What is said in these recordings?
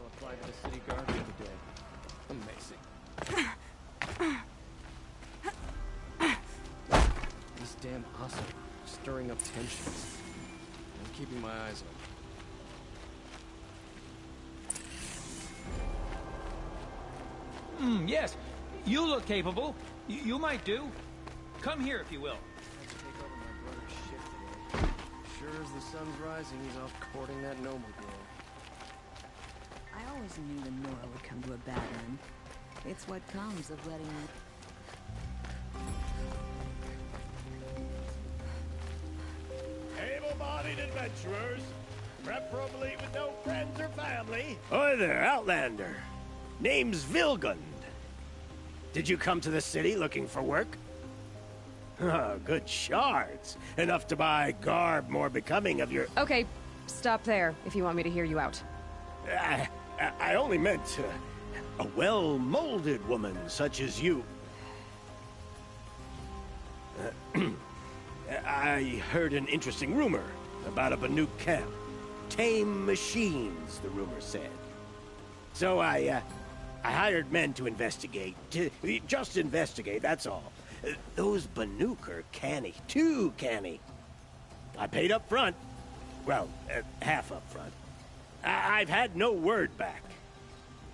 I'll apply to the city guardian today. Amazing. These damn Asa stirring up tensions. I'm keeping my eyes on. Yes, you look capable. You might do. Come here if you will. Let's take over my brother's shift today. Sure as the sun's rising, he's off courting that noble girl. I always knew the Nora would come to a bad end. It's what comes of letting you... Able-bodied adventurers, preferably with no friends or family. Hi there, Outlander. Name's Vilgund. Did you come to the city looking for work? Oh, good shards. Enough to buy garb more becoming of your... Okay, stop there if you want me to hear you out. I only meant a well-molded woman such as you. I heard an interesting rumor about a Banuk camp. Tame machines, the rumor said. So I hired men to investigate. Just investigate, that's all. Those Banuk are canny. Too canny. I paid up front. Well, half up front. I've had no word back.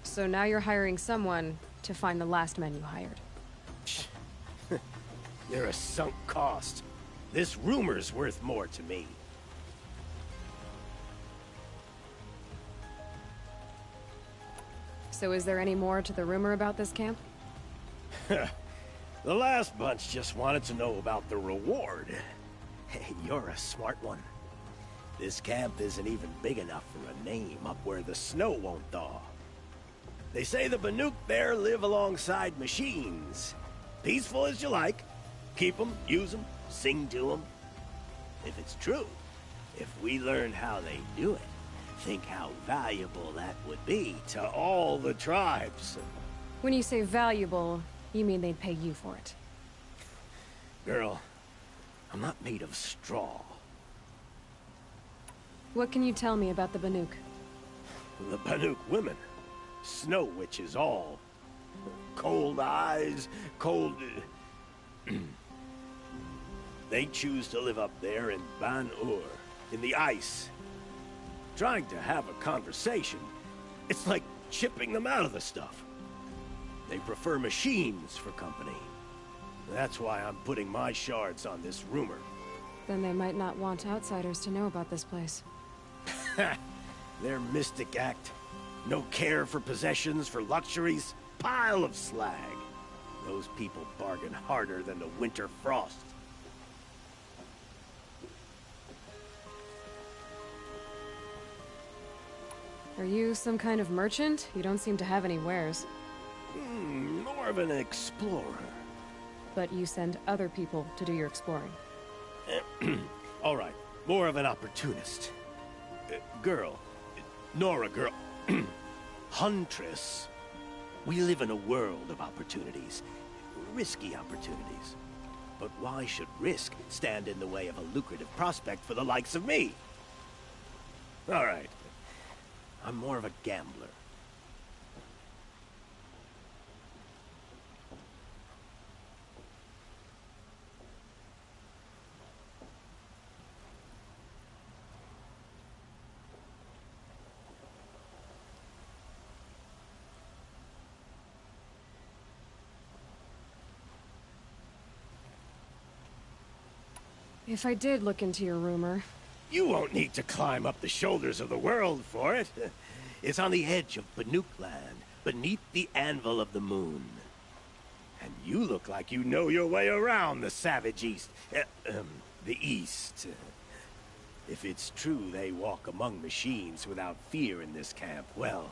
So now you're hiring someone to find the last men you hired. They're a sunk cost. This rumor's worth more to me. So is there any more to the rumor about this camp? The last bunch just wanted to know about the reward. Hey, you're a smart one. This camp isn't even big enough for a name up where the snow won't thaw. They say the Banuk there live alongside machines. Peaceful as you like. Keep them, use them, sing to them. If it's true, if we learn how they do it, think how valuable that would be to all the tribes. When you say valuable, you mean they'd pay you for it. Girl, I'm not made of straw. What can you tell me about the Banuk? The Banuk women. Snow witches all. Cold eyes, cold... They choose to live up there in Ban-Ur, in the ice. Trying to have a conversation, it's like chipping them out of the stuff. They prefer machines for company. That's why I'm putting my shards on this rumor. Then they might not want outsiders to know about this place. Their mystic act. No care for possessions, for luxuries. Pile of slag. Those people bargain harder than the winter frost. Are you some kind of merchant? You don't seem to have any wares. More of an explorer. But you send other people to do your exploring. All right, more of an opportunist. Girl. Nora girl. Huntress. We live in a world of opportunities. Risky opportunities. But why should risk stand in the way of a lucrative prospect for the likes of me? All right. I'm more of a gambler. If I did look into your rumor... You won't need to climb up the shoulders of the world for it. It's on the edge of Banuk land, beneath the anvil of the moon. And you look like you know your way around the savage east. The east. If it's true they walk among machines without fear in this camp, well,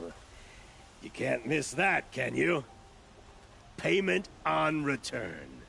you can't miss that, can you? Payment on return.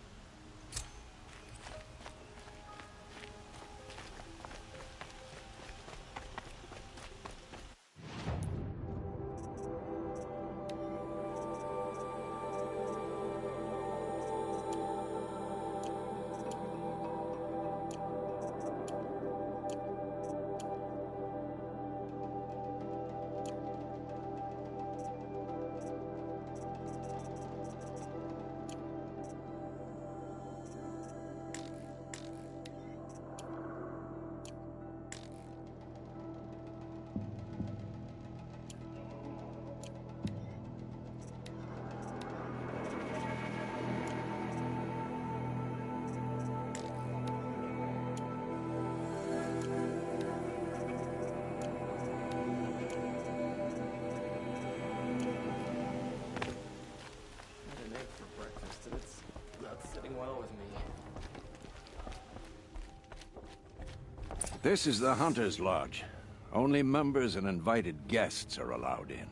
This is the Hunter's Lodge. Only members and invited guests are allowed in.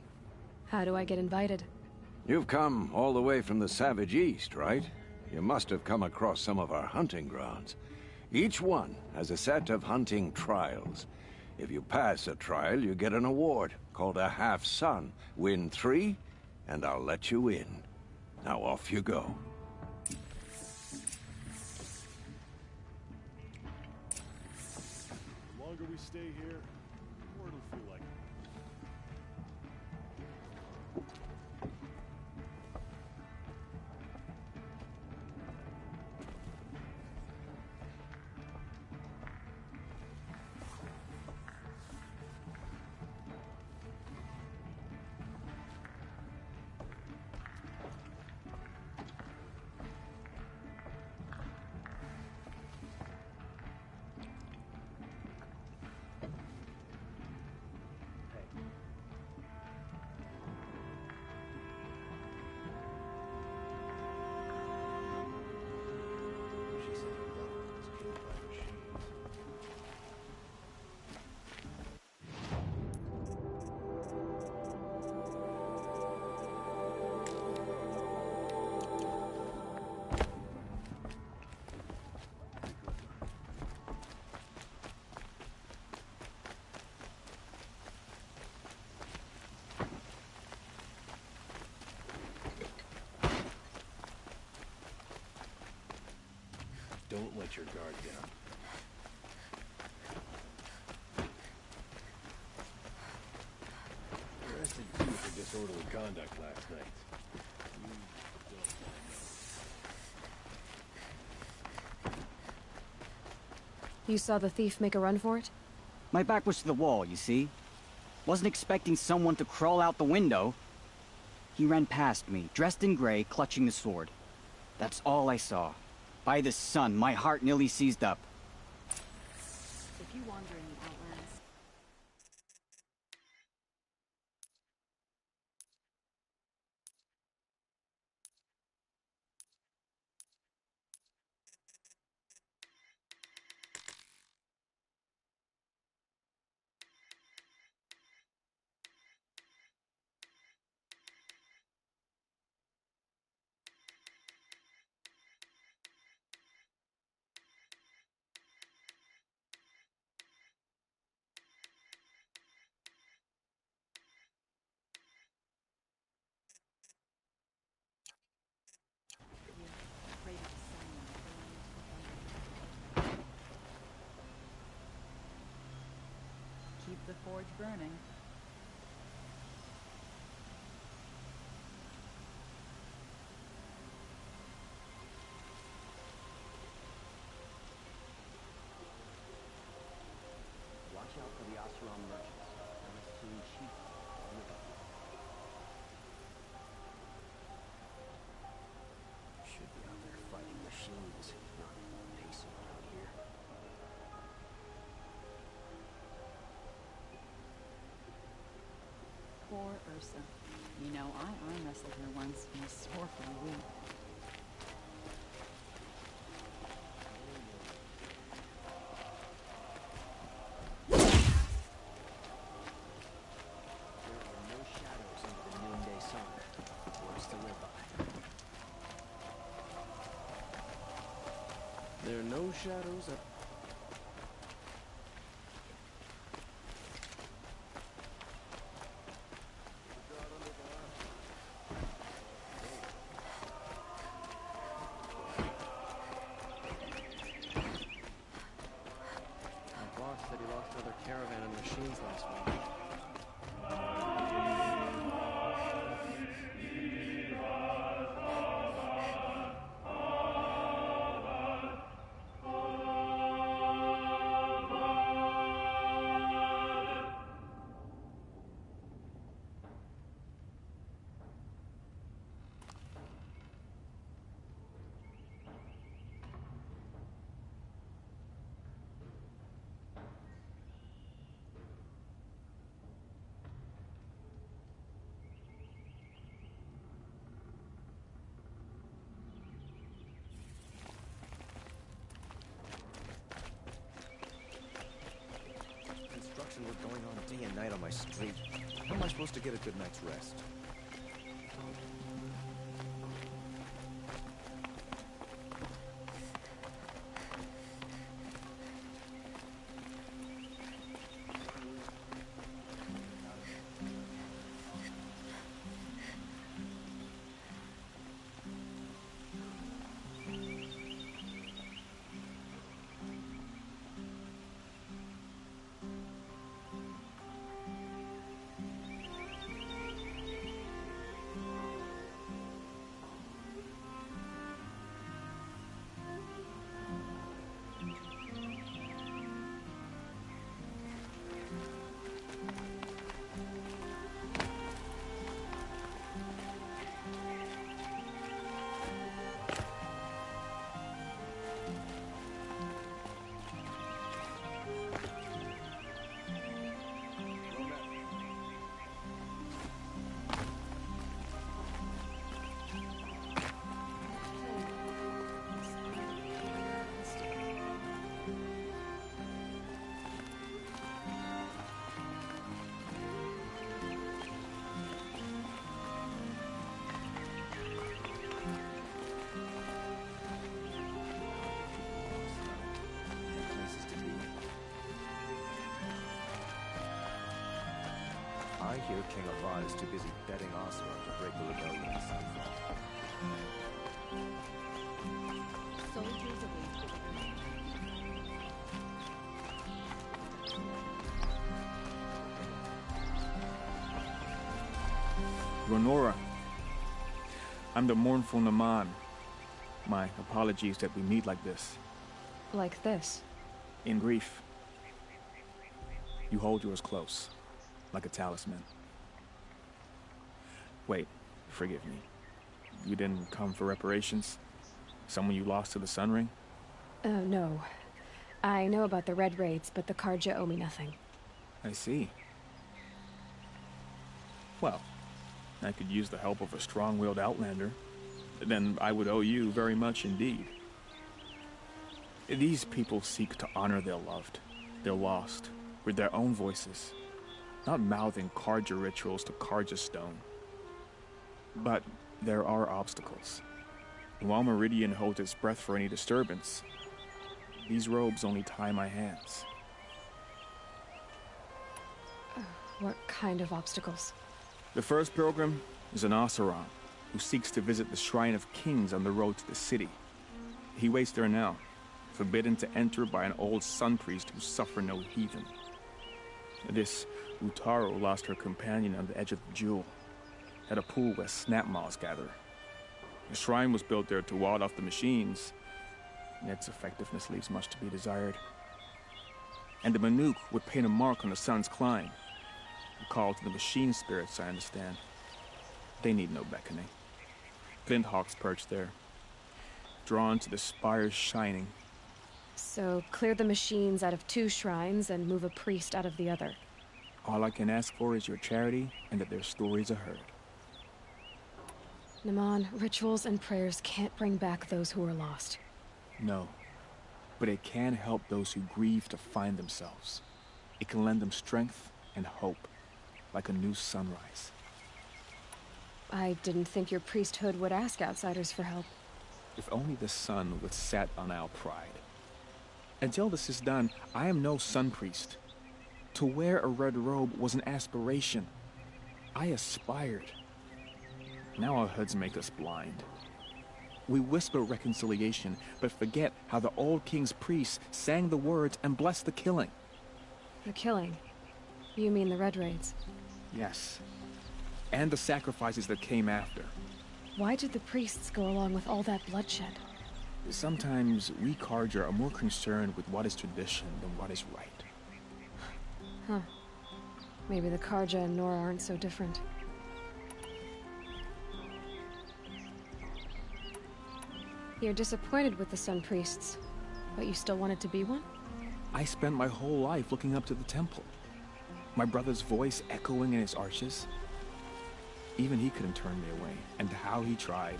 How do I get invited? You've come all the way from the Savage East, right? You must have come across some of our hunting grounds. Each one has a set of hunting trials. If you pass a trial, you get an award called a half-sun. Win 3, and I'll let you in. Now off you go. The longer we stay here, the more it'll feel like. She said the blood was killed by machines. Don't let your guard down. Arrested you for disorderly conduct last night. You saw the thief make a run for it? My back was to the wall, you see? Wasn't expecting someone to crawl out the window. He ran past me, dressed in gray, clutching the sword. That's all I saw. By the sun, my heart nearly seized up. If you wander in the Outlands, afraid of the sun now. Keep the forge burning. Watch out for the Asuran merchants. They're soon cheap. Should be out there fighting machines, not pacing around here. Poor Ursa. You know, I arm wrestled her once and was sore for a week. There are no shadows under the noonday sun. Words to live by. There are no shadows up. My boss said he lost another caravan of machines last week. my street. How am I supposed to get a good night's rest? I hear King Avad is too busy betting Oseram to break the rebellion in Sunfall. Soldiers await for Ronora, I'm the mournful Naman. My apologies that we meet like this. Like this. In grief. You hold yours close, like a talisman. Wait, forgive me. You didn't come for reparations? Someone you lost to the Sun Ring? No. I know about the Red Raids, but the Karja owe me nothing. I see. Well, I could use the help of a strong-willed outlander. Then I would owe you very much indeed. These people seek to honor their loved, their lost, with their own voices, not mouthing Karja rituals to Karja stone. But there are obstacles. And while Meridian holds its breath for any disturbance, these robes only tie my hands. What kind of obstacles? The first pilgrim is an Oseram, who seeks to visit the Shrine of Kings on the road to the city. He waits there now, forbidden to enter by an old sun priest who suffer no heathen. This Utaro lost her companion on the edge of the Jewel, at a pool where snap moths gather. The shrine was built there to ward off the machines, and its effectiveness leaves much to be desired. And the Manuk would paint a mark on the sun's climb, a call to the machine spirits, I understand. They need no beckoning. Flint hawks perch there, drawn to the spire's shining. So clear the machines out of 2 shrines and move a priest out of the other. All I can ask for is your charity and that their stories are heard. Naman, rituals and prayers can't bring back those who are lost. No, but it can help those who grieve to find themselves. It can lend them strength and hope, like a new sunrise. I didn't think your priesthood would ask outsiders for help. If only the sun would set on our pride. Until this is done, I am no sun priest. To wear a red robe was an aspiration. I aspired. Now our hoods make us blind. We whisper reconciliation, but forget how the old king's priests sang the words and blessed the killing. The killing? You mean the Red Raids? Yes. And the sacrifices that came after. Why did the priests go along with all that bloodshed? Sometimes we Karja are more concerned with what is tradition than what is right. Huh. Maybe the Karja and Nora aren't so different. You're disappointed with the Sun Priests, but you still wanted to be one? I spent my whole life looking up to the temple. My brother's voice echoing in its arches. Even he couldn't turn me away, and how he tried.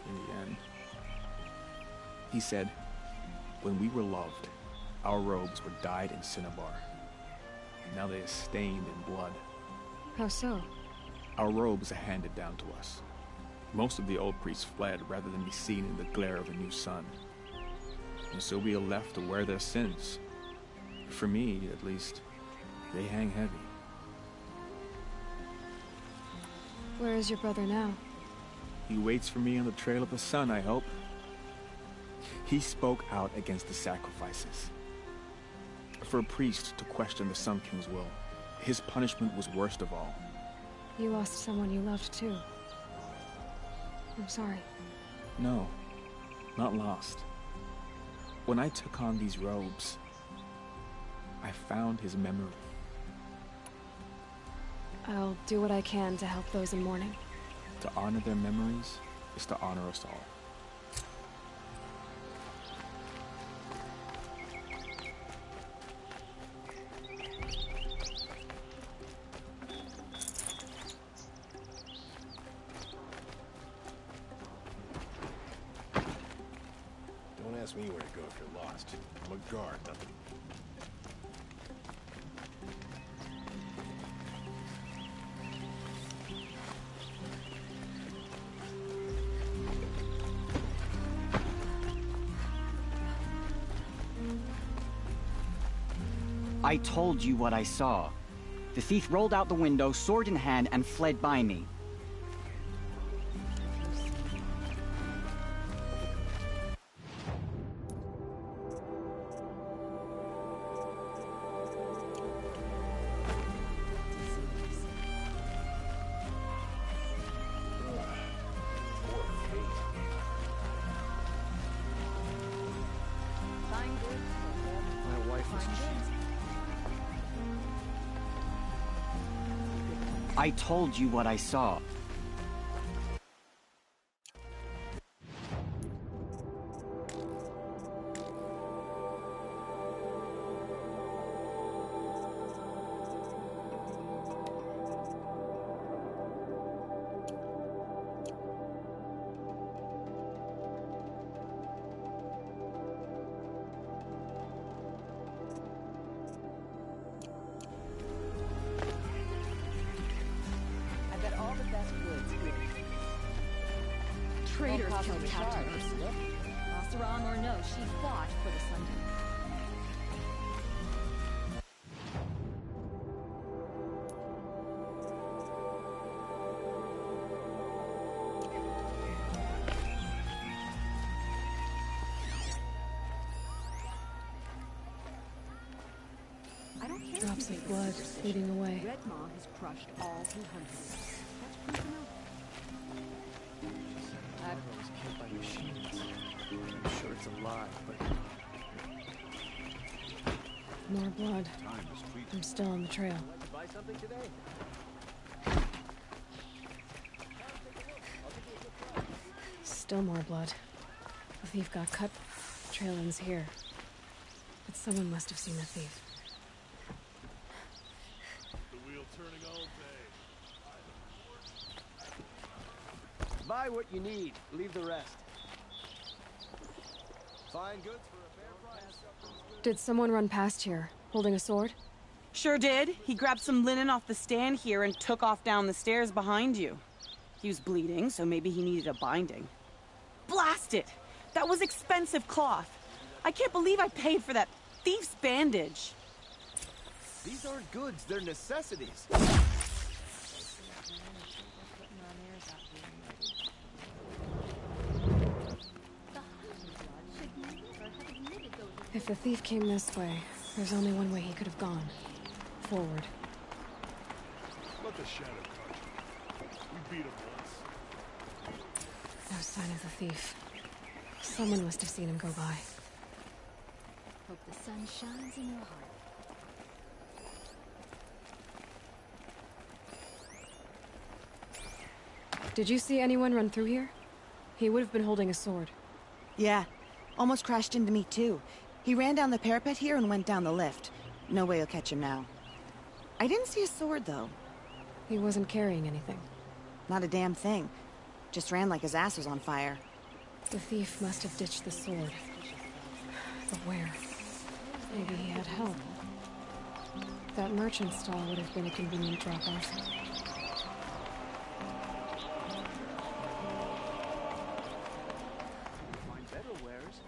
In the end. He said, when we were loved, our robes were dyed in cinnabar. Now they are stained in blood. How so? Our robes are handed down to us. Most of the old priests fled rather than be seen in the glare of a new sun. And so we are left to wear their sins. For me, at least, they hang heavy. Where is your brother now? He waits for me on the trail of the sun, I hope. He spoke out against the sacrifices. For a priest to question the Sun King's will, his punishment was worst of all. You lost someone you loved too. I'm sorry. No, not lost. When I took on these robes, I found his memory. I'll do what I can to help those in mourning. To honor their memories is to honor us all. Don't ask me where to go if you're lost. I'm a guard, nothing. I told you what I saw. The thief rolled out the window, sword in hand, and fled by me. My wife was cheating. I told you what I saw. Traitors killed Captain Ursula. Oseram or no, she fought for the Sun King. I don't care. Drops of blood leading away. Red Maw has crushed all who hunted us. That's proof enough. Admiral was killed by machines. I'm sure it's a lie, but More blood. I'm still on the trail. I'd like to buy something today. Still more blood. The thief got cut. The trail ends here. But someone must have seen the thief. The wheel turning all day. Buy what you need. Leave the rest. Fine goods for a fair price. Did someone run past here, holding a sword? Sure did. He grabbed some linen off the stand here and took off down the stairs behind you. He was bleeding, so maybe he needed a binding. Blast it! That was expensive cloth. I can't believe I paid for that thief's bandage. These aren't goods, they're necessities. If the thief came this way, there's only one way he could have gone. Forward. Let the shadow touch you. We beat him once. No sign of the thief. Someone must have seen him go by. Hope the sun shines in your heart. Did you see anyone run through here? He would have been holding a sword. Yeah, almost crashed into me too. He ran down the parapet here and went down the lift. No way you'll catch him now. I didn't see a sword though. He wasn't carrying anything. Not a damn thing. Just ran like his ass was on fire. The thief must have ditched the sword. But where? Maybe he had help. That merchant stall would have been a convenient drop-off. Find better wares.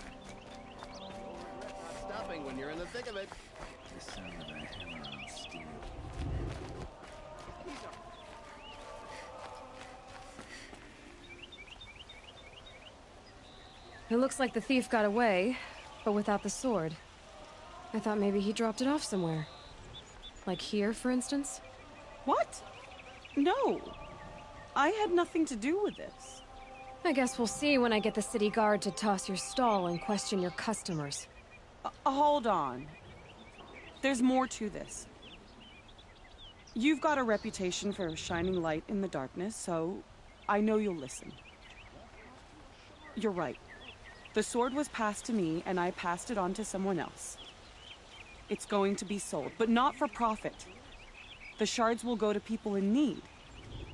You'll regret not stopping when you're in the thick of it. The sound of a hammer on steel. It looks like the thief got away, but without the sword. I thought maybe he dropped it off somewhere. Like here, for instance? What? No. I had nothing to do with this. I guess we'll see when I get the city guard to toss your stall and question your customers. Hold on. There's more to this. You've got a reputation for shining light in the darkness, so I know you'll listen. You're right. The sword was passed to me, and I passed it on to someone else. It's going to be sold, but not for profit. The shards will go to people in need.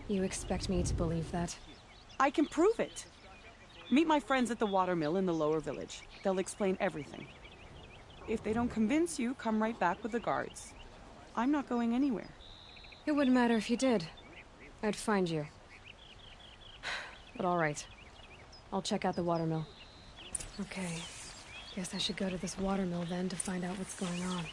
You expect me to believe that? I can prove it. Meet my friends at the watermill in the lower village. They'll explain everything. If they don't convince you, come right back with the guards. I'm not going anywhere. It wouldn't matter if you did. I'd find you. But all right. I'll check out the watermill. Okay. Guess I should go to this watermill then to find out what's going on.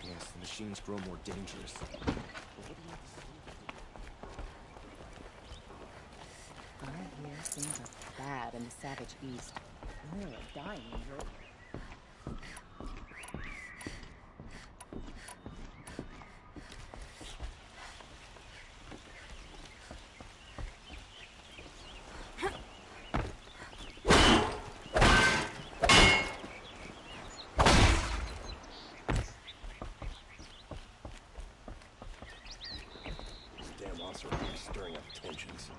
Yes, the machines grow more dangerous. I hear things are bad in the Savage East. We're a dying girl. Damn monster is stirring up tensions.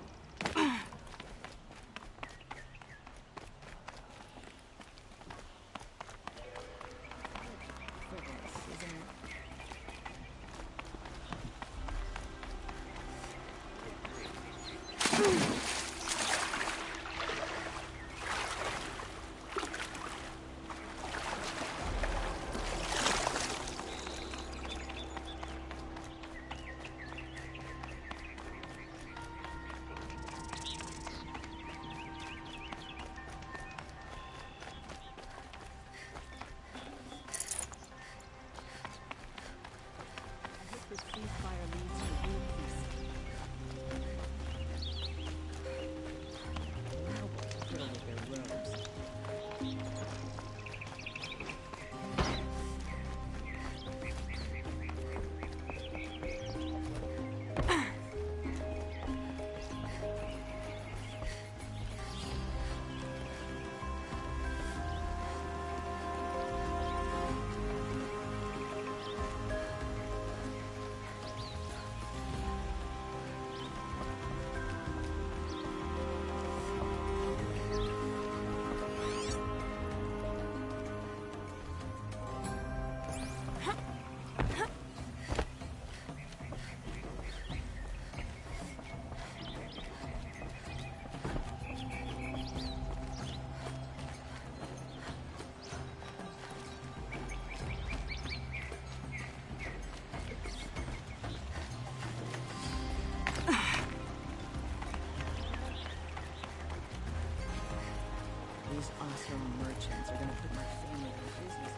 These Osram merchants are gonna put my family out of business.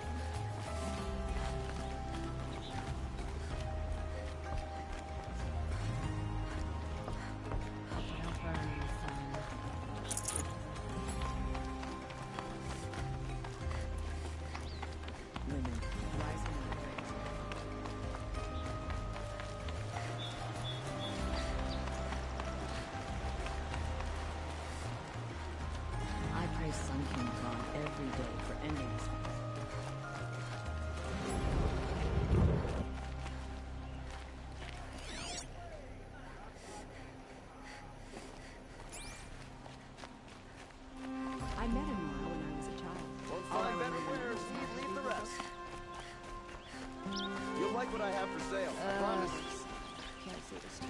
Don't burn, son. Women, rising up. I praise Sun King God every day for ending this war. I met him when I was a child. Won't find better wares, leave the rest. You'll like what I trail, I promise. Can't see this.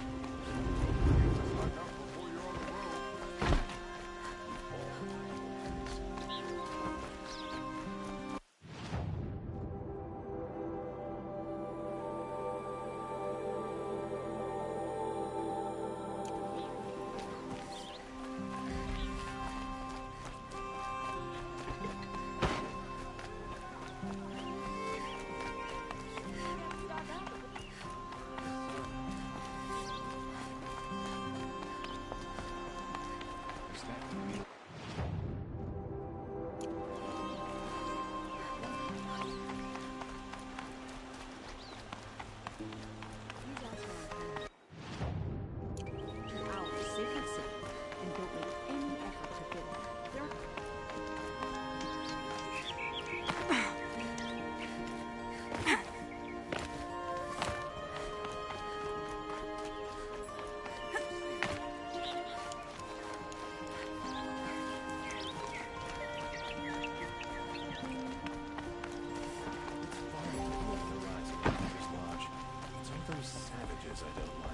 Savages I don't like.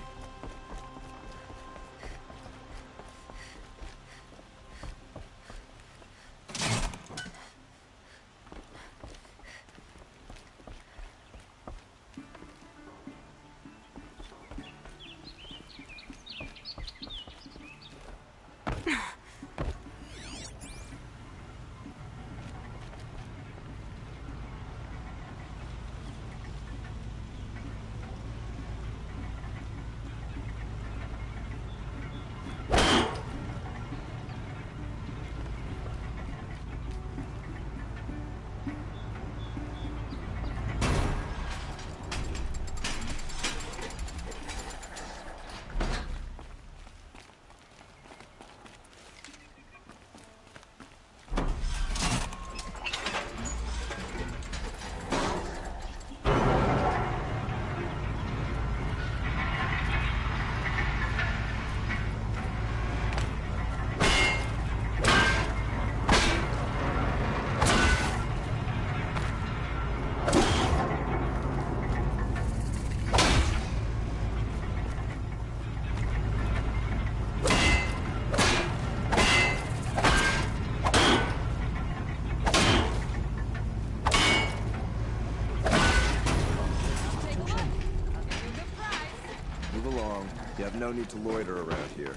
You have no need to loiter around here.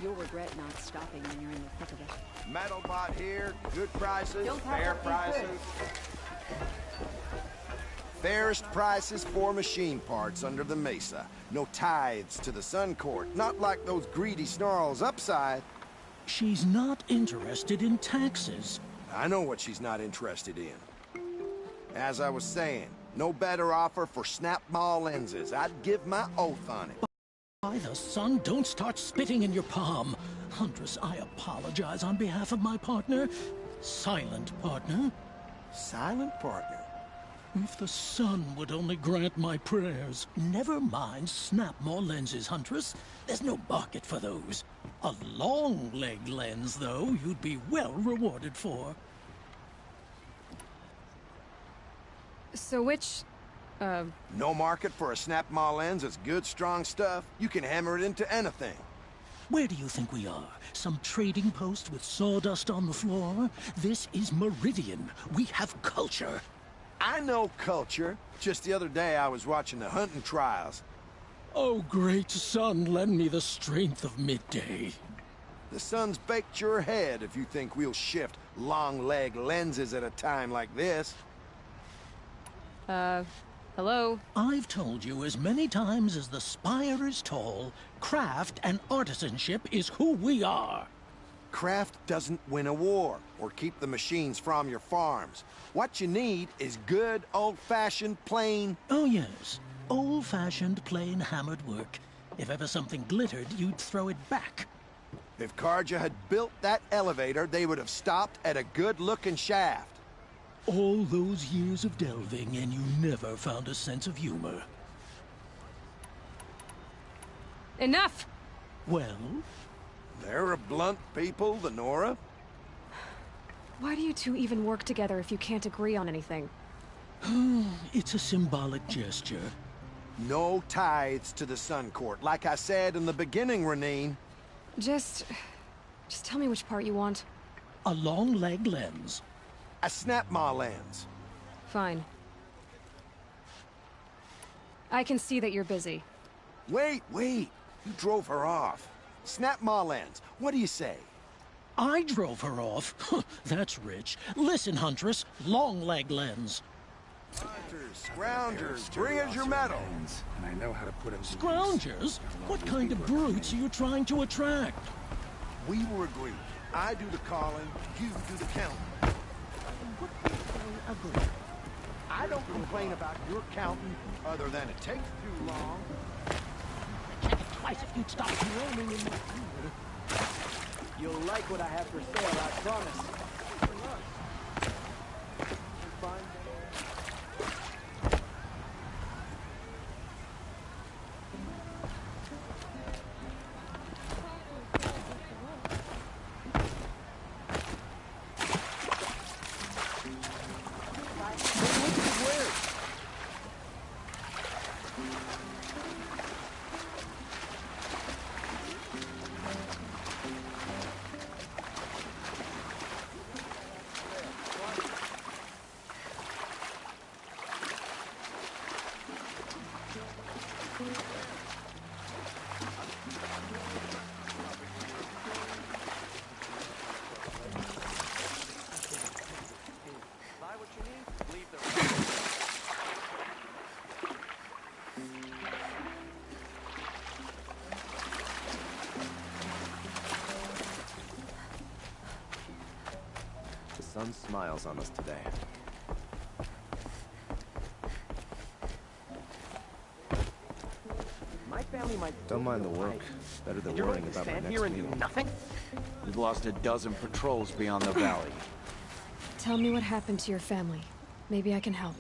You'll regret not stopping when you're in the thick of it. Metal bot here, good prices, Don't fair have to be prices. Fairest prices for machine parts under the mesa. No tithes to the Sun Court, not like those greedy snarls upside. She's not interested in taxes. I know what she's not interested in. As I was saying, no better offer for snap maw lenses. I'd give my oath on it. By the sun, don't start spitting in your palm. Huntress, I apologize on behalf of my partner. Silent partner. Silent partner? If the sun would only grant my prayers. Never mind snap-maw lenses, Huntress. There's no market for those. A long-leg lens, though, you'd be well rewarded for. So which, No market for a snap maw lens that's good, strong stuff. You can hammer it into anything. Where do you think we are? Some trading post with sawdust on the floor? This is Meridian. We have culture. I know culture. Just the other day I was watching the hunting trials. Oh, great sun, lend me the strength of midday. The sun's baked your head if you think we'll shift long-leg lenses at a time like this. Hello? I've told you as many times as the spire is tall, craft and artisanship is who we are. Craft doesn't win a war or keep the machines from your farms. What you need is good, old-fashioned, plain... Oh, yes. Old-fashioned, plain hammered work. If ever something glittered, you'd throw it back. If Karja had built that elevator, they would have stopped at a good-looking shaft. All those years of delving, and you never found a sense of humor. Enough! Well? They're a blunt people, the Nora. Why do you two even work together if you can't agree on anything? It's a symbolic gesture. No tithes to the Sun Court. Like I said in the beginning, Renine. Just tell me which part you want. A long leg lens. A snap-maw lens. Fine. I can see that you're busy. Wait. You drove her off. Snap-maw lens. What do you say? I drove her off? That's rich. Listen, Huntress. Long leg lens. Hunters, scroungers, bring us your medal. And I know how to put them. Scroungers? What kind of brutes are you trying to attract? We were agreed. I do the calling, you do the counting. Agree. I don't complain about your counting, other than it takes too long. Check it twice if you'd stop droning in my ear. You'll like what I have for sale, I promise. The sun smiles on us today. My family might... Don't mind the work. Better than worrying about my next meal. And do nothing? We've lost a dozen patrols beyond the valley. Tell me what happened to your family. Maybe I can help.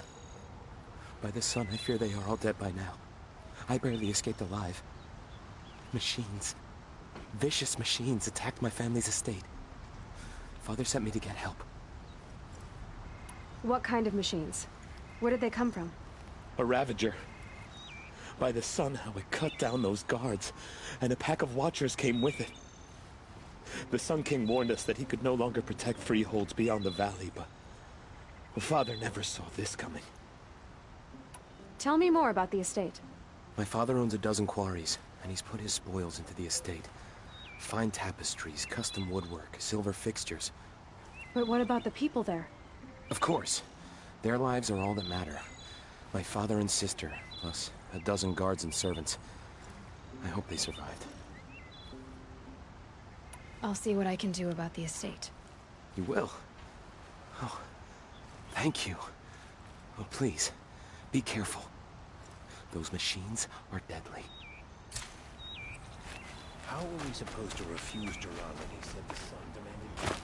By the sun, I fear they are all dead by now. I barely escaped alive. Machines. Vicious machines attacked my family's estate. Father sent me to get help. What kind of machines? Where did they come from? A Ravager. By the sun, how it cut down those guards, and a pack of watchers came with it. The Sun King warned us that he could no longer protect freeholds beyond the valley, but Father never saw this coming. Tell me more about the estate. My father owns a dozen quarries, and he's put his spoils into the estate. Fine tapestries, custom woodwork, silver fixtures. But what about the people there? Of course. Their lives are all that matter. My father and sister, plus a dozen guards and servants. I hope they survived. I'll see what I can do about the estate. You will? Oh, thank you. Oh, please, be careful. Those machines are deadly. How were we supposed to refuse Duran when he said the sun demanded...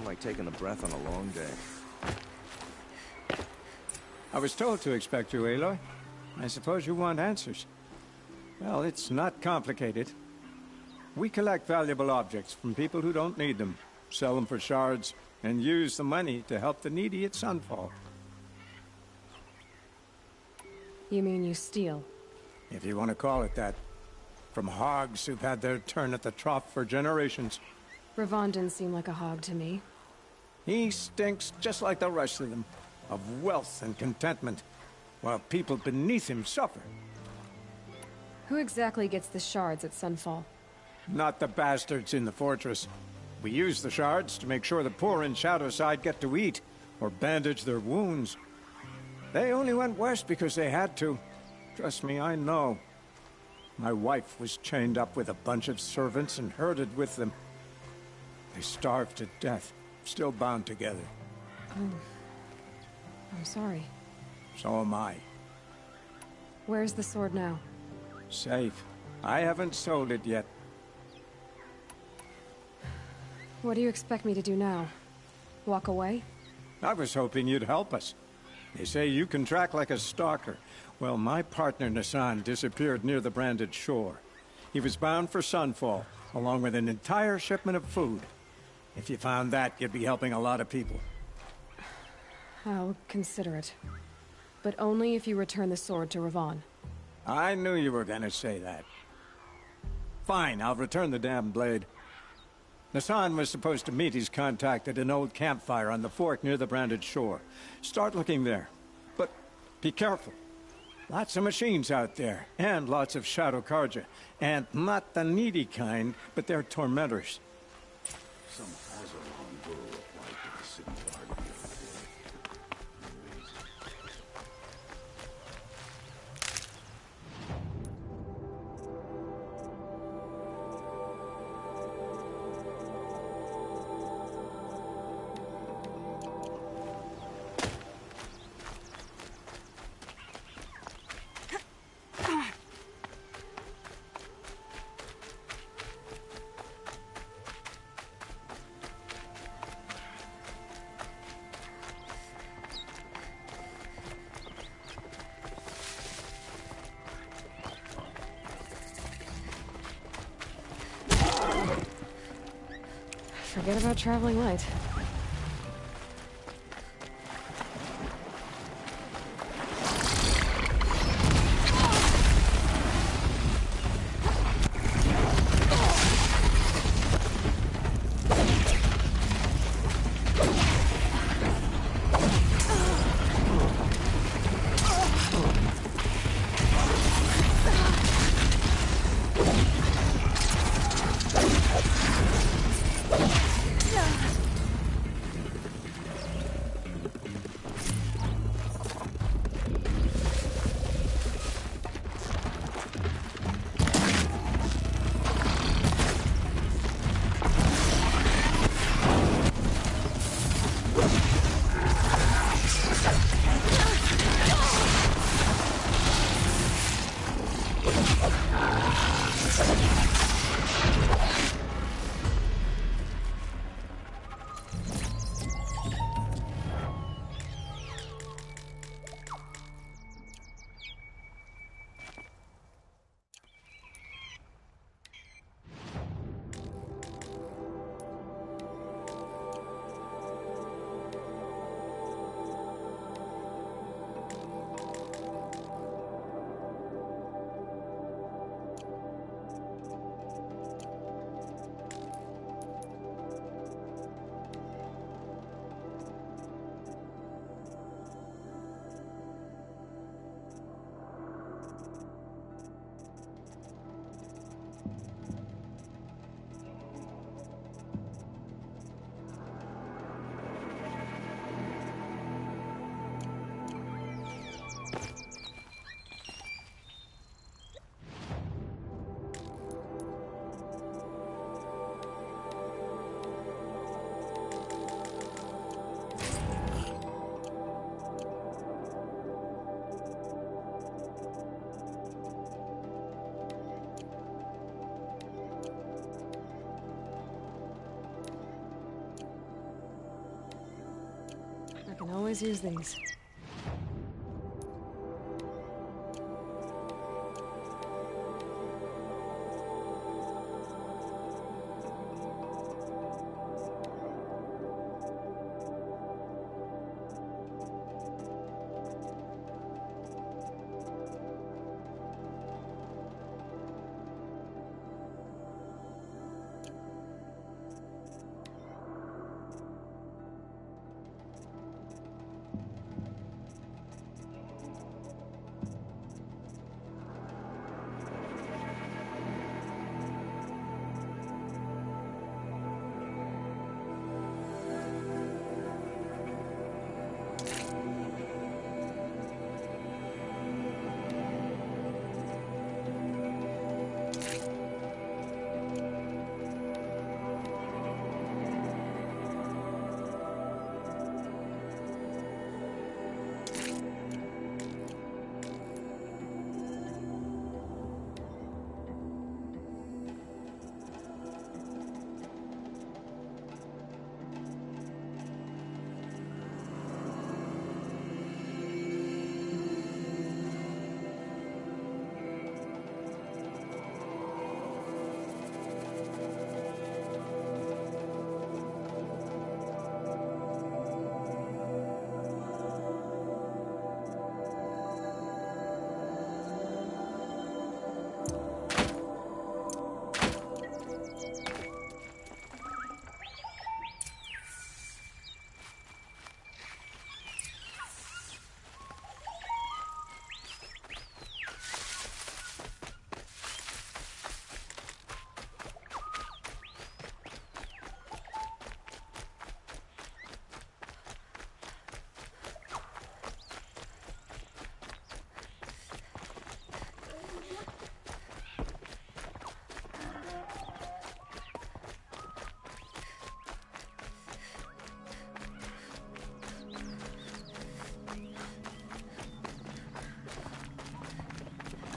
Like taking a breath on a long day. I was told to expect you, Aloy. I suppose you want answers. Well, it's not complicated. We collect valuable objects from people who don't need them, sell them for shards, and use the money to help the needy at Sunfall. You mean you steal? If you want to call it that. From hogs who've had their turn at the trough for generations. Ravon didn't seem like a hog to me. He stinks just like the rest of them, of wealth and contentment, while people beneath him suffer. Who exactly gets the shards at Sunfall? Not the bastards in the fortress. We use the shards to make sure the poor in Shadowside get to eat, or bandage their wounds. They only went west because they had to. Trust me, I know. My wife was chained up with a bunch of servants and herded with them. They starved to death, still bound together. Oh. I'm sorry. So am I. Where's the sword now? Safe. I haven't sold it yet. What do you expect me to do now? Walk away? I was hoping you'd help us. They say you can track like a stalker. Well, my partner Nassan disappeared near the branded shore. He was bound for Sunfall, along with an entire shipment of food. If you found that, you'd be helping a lot of people. I'll consider it. But only if you return the sword to Ravon. I knew you were gonna say that. Fine, I'll return the damn blade. Nassan was supposed to meet his contact at an old campfire on the fork near the branded shore. Start looking there. But be careful. Lots of machines out there, and lots of Shadow Karja. And not the needy kind, but they're tormentors. Some Azeron will apply to the city guard the other day. Forget about traveling light. I can always use these.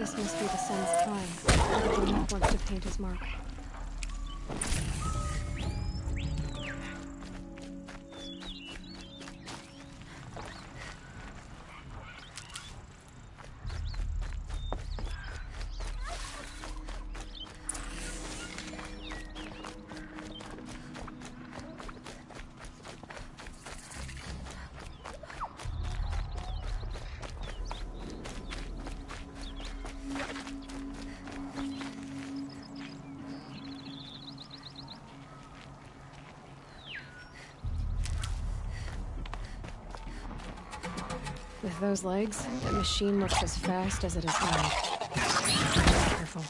This must be the sun's prime. The German wants to paint his mark. With those legs, the machine looks as fast as it is loud. Careful.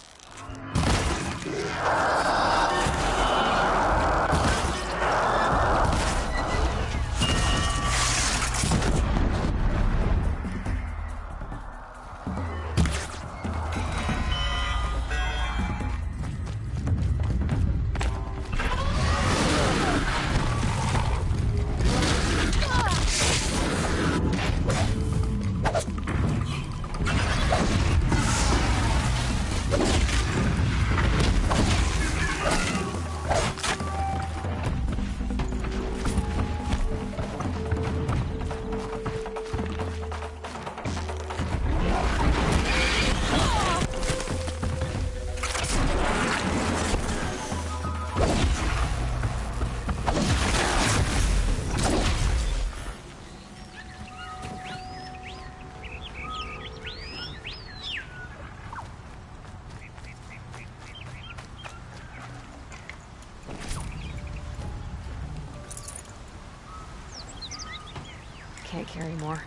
Can't carry more.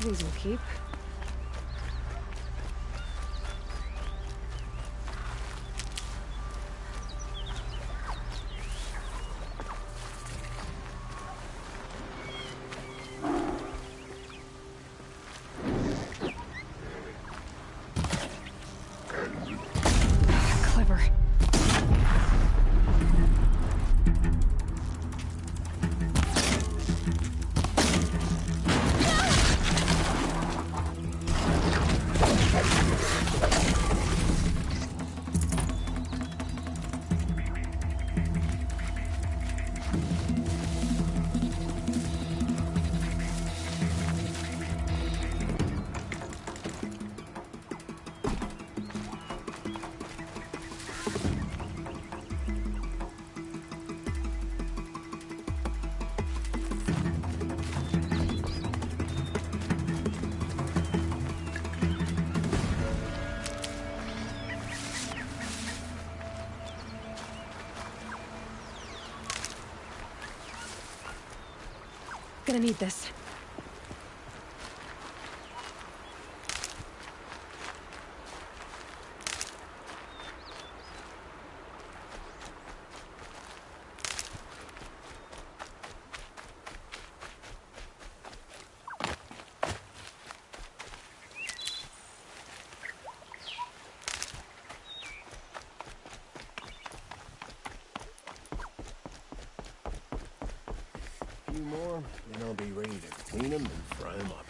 These will keep. Clever. Gonna need this. few more, and I'll be ready to clean them and fry them up.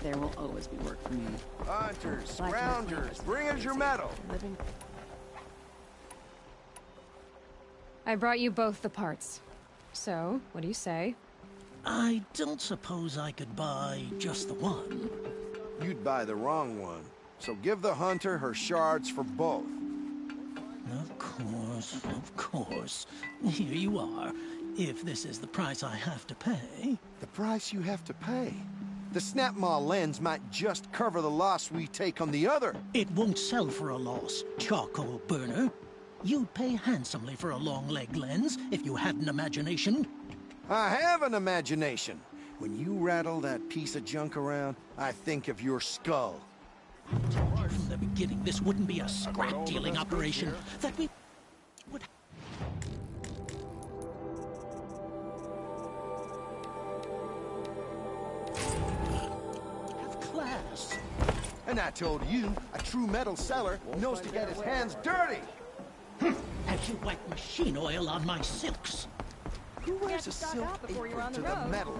There will always be work for me. Hunters, scroungers, bring us your metal. I brought you both the parts. So, what do you say? I don't suppose I could buy just the one. You'd buy the wrong one. So give the hunter her shards for both. Of course, of course. Here you are. If this is the price I have to pay... The price you have to pay? The Snapmaw lens might just cover the loss we take on the other. It won't sell for a loss, charcoal burner. You'd pay handsomely for a long-leg lens if you had an imagination. I have an imagination. When you rattle that piece of junk around, I think of your skull. I told you from the beginning this wouldn't be a scrap-dealing operation. That we would... have class. And I told you, a true metal seller knows to get his hands dirty. Have you wiped machine oil on my silks? Who wears a silk apron to the metal?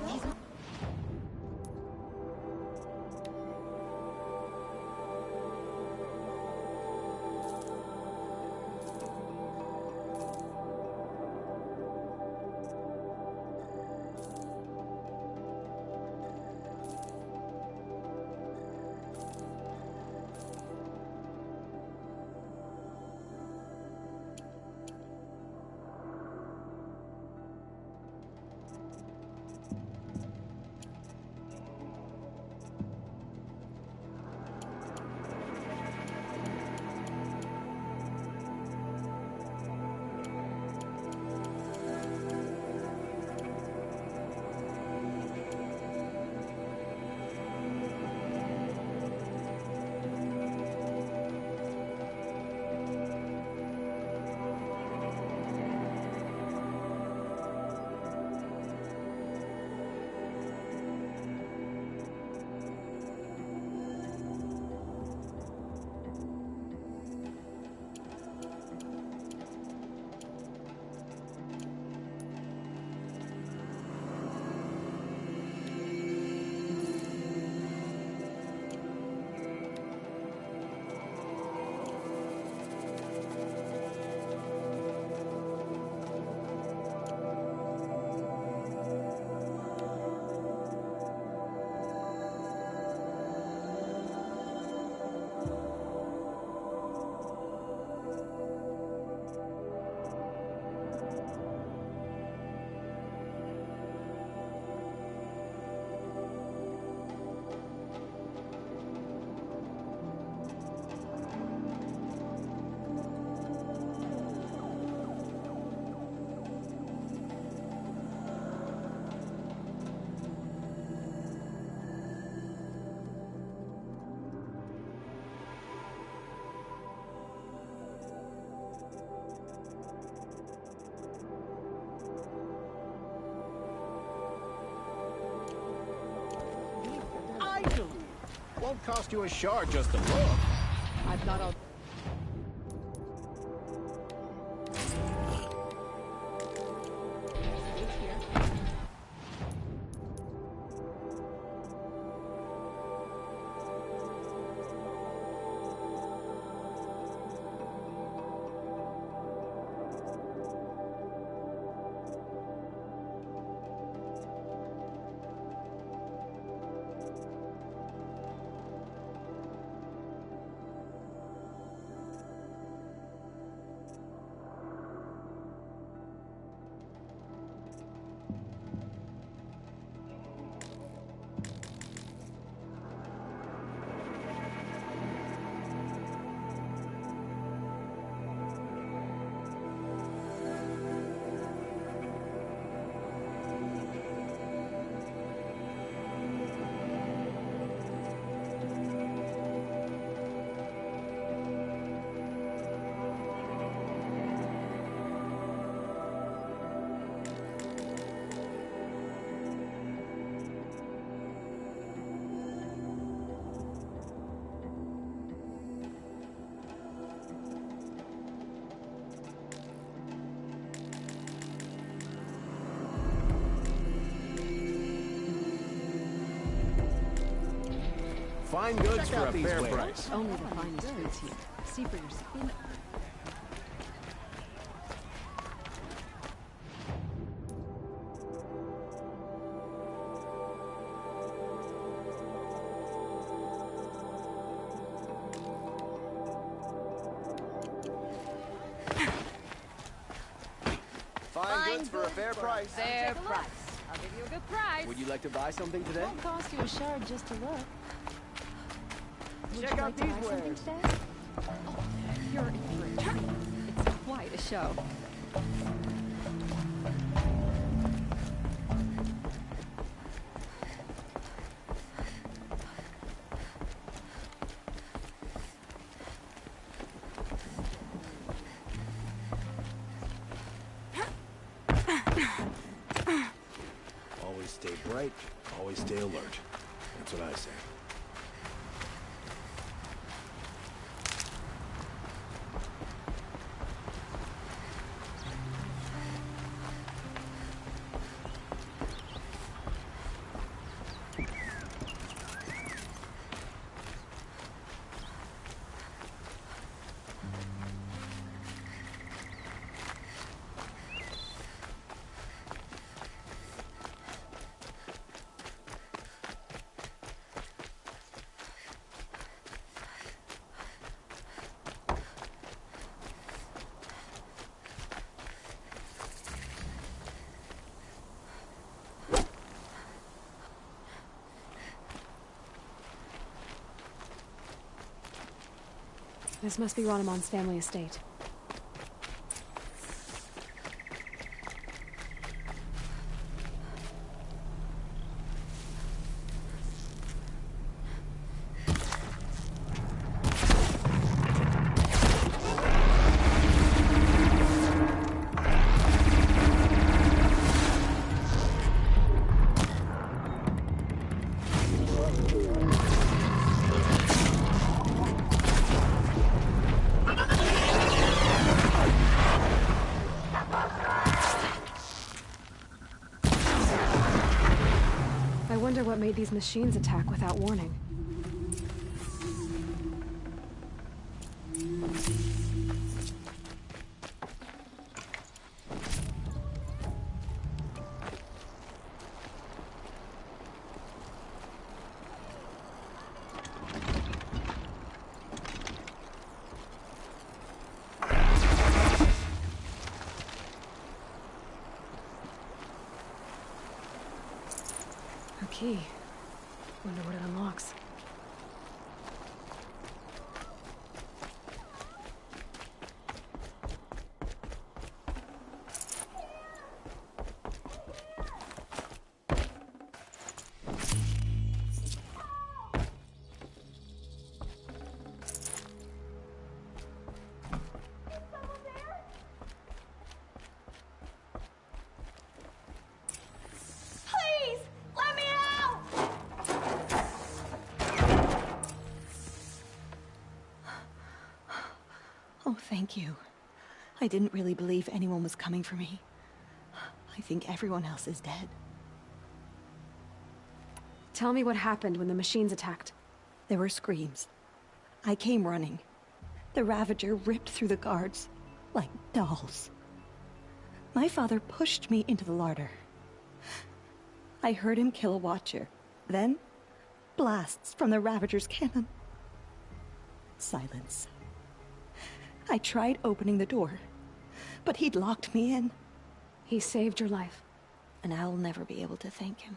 Won't cost you a shard just to look. I've got all... Fine goods for a fair price. Only the finest goods here. See for yourself. Fine goods for a fair price. Fair price. I'll give you a good price. Would you like to buy something today? Won't cost you a shard just to look. Would Check you out like to these buy something wares. today? Oh, you're in for a treat. It's quite a show. Always stay bright, always stay alert. That's what I say. This must be Ronamon's family estate. I wonder what made these machines attack without warning. A key. Wonder what it unlocks. Please, let me out! Oh, thank you. I didn't really believe anyone was coming for me. I think everyone else is dead. Tell me what happened when the machines attacked. There were screams. I came running. The Ravager ripped through the guards like dolls. My father pushed me into the larder. I heard him kill a watcher. Then, blasts from the Ravager's cannon. Silence. I tried opening the door, but he'd locked me in. He saved your life. And I'll never be able to thank him.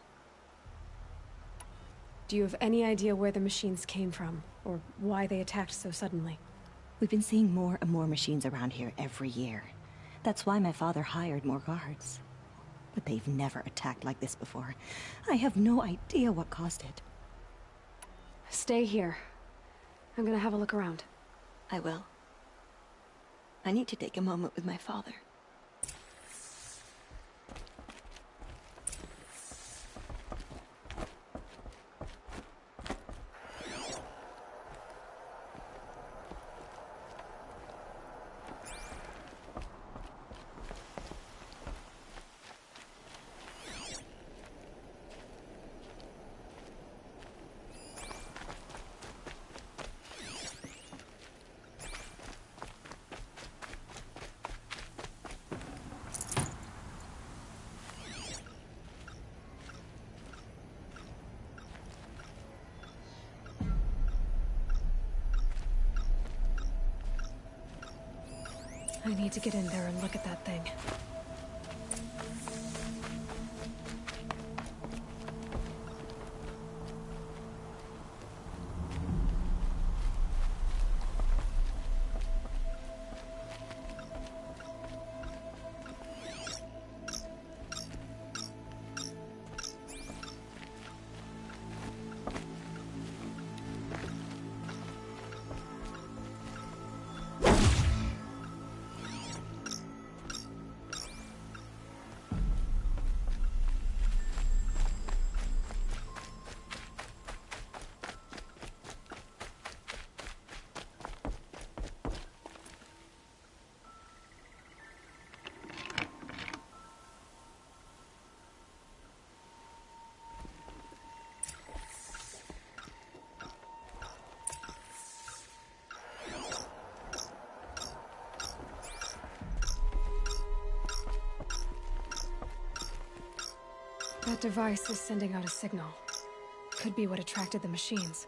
Do you have any idea where the machines came from, or why they attacked so suddenly? We've been seeing more and more machines around here every year. That's why my father hired more guards. But they've never attacked like this before. I have no idea what caused it. Stay here. I'm gonna have a look around. I will. I need to take a moment with my father. I need to get in there and look at that thing. That device is sending out a signal. Could be what attracted the machines.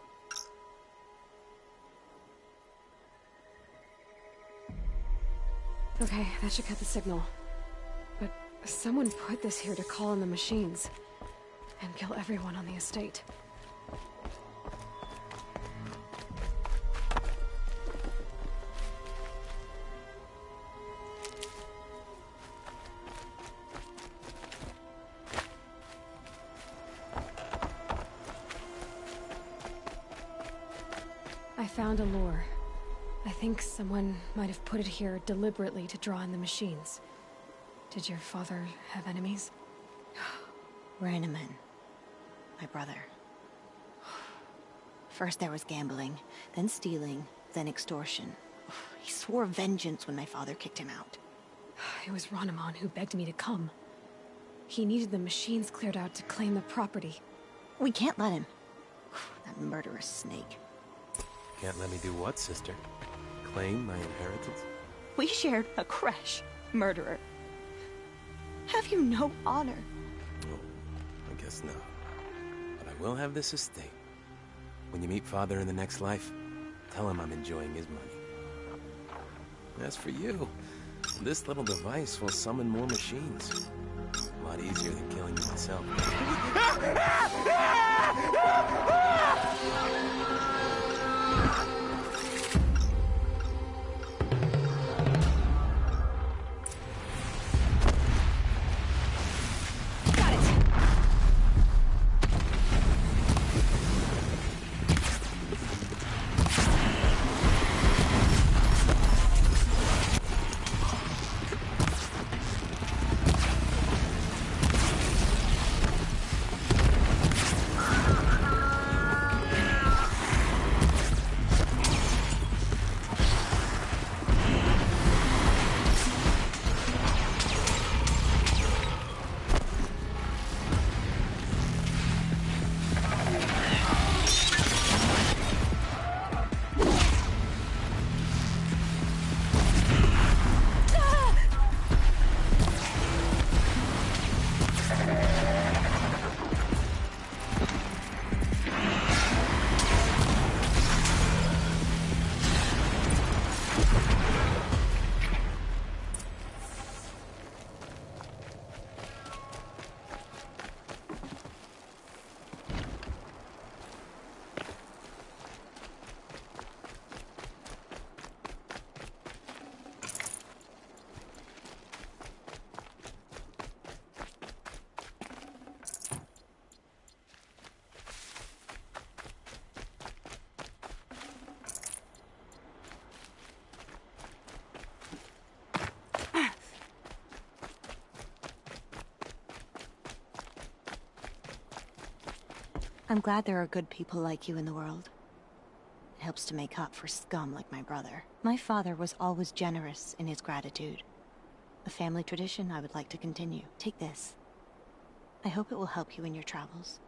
Okay, that should cut the signal. But someone put this here to call in the machines and kill everyone on the estate. I found a lure. I think someone might have put it here deliberately to draw in the machines. Did your father have enemies? Rainaman. My brother. First there was gambling, then stealing, then extortion. He swore vengeance when my father kicked him out. It was Rainaman who begged me to come. He needed the machines cleared out to claim the property. We can't let him. That murderous snake. Can't let me do what, sister? Claim my inheritance? We shared a creche, murderer. Have you no honor? Oh, I guess not. But I will have this estate. When you meet father in the next life, tell him I'm enjoying his money. As for you, this little device will summon more machines. A lot easier than killing you myself. I'm glad there are good people like you in the world. It helps to make up for scum like my brother. My father was always generous in his gratitude. A family tradition I would like to continue. Take this. I hope it will help you in your travels.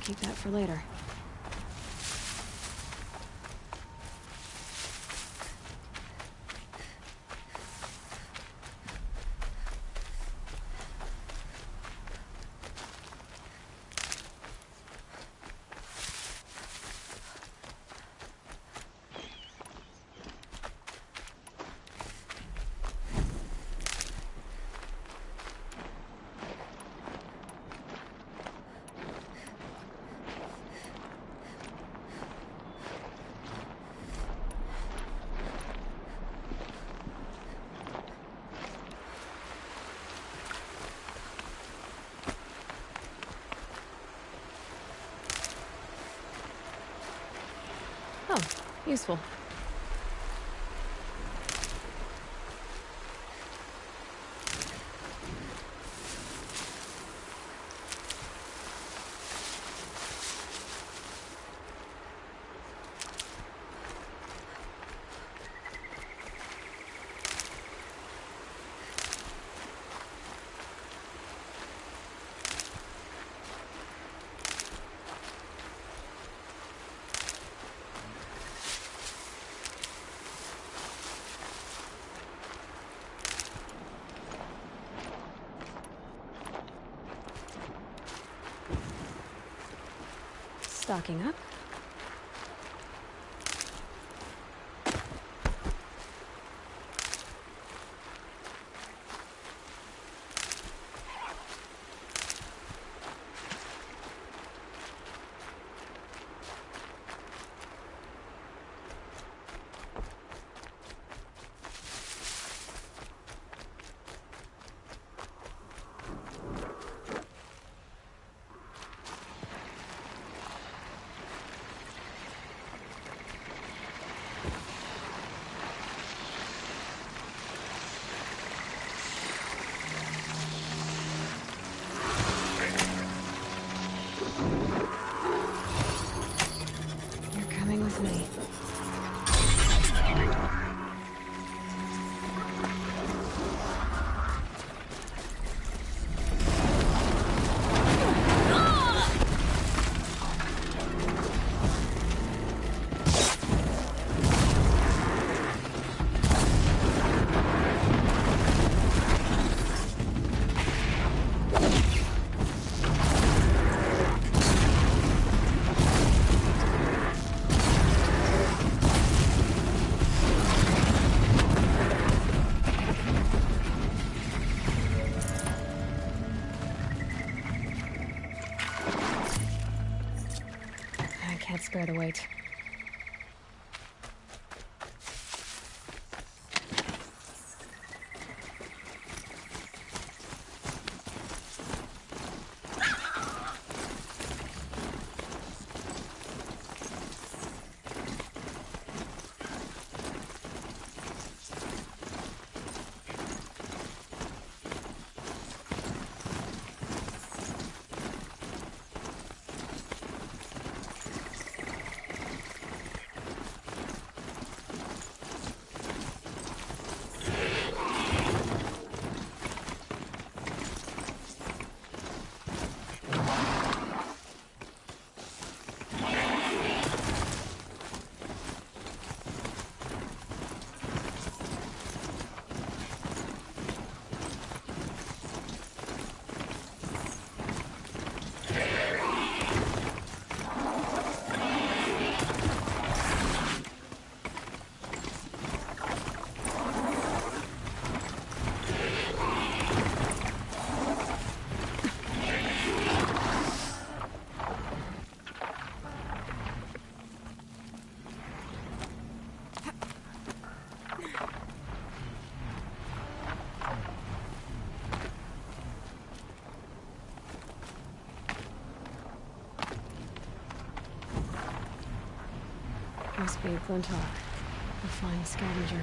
keep that for later. Oh, useful. Stocking up. Me. Can't spare the weight. Must be Glintar, the flying scavenger.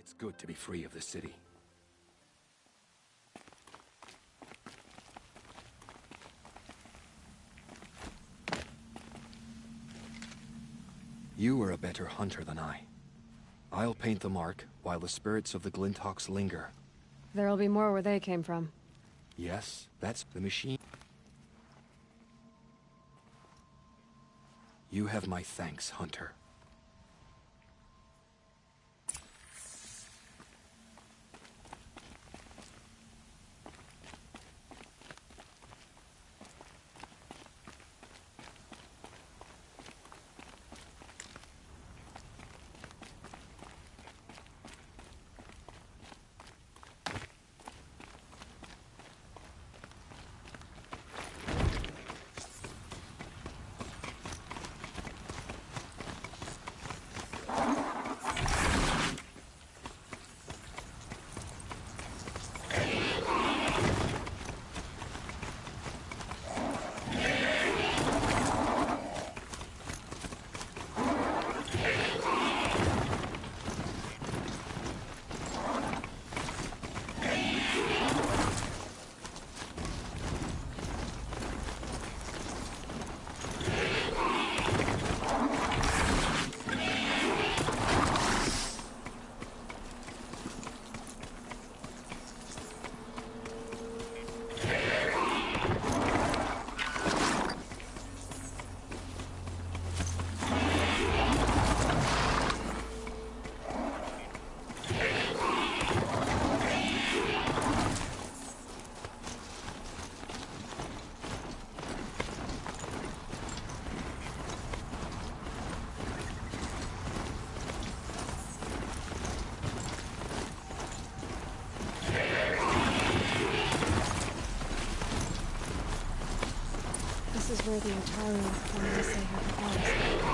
It's good to be free of the city. You are a better hunter than I. I'll paint the mark while the spirits of the Glinthawks linger. There'll be more where they came from. Yes, that's the machine. You have my thanks, Hunter. This is where the Utaru wanted to say her goodbyes.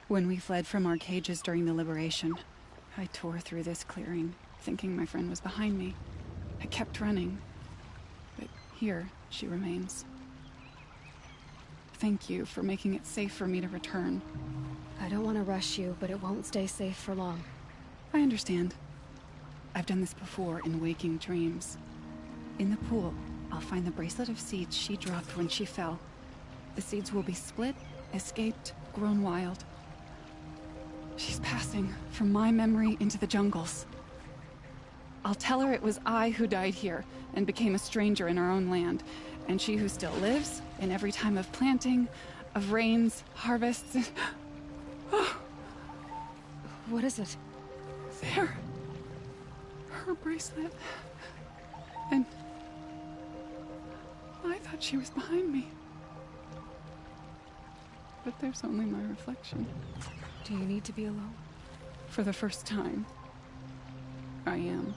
When we fled from our cages during the liberation, I tore through this clearing, thinking my friend was behind me. I kept running, but here she remains. Thank you for making it safe for me to return. I don't want to rush you, but it won't stay safe for long. I understand. I've done this before in waking dreams. In the pool, I'll find the bracelet of seeds she dropped when she fell. The seeds will be split, escaped, grown wild. She's passing from my memory into the jungles. I'll tell her it was I who died here and became a stranger in our own land, and she who still lives in every time of planting, of rains, harvests, and... What is it? There. Her bracelet. And... I thought she was behind me. But there's only my reflection. Do you need to be alone? For the first time, I am.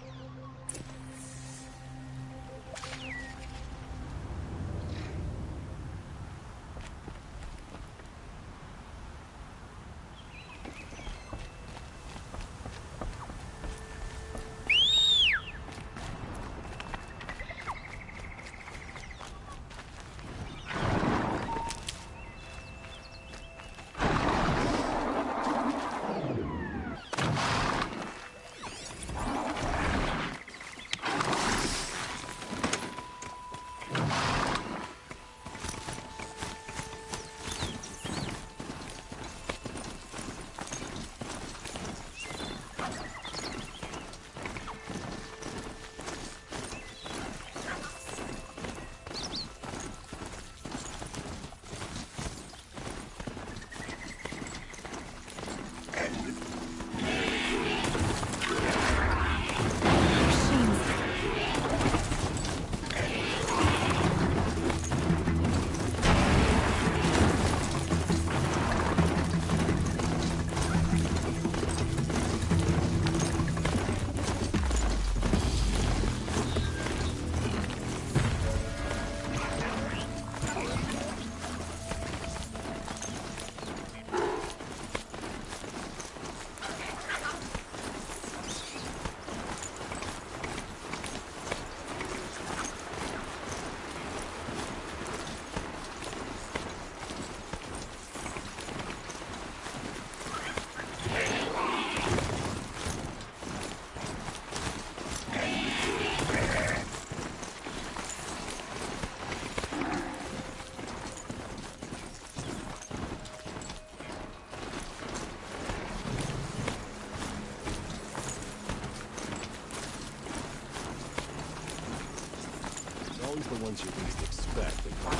always the ones you least expect that come.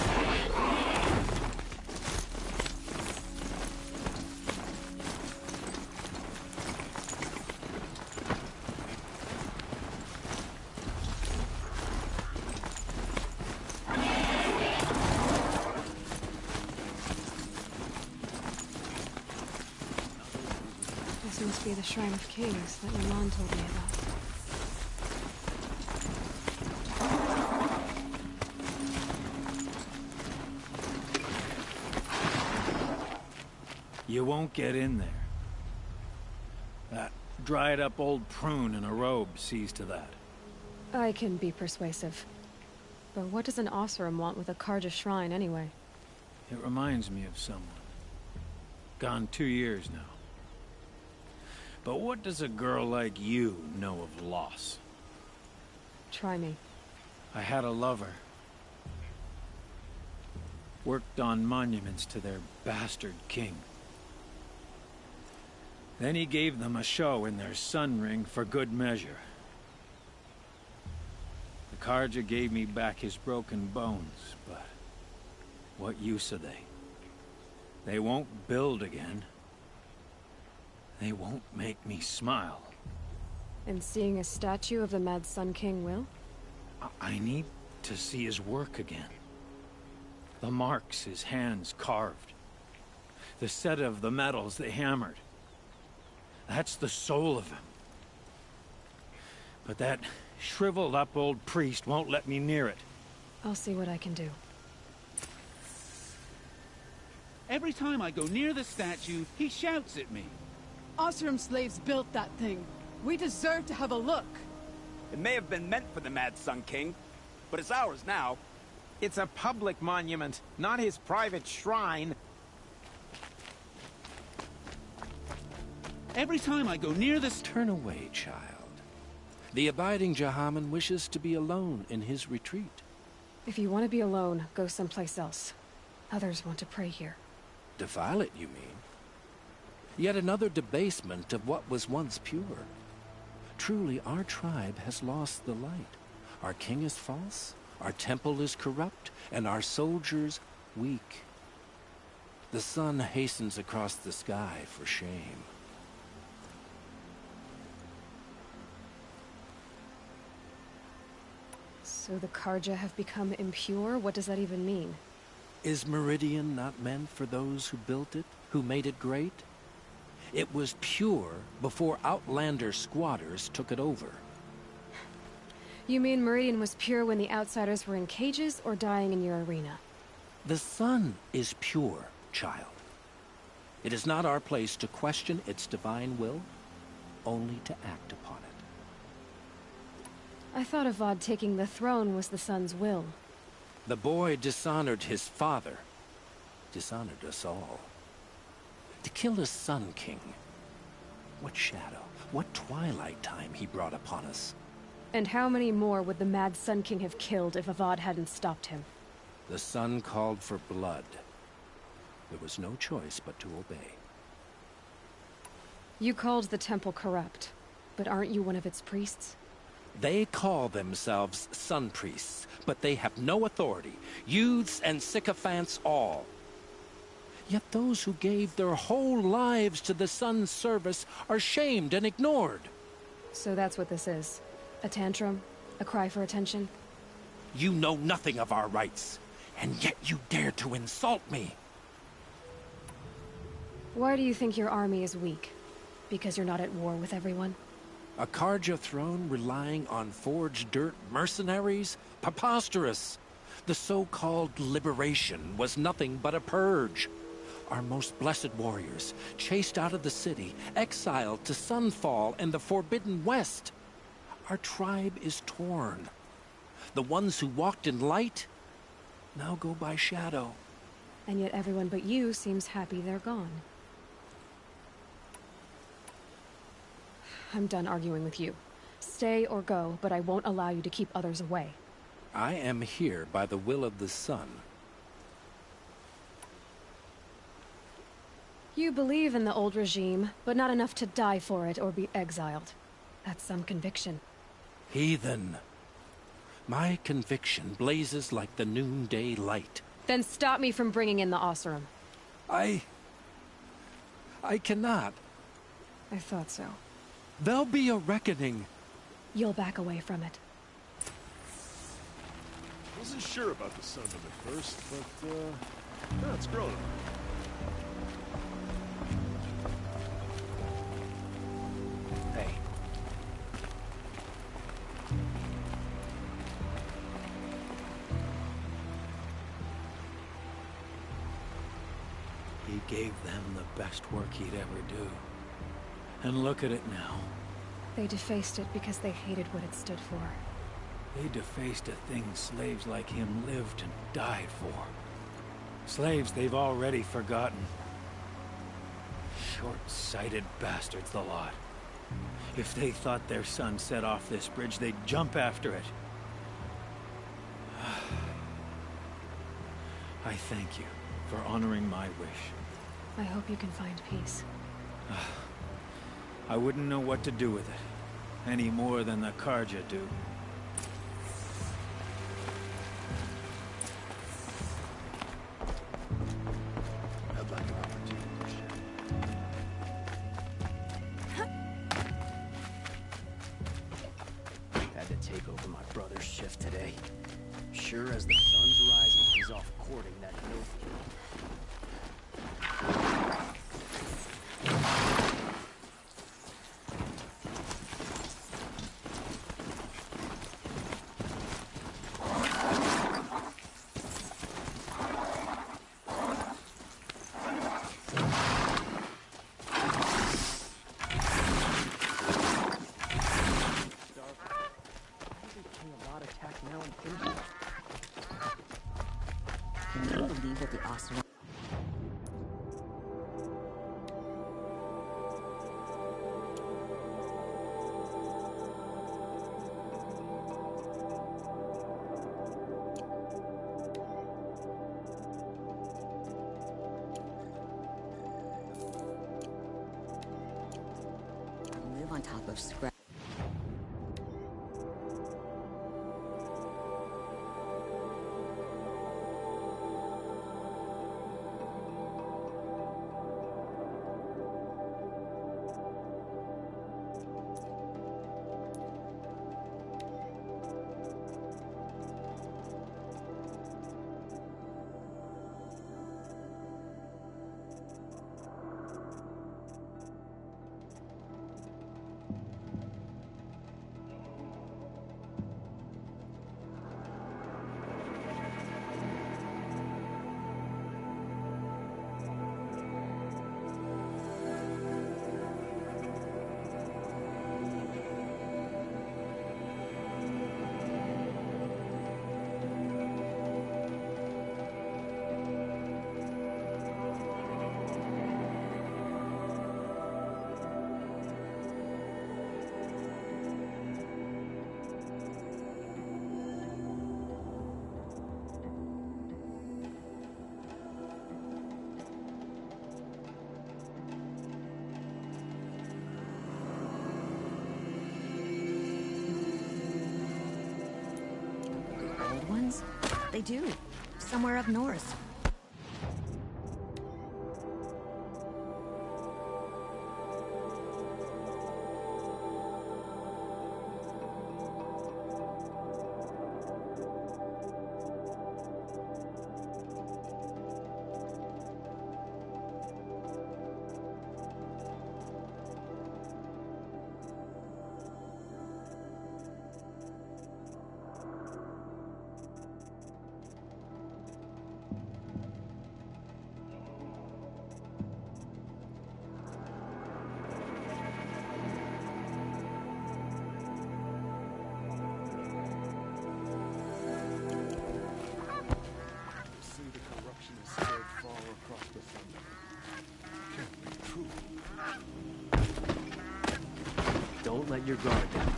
This must be the Shrine of Kings that Milan told me about. You won't get in there. That dried-up old prune in a robe sees to that. I can be persuasive. But what does an Oseram want with a Karja shrine, anyway? It reminds me of someone. Gone 2 years now. But what does a girl like you know of loss? Try me. I had a lover. Worked on monuments to their bastard king. Then he gave them a show in their sun ring for good measure. The Karja gave me back his broken bones, but what use are they? They won't build again. They won't make me smile. And seeing a statue of the Mad Sun King will? I need to see his work again. The marks his hands carved. The set of the metals they hammered. That's the soul of him. But that shriveled up old priest won't let me near it. I'll see what I can do. Every time I go near the statue, he shouts at me. Oseram slaves built that thing. We deserve to have a look. It may have been meant for the Mad Sun King, but it's ours now. It's a public monument, not his private shrine. Every time I go near this... Turn away, child. The abiding Jahaman wishes to be alone in his retreat. If you want to be alone, go someplace else. Others want to pray here. Defile it, you mean? Yet another debasement of what was once pure. Truly, our tribe has lost the light. Our king is false, our temple is corrupt, and our soldiers weak. The sun hastens across the sky for shame. So the Karja have become impure? What does that even mean? Is Meridian not meant for those who built it, who made it great? It was pure before outlander squatters took it over. You mean Meridian was pure when the outsiders were in cages or dying in your arena? The sun is pure, child. It is not our place to question its divine will, only to act upon it. I thought Avad taking the throne was the sun's will. The boy dishonored his father, dishonored us all. To kill a Sun King. What shadow, what twilight time he brought upon us. And how many more would the Mad Sun King have killed if Avad hadn't stopped him? The sun called for blood. There was no choice but to obey. You called the temple corrupt, but aren't you one of its priests? They call themselves sun priests, but they have no authority. Youths and sycophants all. Yet those who gave their whole lives to the sun's service are shamed and ignored. So that's what this is. A tantrum? A cry for attention? You know nothing of our rights, and yet you dare to insult me. Why do you think your army is weak? Because you're not at war with everyone? A Karja throne relying on forged dirt mercenaries? Preposterous! The so-called liberation was nothing but a purge. Our most blessed warriors, chased out of the city, exiled to Sunfall and the Forbidden West. Our tribe is torn. The ones who walked in light now go by shadow. And yet everyone but you seems happy they're gone. I'm done arguing with you. Stay or go, but I won't allow you to keep others away. I am here by the will of the sun. You believe in the old regime, but not enough to die for it or be exiled. That's some conviction. Heathen. My conviction blazes like the noonday light. Then stop me from bringing in the Oseram. I cannot. I thought so. There'll be a reckoning. You'll back away from it. Wasn't sure about the son of it first, but, no, it's grown on me. Hey. He gave them the best work he'd ever do. And look at it now. They defaced it because they hated what it stood for. They defaced a thing slaves like him lived and died for. Slaves they've already forgotten. Short-sighted bastards, the lot. If they thought their son set off this bridge, they'd jump after it. I thank you for honoring my wish. I hope you can find peace. I wouldn't know what to do with it, any more than the Karja do. I'd like an opportunity to share. Had to take over my brother's shift today. Sure as the sun's rising, he's off courting that Nova kid. Can you believe what the Oseram... live on top of scrap. Old ones? They do. Somewhere up north. Don't let your guard down.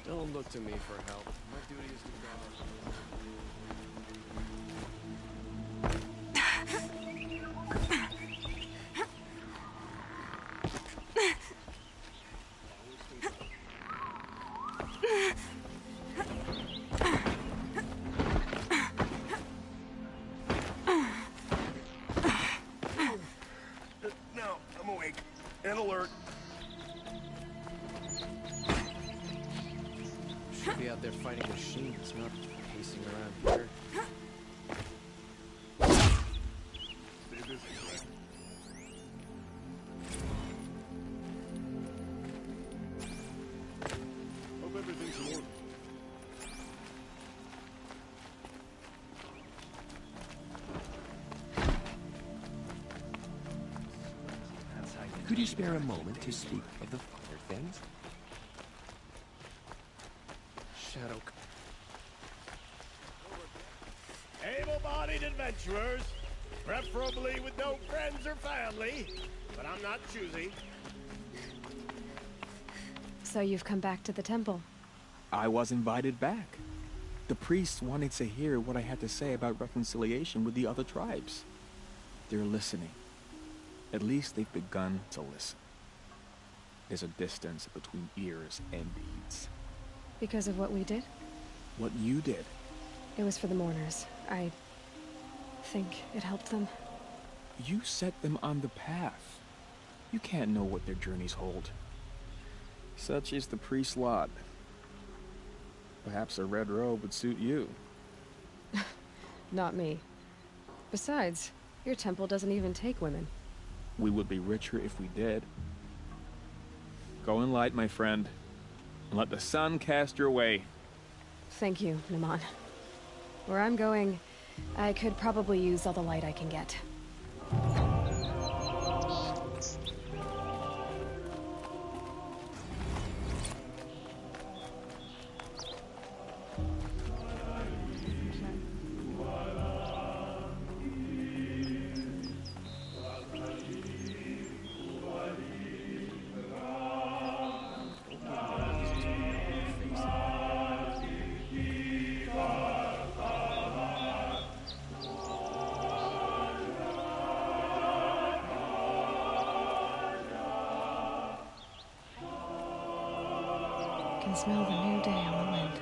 Don't look to me for help. My duty is to guard. No, I'm awake and alert. Should be out there fighting machines, not pacing around here. Stay busy, Greg. Hope everything's in order. Could you spare a moment to speak of the finer things? Shadow. Able-bodied adventurers, preferably with no friends or family, but I'm not choosy. So you've come back to the temple. I was invited back. The priests wanted to hear what I had to say about reconciliation with the other tribes. They're listening. At least they've begun to listen. There's a distance between ears and deeds. Because of what we did? What you did. It was for the mourners. I think it helped them. You set them on the path. You can't know what their journeys hold. Such is the priest's lot. Perhaps a red robe would suit you. Not me. Besides, your temple doesn't even take women. We would be richer if we did. Go in light, my friend, and let the sun cast your way. Thank you, Naman. Where I'm going, I could probably use all the light I can get. I can smell the new day on the wind.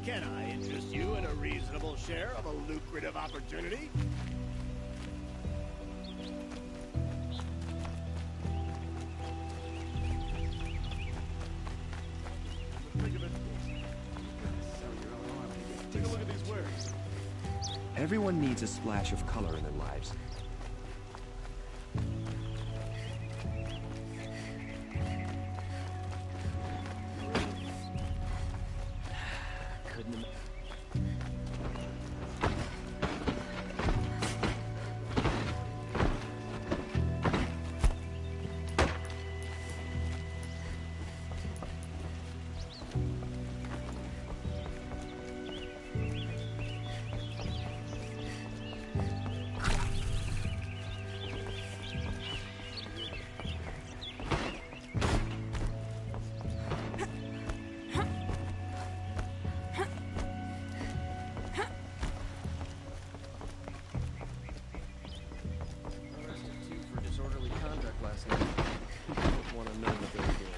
Can I interest you in a reasonable share of a lucrative opportunity? Think of it. Take a look at these wares. Everyone needs a splash of color in their lives. Couldn't. last night. People don't want to know what they were doing.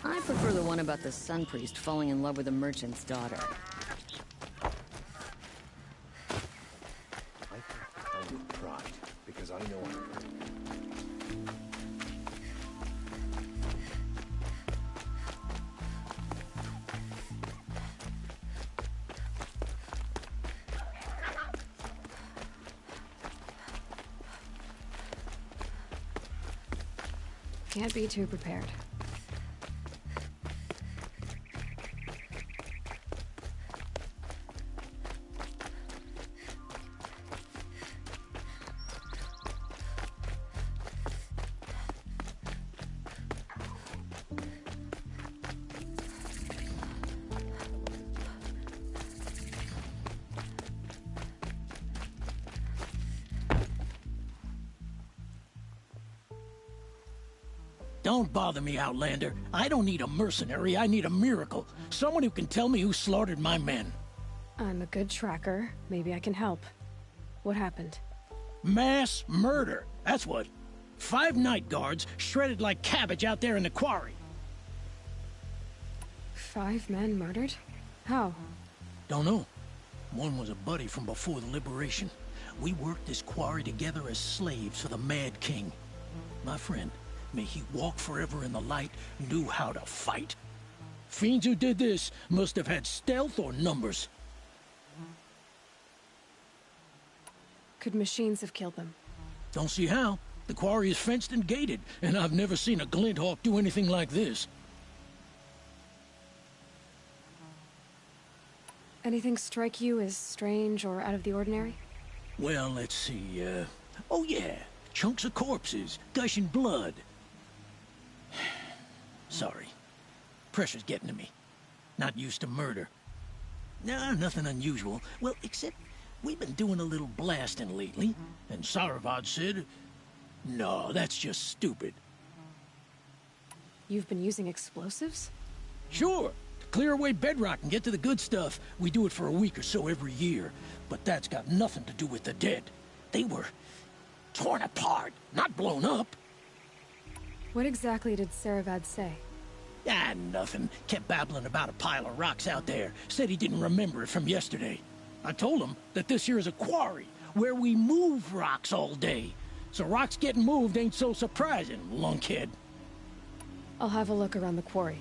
I prefer the one about the sun priest falling in love with a merchant's daughter. I think with pride, because I know her. Can't be too prepared. Don't bother me, Outlander. I don't need a mercenary, I need a miracle. Someone who can tell me who slaughtered my men. I'm a good tracker. Maybe I can help. What happened? Mass murder, that's what. 5 night guards shredded like cabbage out there in the quarry. 5 men murdered? How? Don't know. One was a buddy from before the liberation. We worked this quarry together as slaves for the Mad King. My friend, may he walk forever in the light, knew how to fight. Fiends who did this must have had stealth or numbers. Could machines have killed them? Don't see how. The quarry is fenced and gated, and I've never seen a Glinthawk do anything like this. Anything strike you as strange or out of the ordinary? Well, let's see, oh yeah, chunks of corpses, gushing blood. Sorry. Pressure's getting to me. Not used to murder. Nah, nothing unusual. Well, except we've been doing a little blasting lately, and Saravad said, no, that's just stupid. You've been using explosives? Sure. To clear away bedrock and get to the good stuff. We do it for a week or so every year. But that's got nothing to do with the dead. They were torn apart, not blown up. What exactly did Saravad say? Ah, nothing. Kept babbling about a pile of rocks out there. Said he didn't remember it from yesterday. I told him that this here is a quarry, where we move rocks all day. So rocks getting moved ain't so surprising, lunkhead. I'll have a look around the quarry.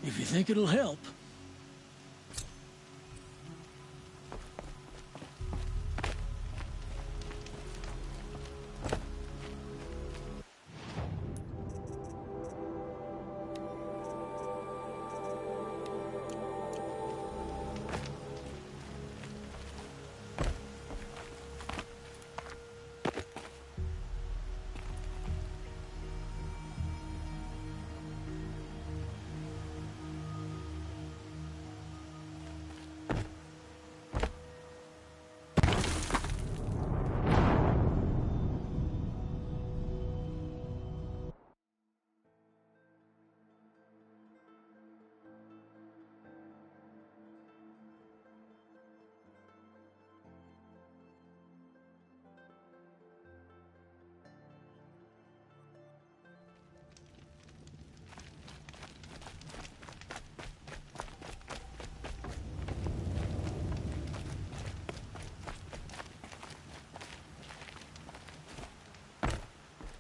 If you think it'll help.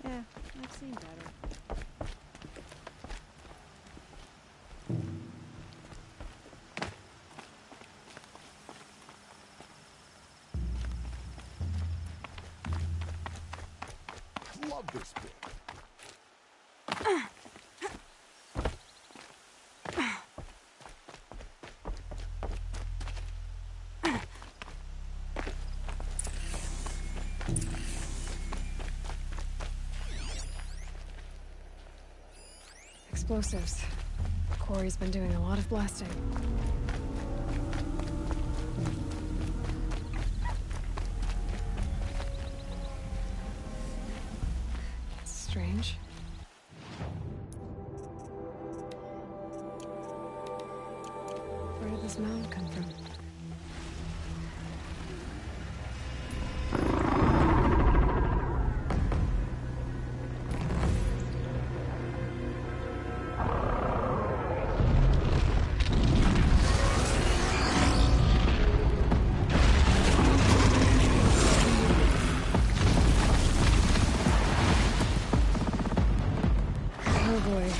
Yeah, I've seen better. Love this bit. Explosives. Quarry's been doing a lot of blasting. Strange. For this mound come from? Oh boy,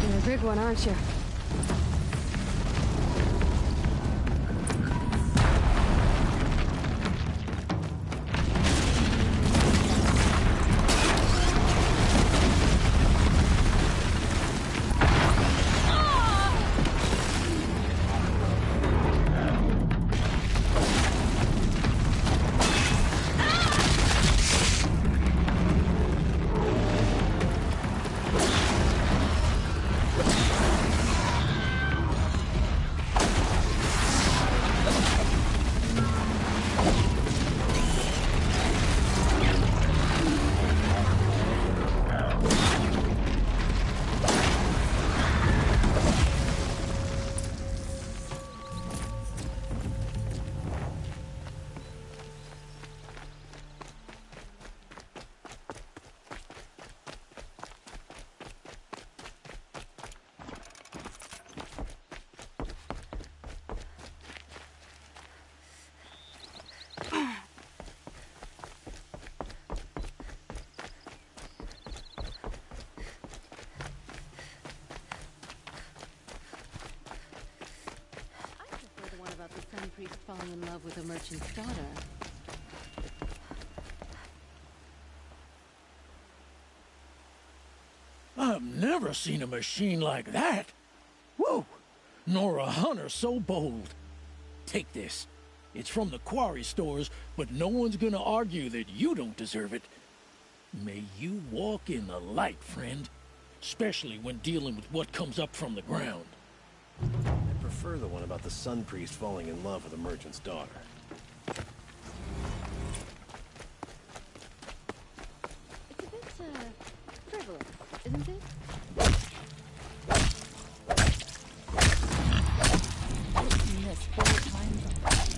you're a big one, aren't you? Priest falling in love with a merchant's daughter. I've never seen a machine like that. Whoa! Nor a hunter so bold. Take this. It's from the quarry stores, but no one's gonna argue that you don't deserve it. May you walk in the light, friend. Especially when dealing with what comes up from the ground. I prefer the one about the Sun Priest falling in love with a merchant's daughter. It's a bit, frivolous, isn't it? I've seen this 4 times already.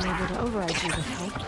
Able to override you with hope.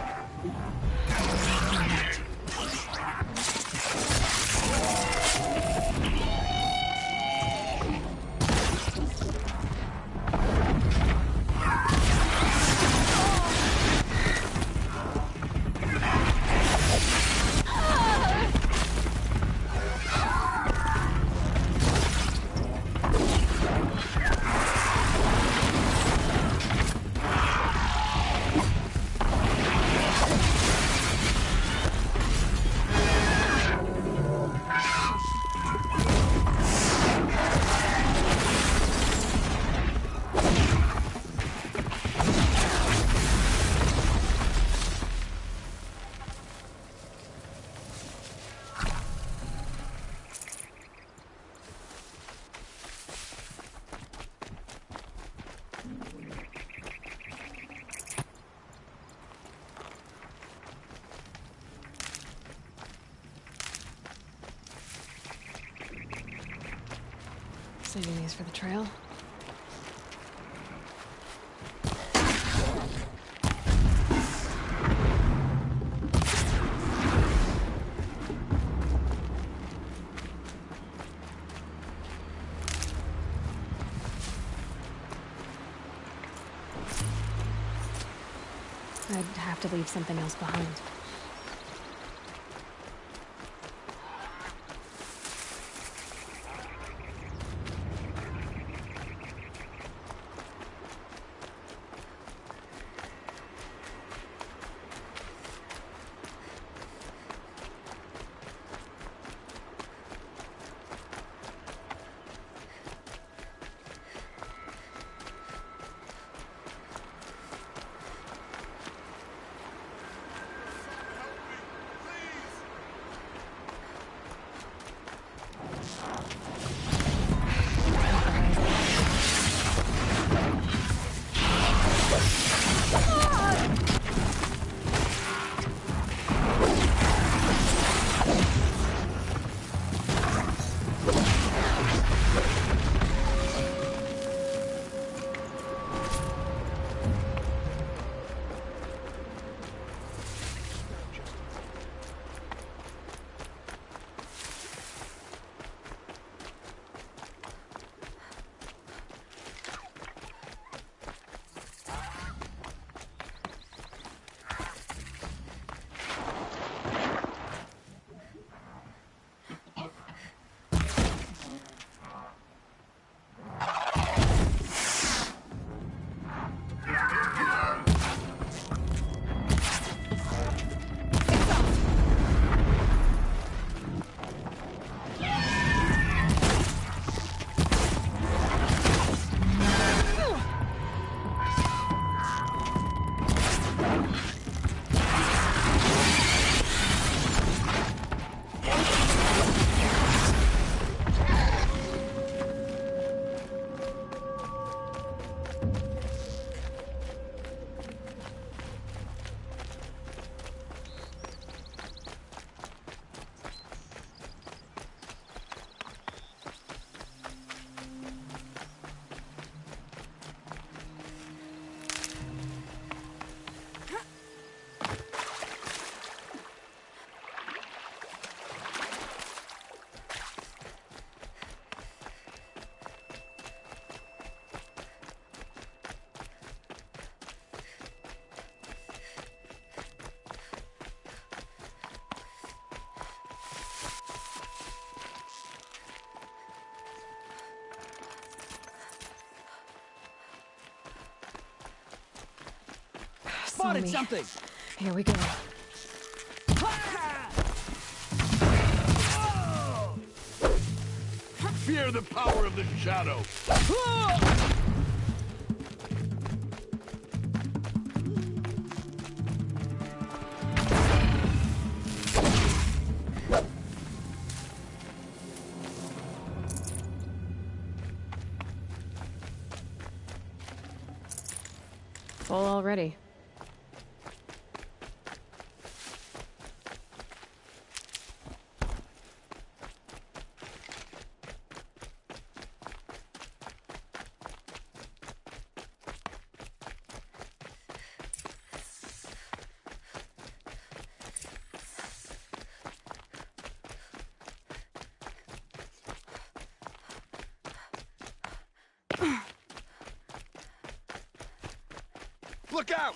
Saving these for the trail. I'd have to leave something else behind. Spotted something! Here we go. Fear the power of the shadow! Full already. Look out!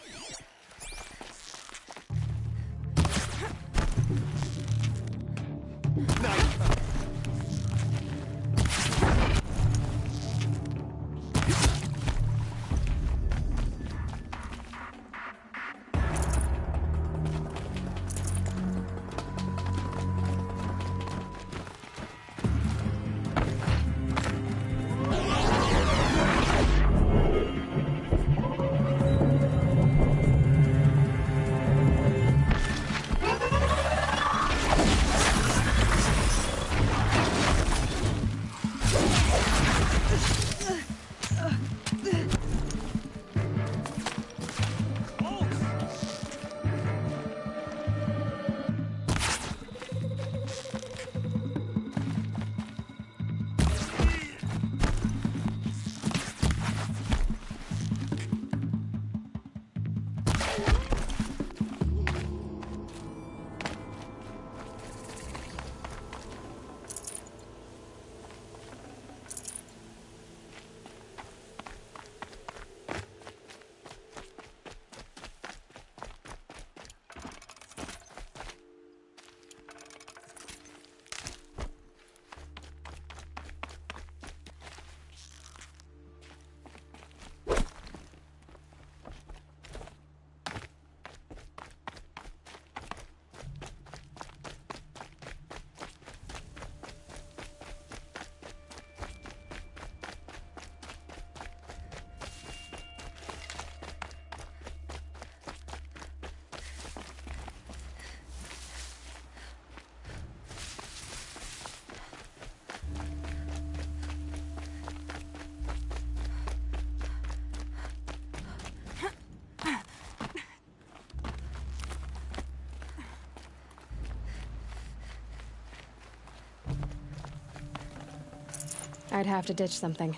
I'd have to ditch something.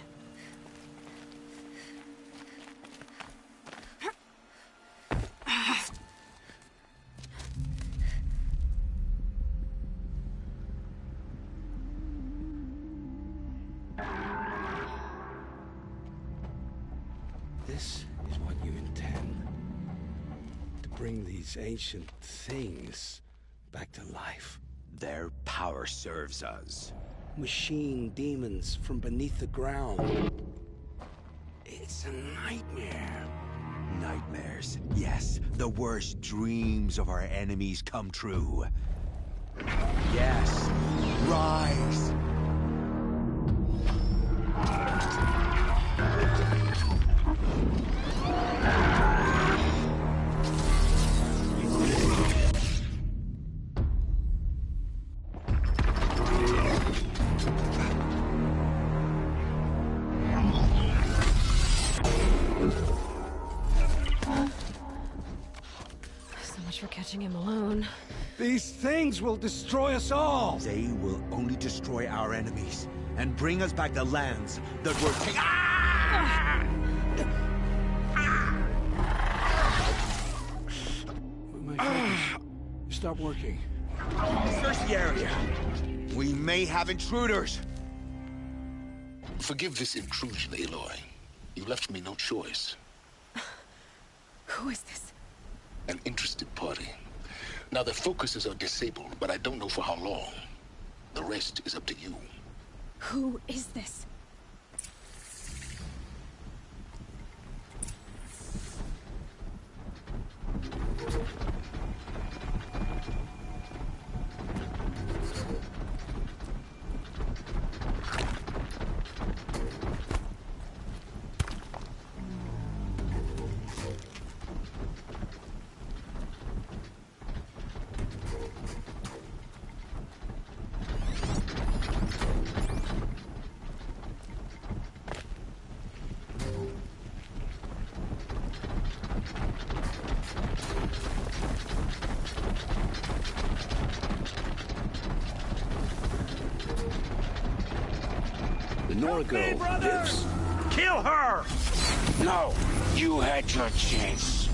This is what you intend. To bring these ancient things back to life. Their power serves us. Machine demons from beneath the ground. It's a nightmare. Nightmares. Yes, the worst dreams of our enemies come true. Yes, rise! For catching him alone. These things will destroy us all! They will only destroy our enemies and bring us back the lands that were taken. Ah! My focus. Stop working. Search the area. We may have intruders. Forgive this intrusion, Aloy. You left me no choice. Who is this? An interested party. Now, their focuses are disabled, but I don't know for how long. The rest is up to you. Who is this? Nora girl lives? Kill her! No! You had your chance.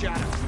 shadow.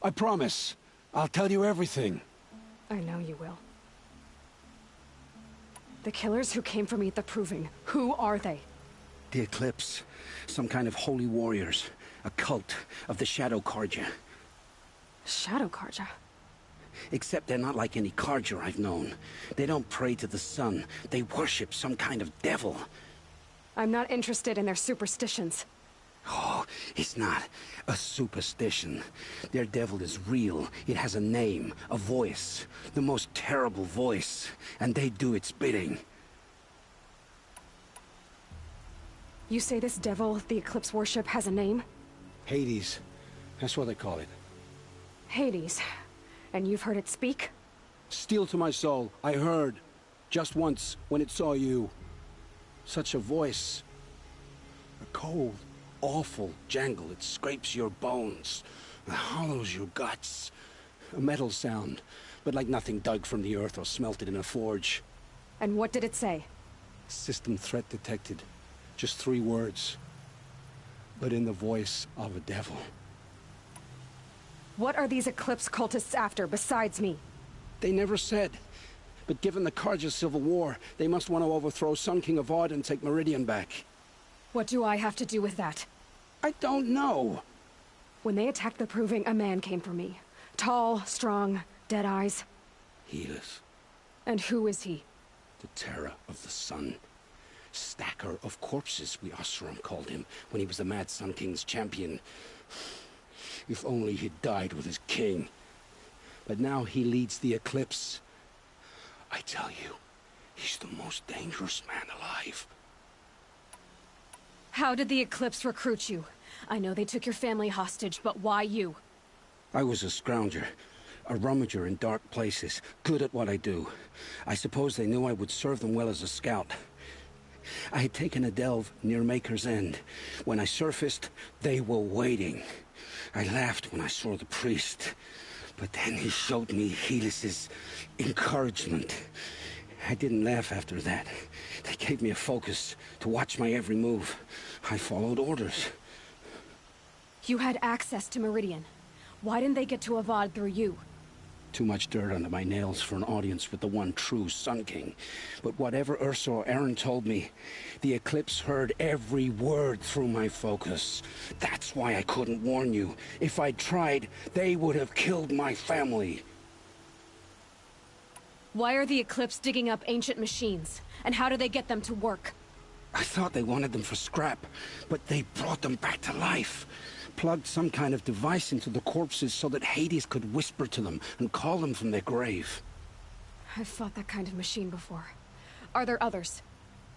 I promise. I'll tell you everything. I know you will. The killers who came for me at the Proving, who are they? The Eclipse. Some kind of holy warriors. A cult of the Shadow Carja. Shadow Carja? Except they're not like any Carja I've known. They don't pray to the sun. They worship some kind of devil. I'm not interested in their superstitions. Oh, it's not a superstition. Their devil is real. It has a name, a voice. The most terrible voice. And they do its bidding. You say this devil the Eclipse worship has a name? Hades. That's what they call it. Hades. And you've heard it speak? Steel to my soul. I heard. Just once, when it saw you. Such a voice. A cold, awful jangle. It scrapes your bones. It hollows your guts. A metal sound, but like nothing dug from the earth or smelted in a forge. And what did it say? System threat detected. Just 3 words. But in the voice of a devil. What are these Eclipse cultists after, besides me? They never said. But given the Carja civil war, they must want to overthrow Sun King Avad and take Meridian back. What do I have to do with that? I don't know. When they attacked the Proving, a man came for me. Tall, strong, dead eyes. Helis. And who is he? The terror of the sun. Stacker of corpses, we Oseram called him, when he was the Mad Sun King's champion. If only he'd died with his king. But now he leads the Eclipse. I tell you, he's the most dangerous man alive. How did the Eclipse recruit you? I know they took your family hostage, but why you? I was a scrounger. A rummager in dark places, good at what I do. I suppose they knew I would serve them well as a scout. I had taken a delve near Maker's End. When I surfaced, they were waiting. I laughed when I saw the priest. But then he showed me Helis's encouragement. I didn't laugh after that. They gave me a focus to watch my every move. I followed orders. You had access to Meridian. Why didn't they get to Avad through you? Too much dirt under my nails for an audience with the one true Sun King. But whatever Ursa or Aaron told me, the Eclipse heard every word through my focus. That's why I couldn't warn you. If I'd tried, they would have killed my family. Why are the Eclipse digging up ancient machines? And how do they get them to work? I thought they wanted them for scrap, but they brought them back to life. Plugged some kind of device into the corpses so that Hades could whisper to them and call them from their grave. I've fought that kind of machine before. Are there others?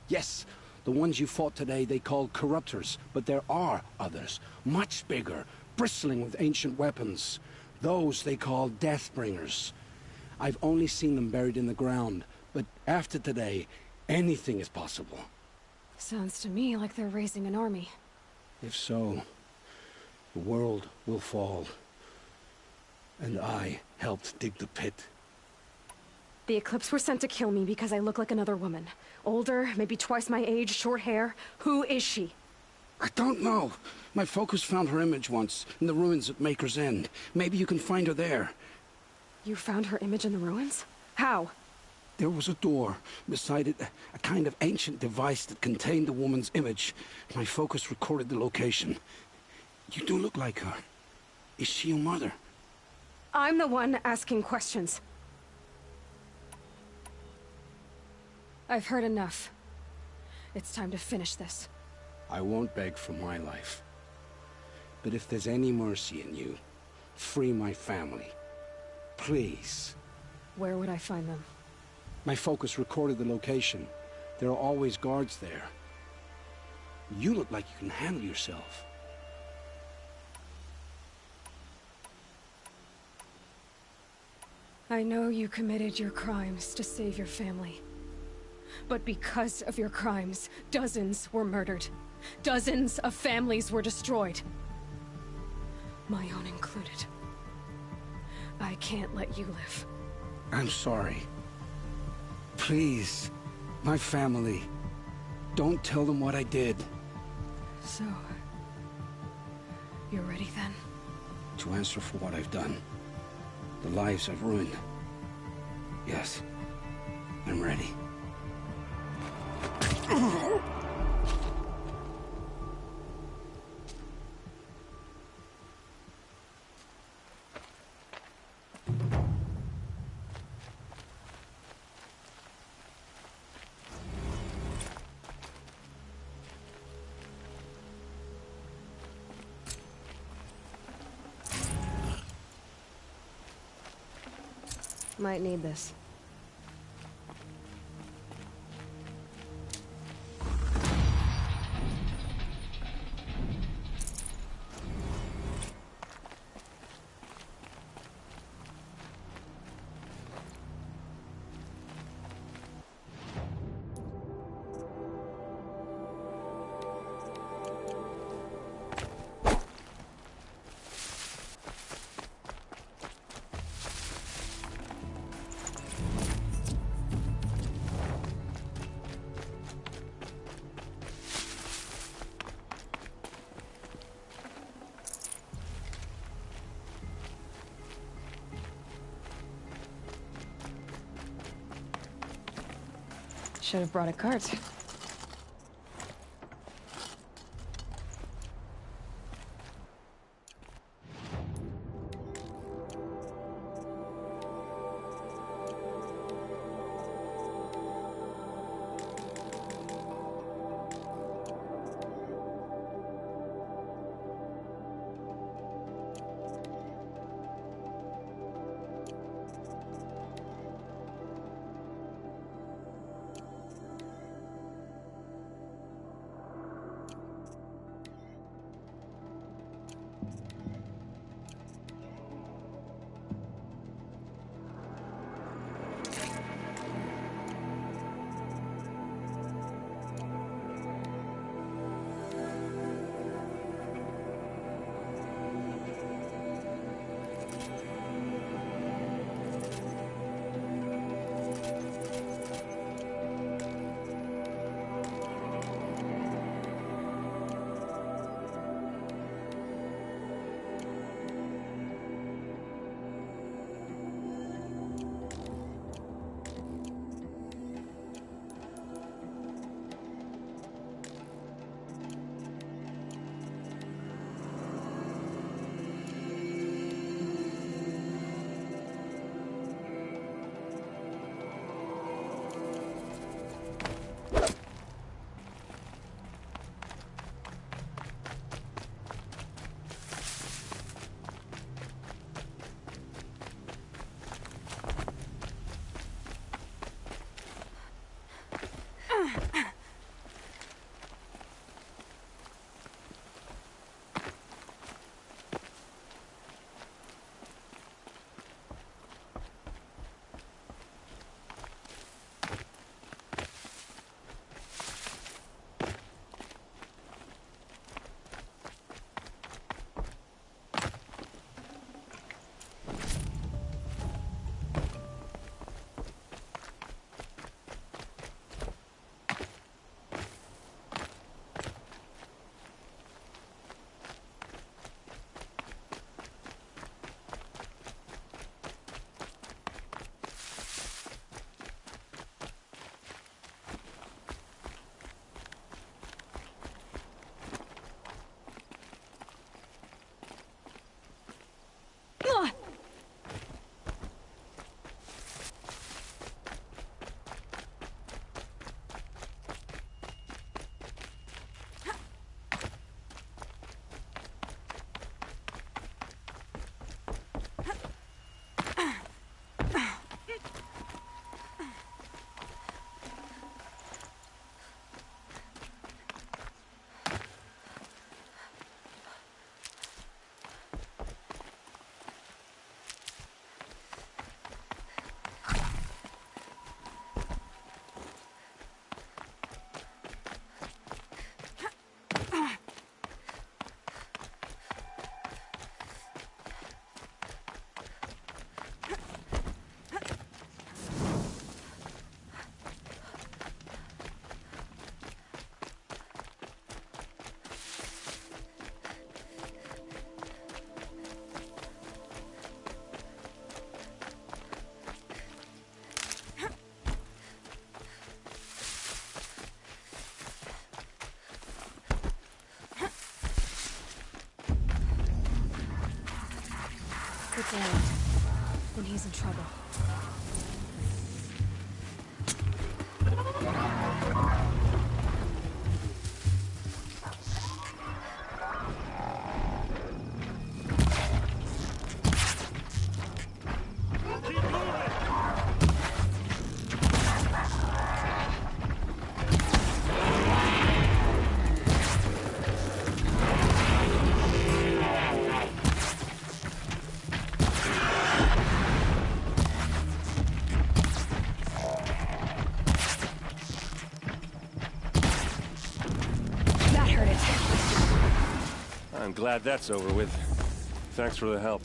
Yes. The ones you fought today they called corruptors, but there are others. Much bigger, bristling with ancient weapons. Those they call Deathbringers. I've only seen them buried in the ground, but after today, anything is possible. Sounds to me like they're raising an army. If so, the world will fall. And I helped dig the pit. The Eclipse were sent to kill me because I look like another woman. Older, maybe twice my age, short hair. Who is she? I don't know. My focus found her image once, in the ruins at Maker's End. Maybe you can find her there. You found her image in the ruins? How? There was a door. Beside it, a kind of ancient device that contained the woman's image. My focus recorded the location. You do look like her. Is she your mother? I'm the one asking questions. I've heard enough. It's time to finish this. I won't beg for my life. But if there's any mercy in you, free my family. Please. Where would I find them? My focus recorded the location. There are always guards there. You look like you can handle yourself. I know you committed your crimes to save your family. But because of your crimes, dozens were murdered. Dozens of families were destroyed. My own included. I can't let you live. I'm sorry. Please, my family. Don't tell them what I did. So, you're ready then? To answer for what I've done. The lives I've ruined. Yes, I'm ready. Might need this. Should have brought a cart. gets around, then he's in trouble. I'm glad that's over with. Thanks for the help.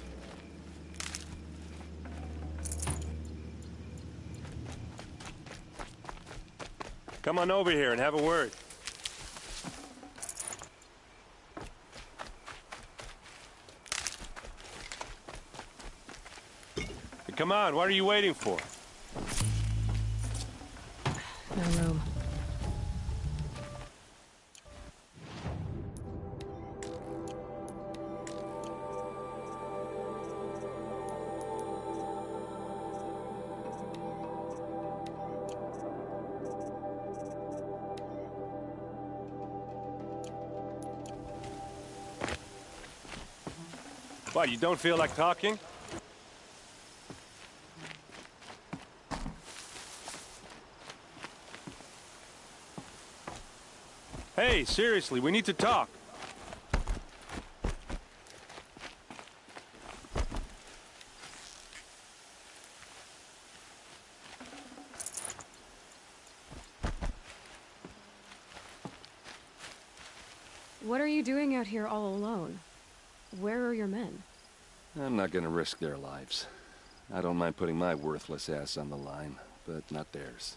Come on over here and have a word. Hey, come on, what are you waiting for? No room. What, you don't feel like talking? Hey, seriously, we need to talk. What are you doing out here all alone? Where are your men? I'm not gonna risk their lives. I don't mind putting my worthless ass on the line, but not theirs.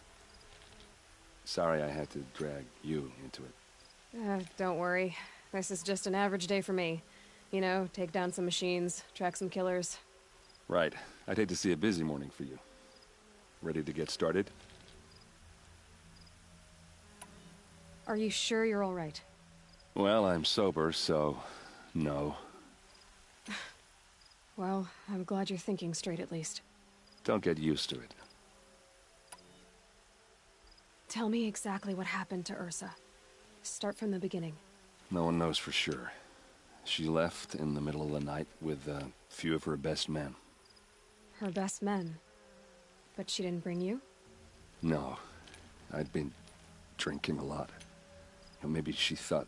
Sorry I had to drag you into it. Don't worry. This is just an average day for me. You know, take down some machines, track some killers. Right. I'd hate to see a busy morning for you. Ready to get started? Are you sure you're all right? Well, I'm sober, so no. Well, I'm glad you're thinking straight at least. Don't get used to it. Tell me exactly what happened to Ursa. Start from the beginning. No one knows for sure. She left in the middle of the night with a few of her best men. Her best men? But she didn't bring you? No. I'd been drinking a lot. Or maybe she thought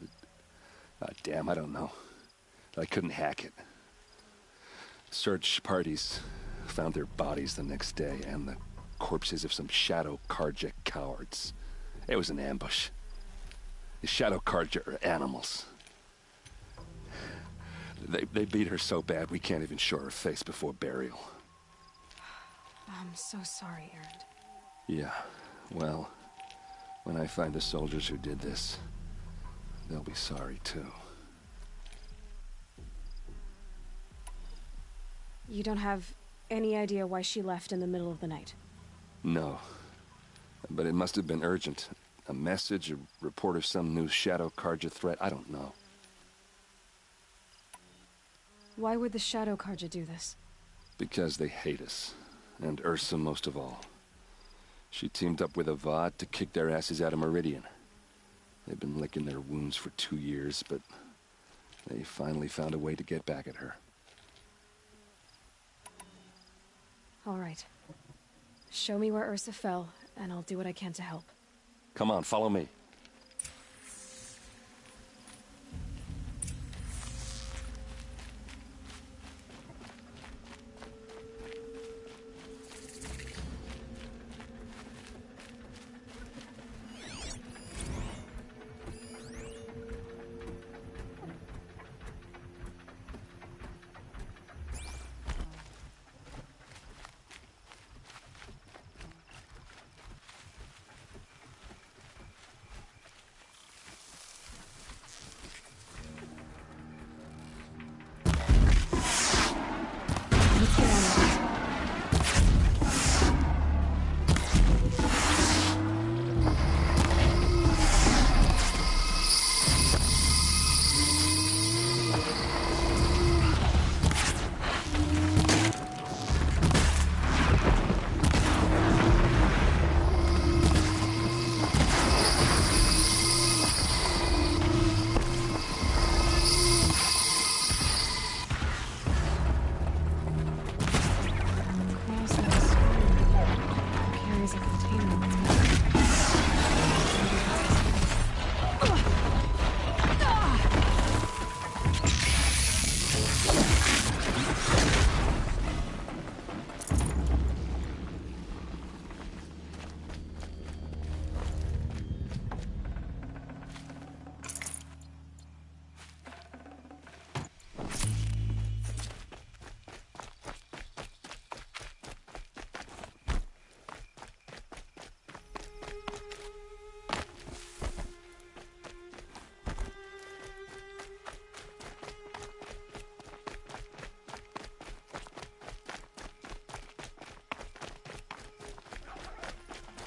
that... damn, I don't know. I couldn't hack it. Search parties found their bodies the next day, and the corpses of some Shadow Karja cowards. It was an ambush. The Shadow Karja are animals. They beat her so bad we can't even show her face before burial. I'm so sorry, Erend. Yeah, well, when I find the soldiers who did this, they'll be sorry too. You don't have any idea why she left in the middle of the night? No. But it must have been urgent. A message, a report of some new Shadow Karja threat, I don't know. Why would the Shadow Karja do this? Because they hate us. And Ursa most of all. She teamed up with Avad to kick their asses out of Meridian. They've been licking their wounds for 2 years, but they finally found a way to get back at her. All right. Show me where Ursa fell, and I'll do what I can to help. Come on, follow me.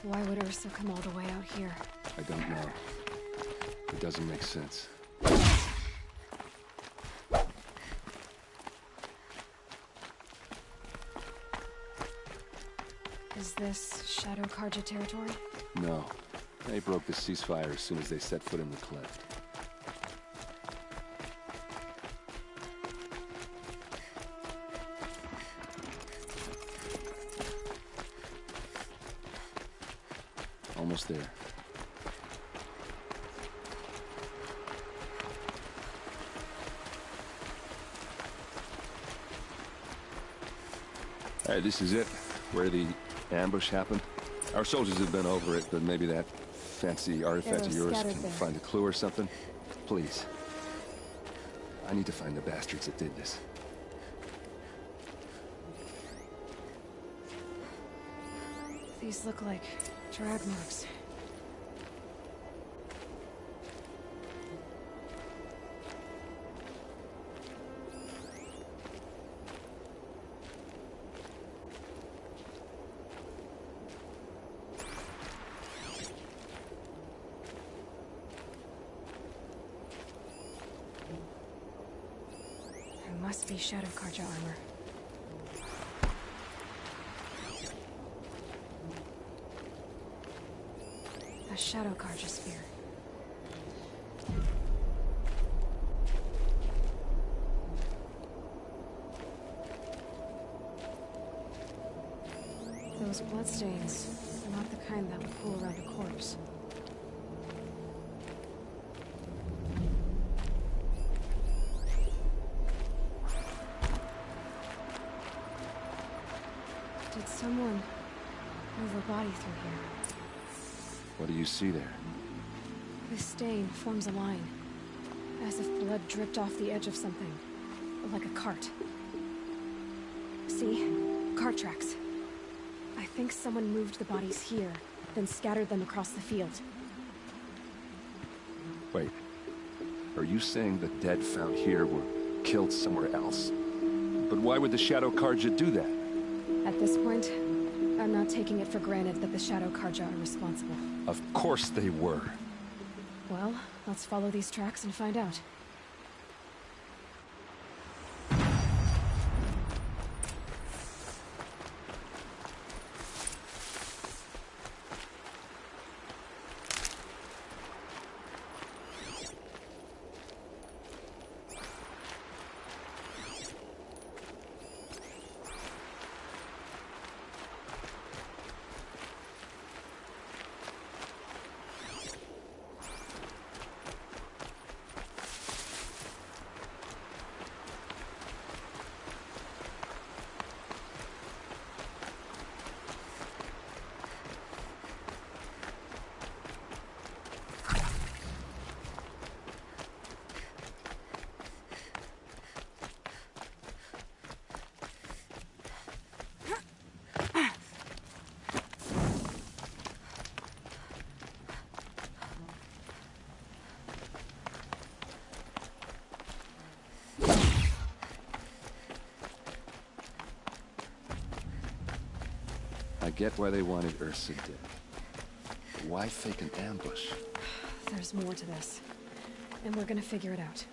Why would Ursa come all the way out here? I don't know. It doesn't make sense. Is this Shadow Karja territory? No. They broke the ceasefire as soon as they set foot in the cleft. Almost there. Alright, this is it. Where the ambush happened. Our soldiers have been over it, but maybe that fancy artifact of yours can find a clue or something. Please. I need to find the bastards that did this. These look like drag marks. There must be Shadow Karja armor. A Shadow Karja spear. Those bloodstains are not the kind that would pool around a corpse. Did someone move a body through here? What do you see there? This stain forms a line, as if blood dripped off the edge of something, like a cart. See? Cart tracks. I think someone moved the bodies here, then scattered them across the field. Wait. Are you saying the dead found here were killed somewhere else? But why would the Shadow Karja do that? At this point, I'm not taking it for granted that the Shadow Karja are responsible. Of course they were. Well, let's follow these tracks and find out. I get why they wanted Ursa dead. But why fake an ambush? There's more to this, and we're gonna figure it out.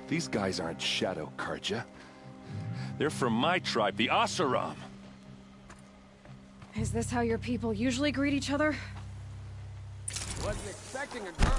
These guys aren't Shadow Karja. They're from my tribe, the Asaram. Is this how your people usually greet each other? Wasn't expecting a girl.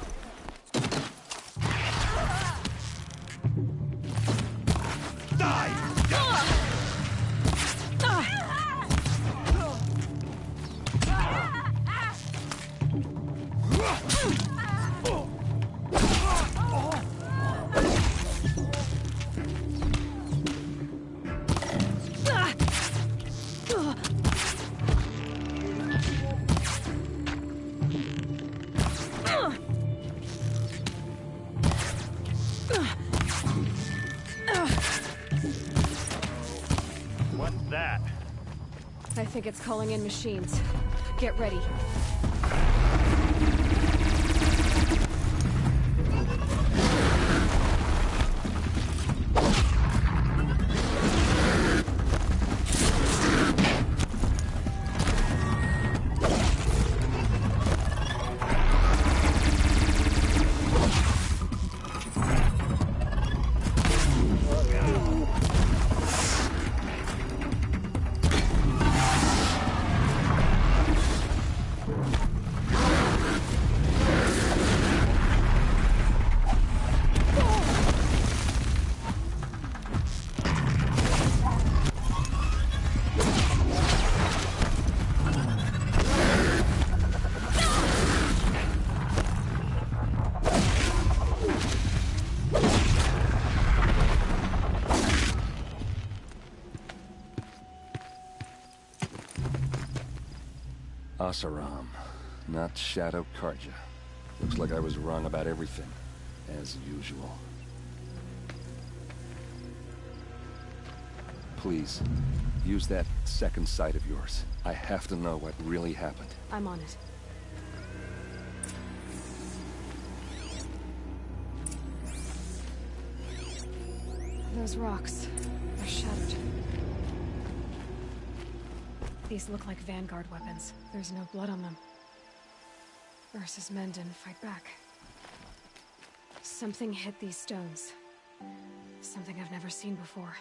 What's that? I think it's calling in machines. Get ready. Asaram, not Shadow Karja. Looks like I was wrong about everything, as usual. Please, use that second sight of yours. I have to know what really happened. I'm on it. Those rocks are shattered. These look like Vanguard weapons. There's no blood on them. Ursa's men didn't fight back. Something hit these stones. Something I've never seen before.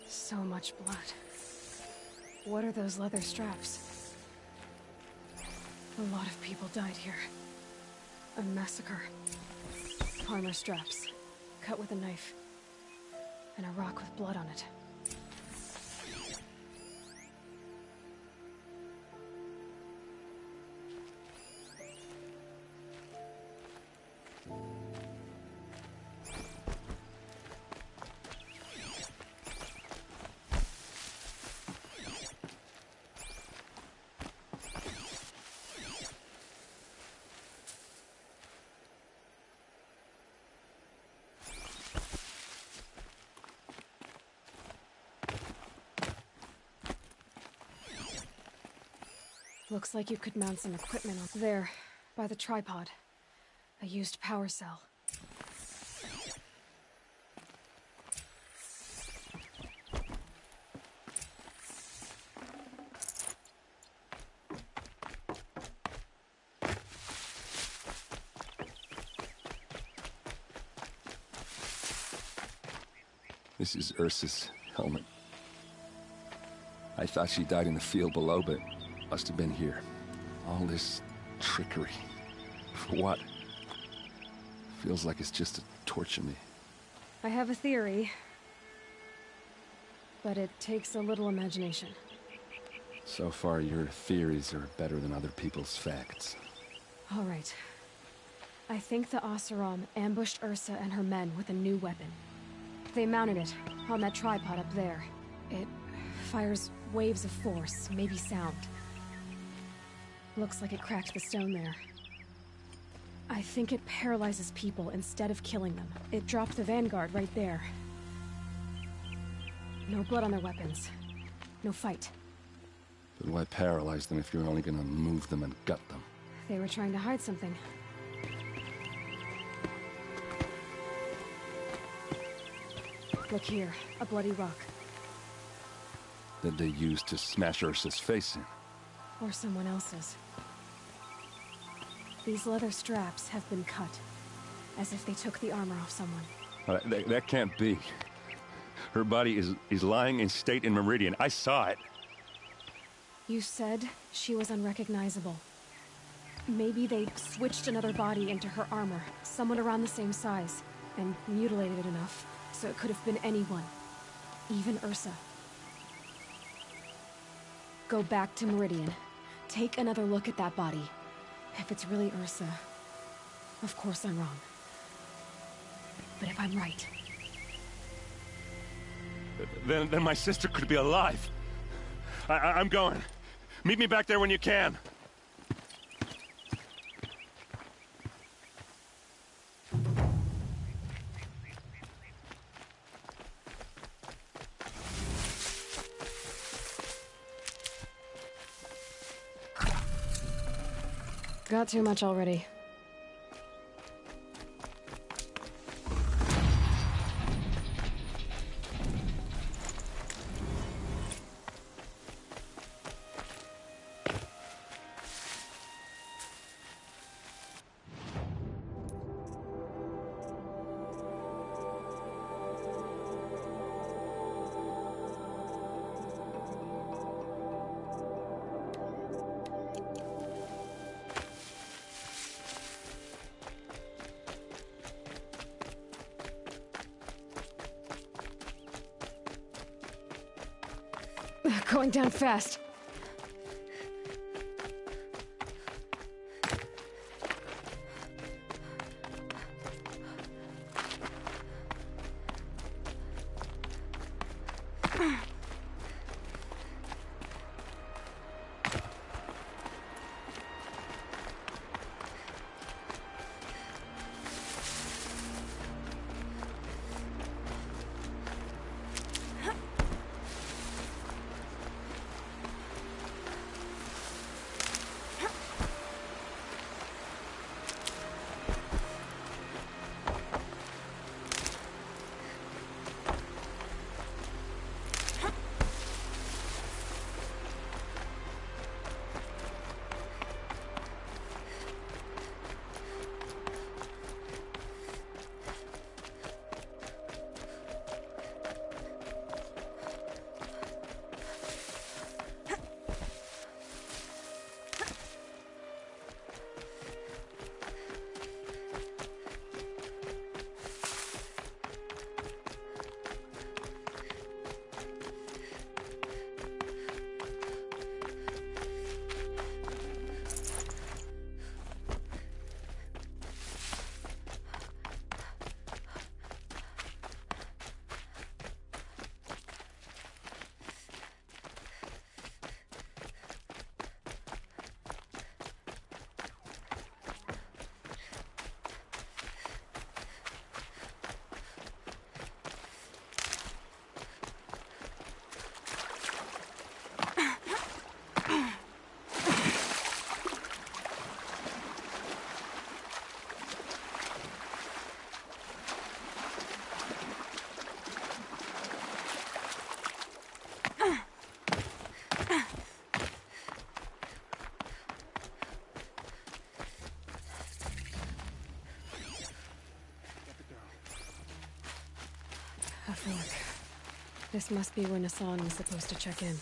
So much blood. What are those leather straps? A lot of people died here. A massacre. Armor straps, cut with a knife. And a rock with blood on it. Looks like you could mount some equipment on there, by the tripod. A used power cell. This is Ursa's helmet. I thought she died in the field below, but must have been here. All this trickery. For what? Feels like it's just to torture me. I have a theory, but it takes a little imagination. So far, your theories are better than other people's facts. All right. I think the Oseram ambushed Ursa and her men with a new weapon. They mounted it on that tripod up there. It fires waves of force, maybe sound. Looks like it cracked the stone there. I think it paralyzes people instead of killing them. It dropped the Vanguard right there. No blood on their weapons. No fight. But why paralyze them if you're only gonna move them and gut them? They were trying to hide something. Look here, a bloody rock. That they used to smash Ursa's face in. Or someone else's. These leather straps have been cut, as if they took the armor off someone. That can't be. Her body is lying in state in Meridian. I saw it. You said she was unrecognizable. Maybe they switched another body into her armor, someone around the same size, and mutilated enough, so it could have been anyone. Even Ursa. Go back to Meridian. Take another look at that body. If it's really Ursa, of course I'm wrong. But if I'm right... Then my sister could be alive. I'm going. Meet me back there when you can. Got too much already. Going down fast. A fork. This must be where Nassan was supposed to check in.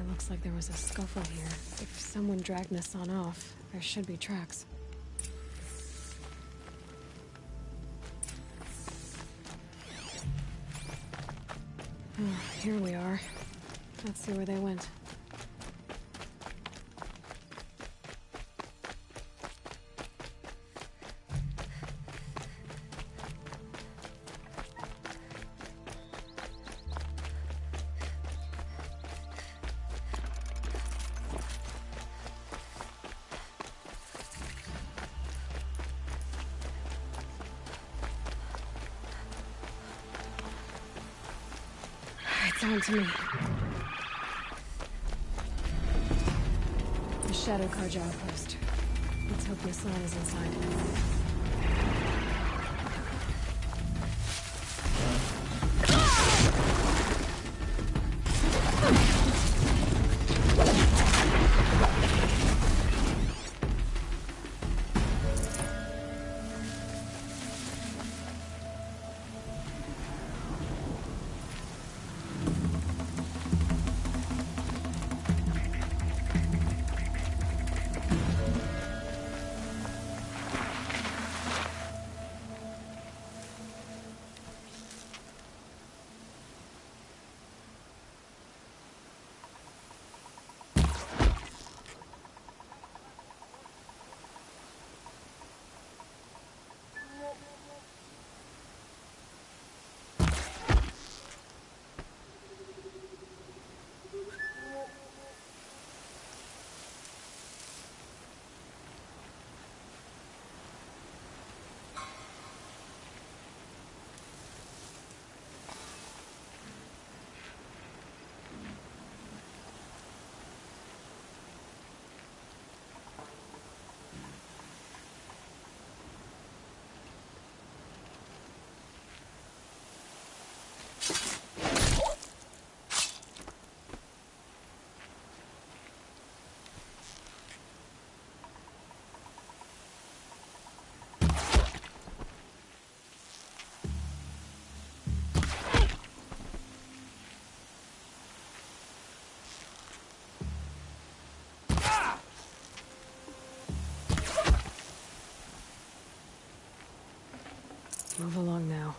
Looks like there was a scuffle here. If someone dragged Nassan off, there should be tracks. Oh, here we are. Let's see where they went. It's on to me. The Shadow Carja outpost. Let's hope Nassan is inside. Move along now.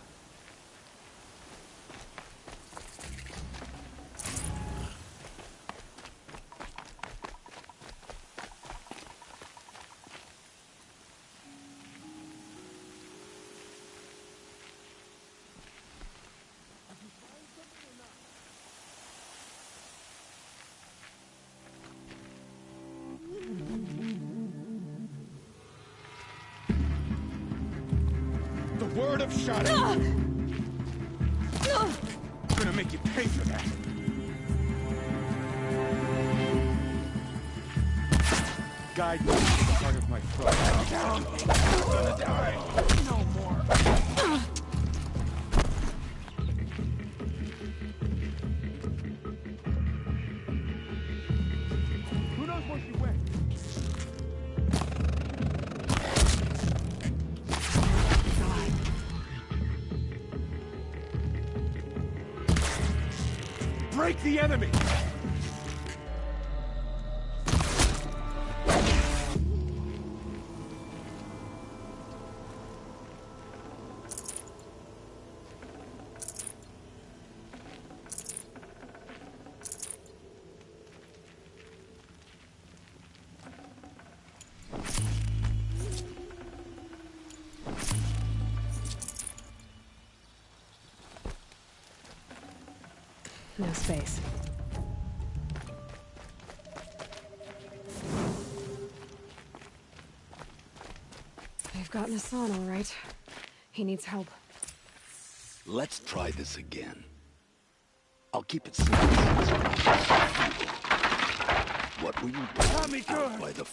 Word of Shadow! I'm gonna make you pay for that! Guide me to the heart of my foot. Down! I'm gonna die! No more! Who knows where she went? Break the enemy! No space. They've got Nassan, all right. He needs help. Let's try this again. I'll keep it simple. What were you doing out by the...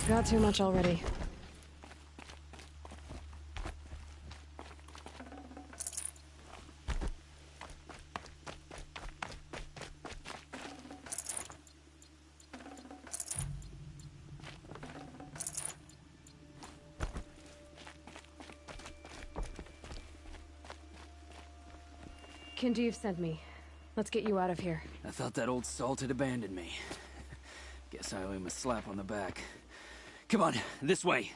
Got too much already. Kindev sent me. Let's get you out of here. I thought that old salt had abandoned me. Guess I owe him a slap on the back. Come on, this way.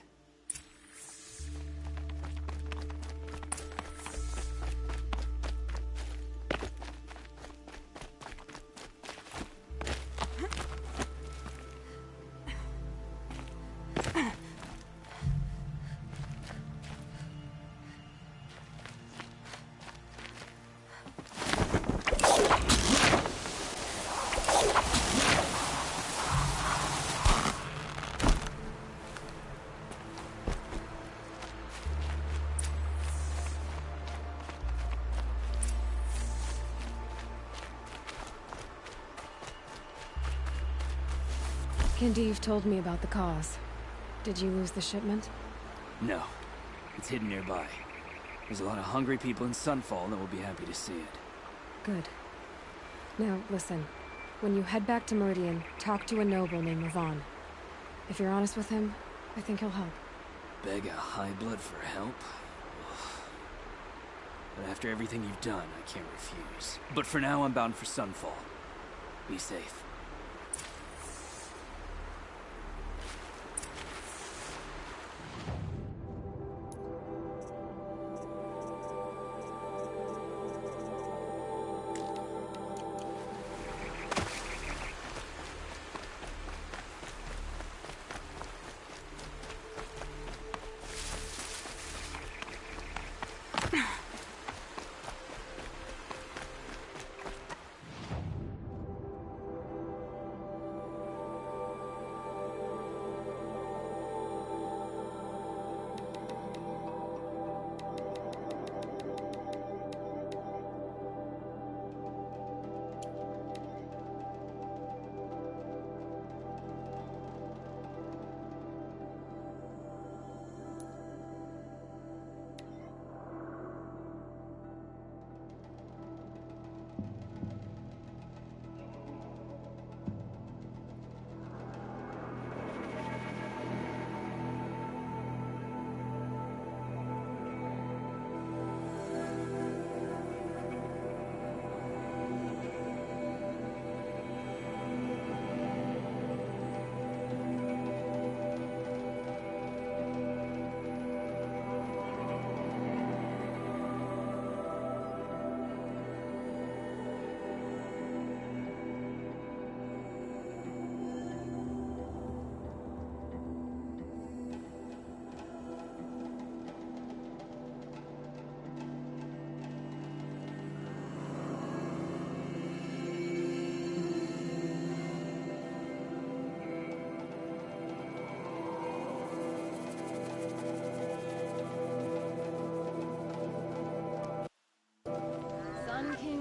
Kindev told me about the cause. Did you lose the shipment? No. It's hidden nearby. There's a lot of hungry people in Sunfall that will be happy to see it. Good. Now, listen. When you head back to Meridian, talk to a noble named Ravon. If you're honest with him, I think he'll help. Beg a high blood for help? But after everything you've done, I can't refuse. But for now, I'm bound for Sunfall. Be safe.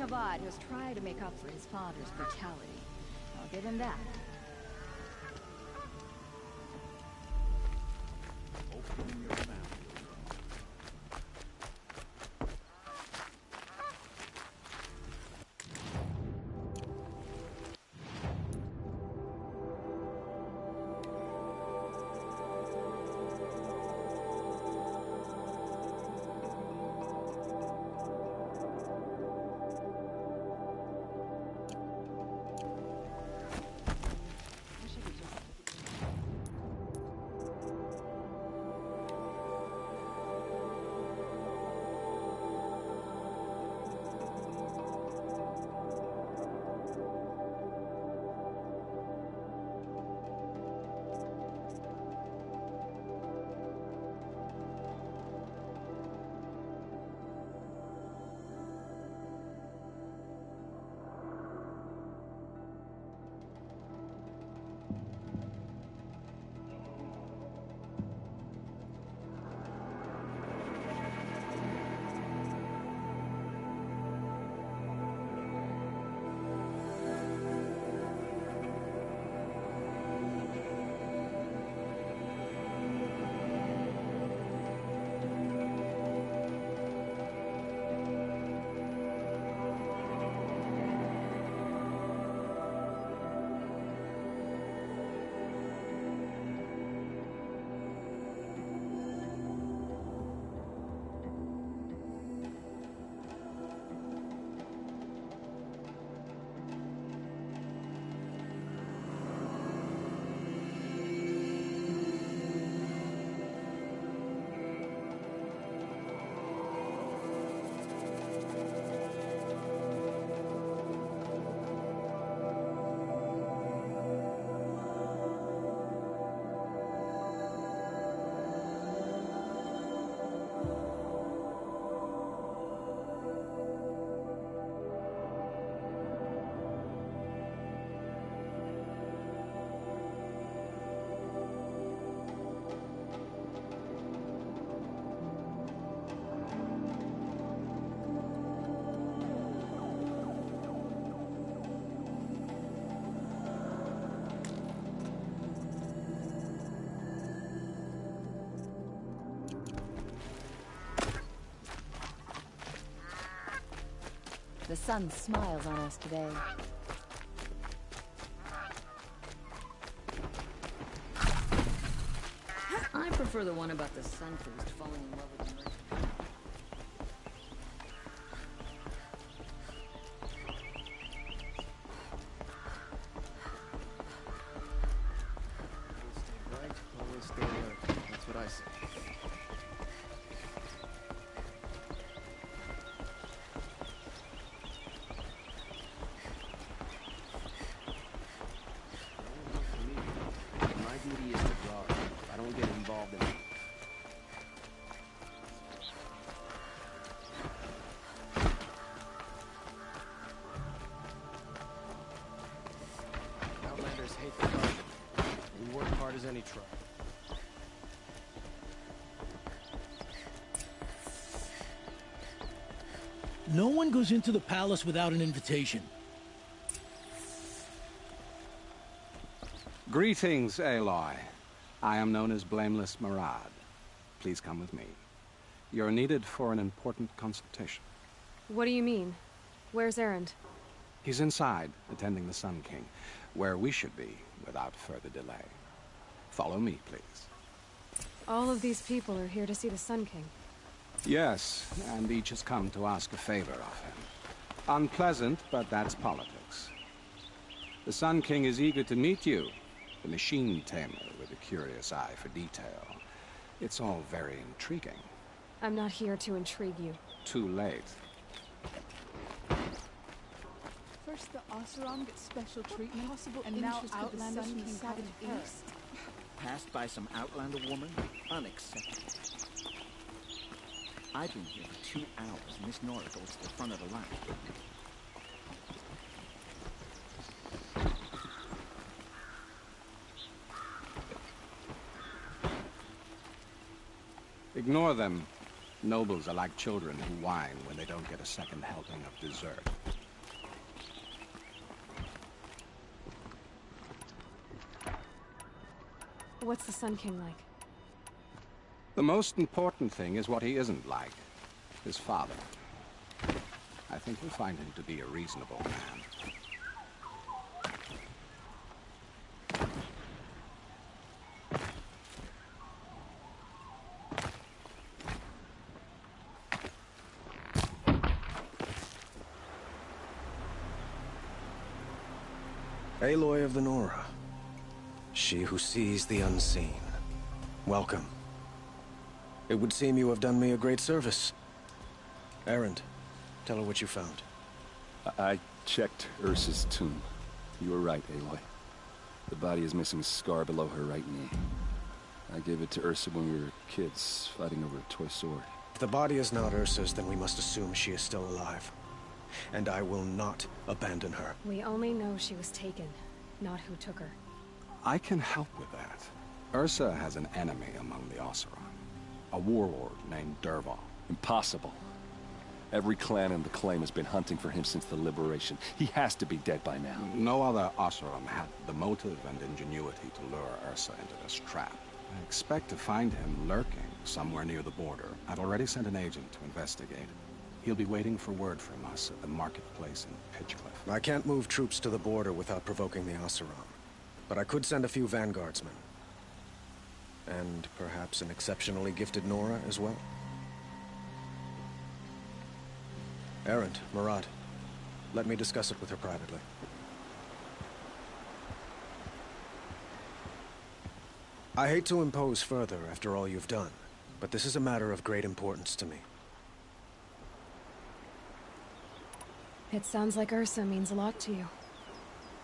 Avad has tried to make up for his father's brutality. I'll give him that. sun smiles on us today. I prefer the one about the sun priest falling in love with the merchant. Stay bright, always stay alert. That's what I say. My duty is to guard. I don't get involved in it. Outlanders hate the guard. We work hard as any tribe. No one goes into the palace without an invitation. Greetings, Aloy. I am known as Blameless Murad. Please come with me. You're needed for an important consultation. What do you mean? Where's Erend? He's inside, attending the Sun King, where we should be without further delay. Follow me, please. All of these people are here to see the Sun King. Yes, and each has come to ask a favor of him. Unpleasant, but that's politics. The Sun King is eager to meet you, the machine tamer with a curious eye for detail. It's all very intriguing. I'm not here to intrigue you. Too late. First the Oseram gets special treatment, and now Outlanders from the Savage East. Passed by some Outlander woman? Unacceptable. I've been here for 2 hours, and this Nora goes to the front of the line. Ignore them. Nobles are like children who whine when they don't get a second helping of dessert. What's the Sun King like? The most important thing is what he isn't like. His father. I think you'll find him to be a reasonable man. Aloy of the Nora. She who sees the unseen. Welcome. It would seem you have done me a great service. Erend, tell her what you found. I checked Ursa's tomb. You were right, Aloy. The body is missing a scar below her right knee. I gave it to Ursa when we were kids, fighting over a toy sword. If the body is not Ursa's, then we must assume she is still alive. And I will not abandon her. We only know she was taken, not who took her. I can help with that. Ursa has an enemy among the Oseram. A warlord named Dervahl. Impossible. Every clan in the claim has been hunting for him since the liberation. He has to be dead by now. No other Oseram had the motive and ingenuity to lure Ursa into this trap. I expect to find him lurking somewhere near the border. I've already sent an agent to investigate. He'll be waiting for word from us at the marketplace in Pitchcliff. I can't move troops to the border without provoking the Oseram. But I could send a few vanguardsmen. And perhaps an exceptionally gifted Nora as well. Erend, Murad, let me discuss it with her privately. I hate to impose further after all you've done, but this is a matter of great importance to me. It sounds like Ursa means a lot to you.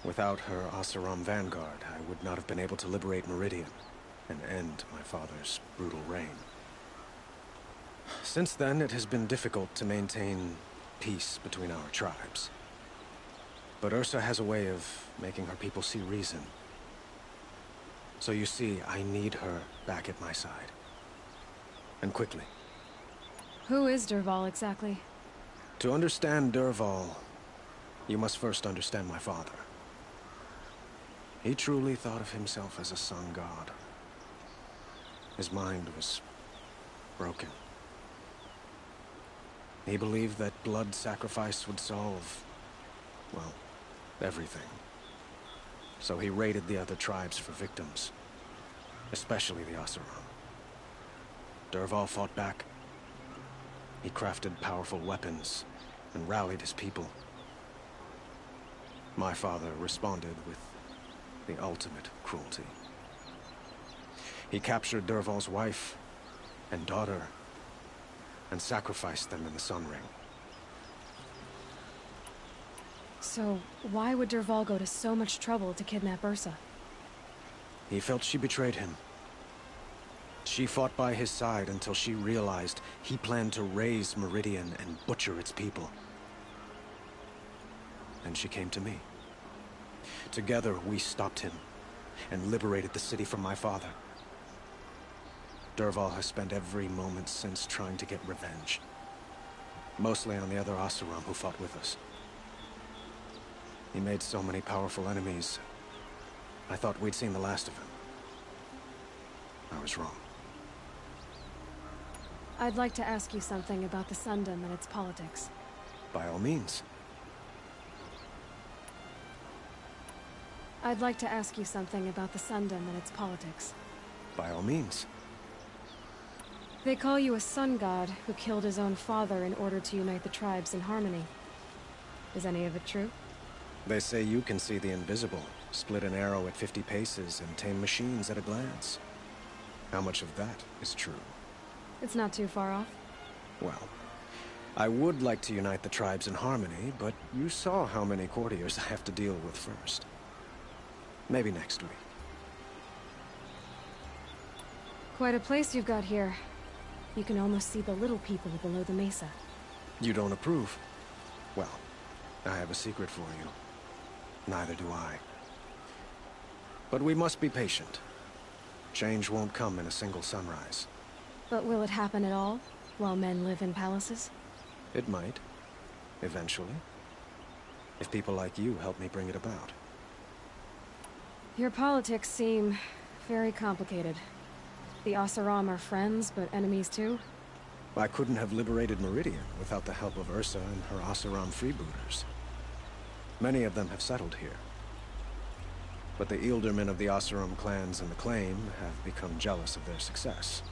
Without her Oseram vanguard, I would not have been able to liberate Meridian and end my father's brutal reign. Since then, it has been difficult to maintain peace between our tribes. But Ursa has a way of making her people see reason. So you see, I need her back at my side. And quickly. Who is Dervahl exactly? To understand Dervahl, you must first understand my father. He truly thought of himself as a sun god. His mind was broken. He believed that blood sacrifice would solve, well, everything. So he raided the other tribes for victims, especially the Oseram. Dervahl fought back. He crafted powerful weapons and rallied his people. My father responded with the ultimate cruelty. He captured Dervahl's wife and daughter and sacrificed them in the Sun Ring. So, why would Dervahl go to so much trouble to kidnap Ursa? He felt she betrayed him. She fought by his side until she realized he planned to raise Meridian and butcher its people. And she came to me. Together, we stopped him and liberated the city from my father. Dervahl has spent every moment since trying to get revenge. Mostly on the other Oseram who fought with us. He made so many powerful enemies. I thought we'd seen the last of him. I was wrong. I'd like to ask you something about the Sundom and its politics. By all means. I'd like to ask you something about the Sundom and its politics. By all means. They call you a sun god who killed his own father in order to unite the tribes in harmony. Is any of it true? They say you can see the invisible, split an arrow at 50 paces, and tame machines at a glance. How much of that is true? It's not too far off. Well, I would like to unite the tribes in harmony, but you saw how many courtiers I have to deal with first. Maybe next week. Quite a place you've got here. You can almost see the little people below the mesa. You don't approve? Well, I have a secret for you. Neither do I. But we must be patient. Change won't come in a single sunrise. But will it happen at all, while men live in palaces? It might. Eventually. If people like you help me bring it about. Your politics seem very complicated. The Oseram are friends, but enemies too? I couldn't have liberated Meridian without the help of Ursa and her Oseram freebooters. Many of them have settled here. But the Ealdormen of the Oseram clans in the Claim have become jealous of their success.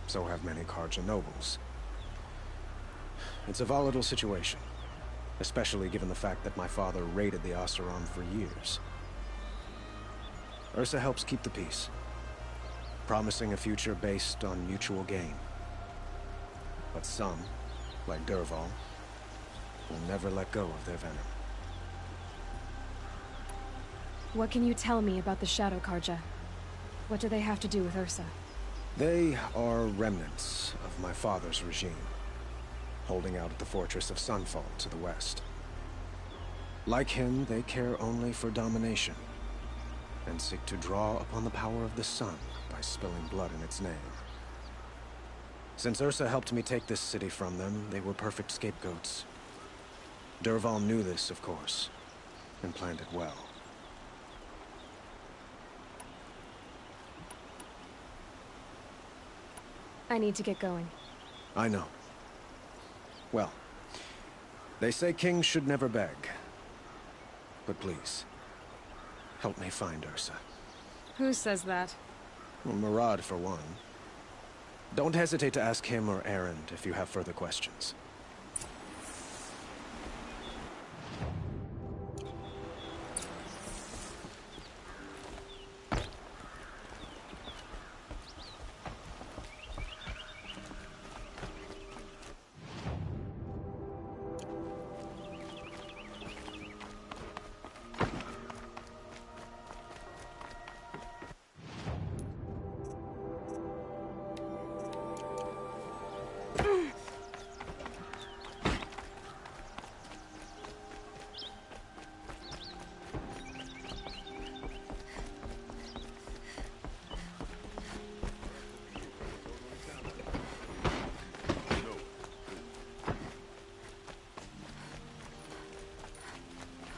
So have many Carja nobles. It's a volatile situation, especially given the fact that my father raided the Oseram for years. Ursa helps keep the peace, promising a future based on mutual gain. But some, like Dervahl, will never let go of their venom. What can you tell me about the Shadow Carja? What do they have to do with Ursa? They are remnants of my father's regime, holding out at the fortress of Sunfall to the west. Like him, they care only for domination, and seek to draw upon the power of the sun by spilling blood in its name. Since Ursa helped me take this city from them, they were perfect scapegoats. Dervahl knew this, of course, and planned it well. I need to get going. I know. Well, they say kings should never beg. But please, help me find Ursa. Who says that? Well, Murad, for one. Don't hesitate to ask him or Erend if you have further questions.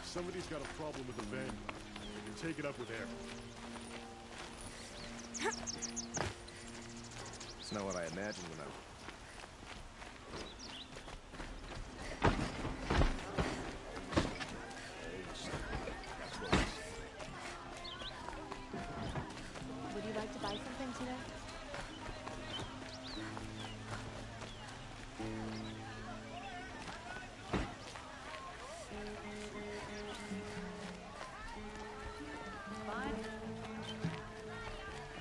Somebody's got a problem with the van. You can take it up with Aaron. It's not what I imagined when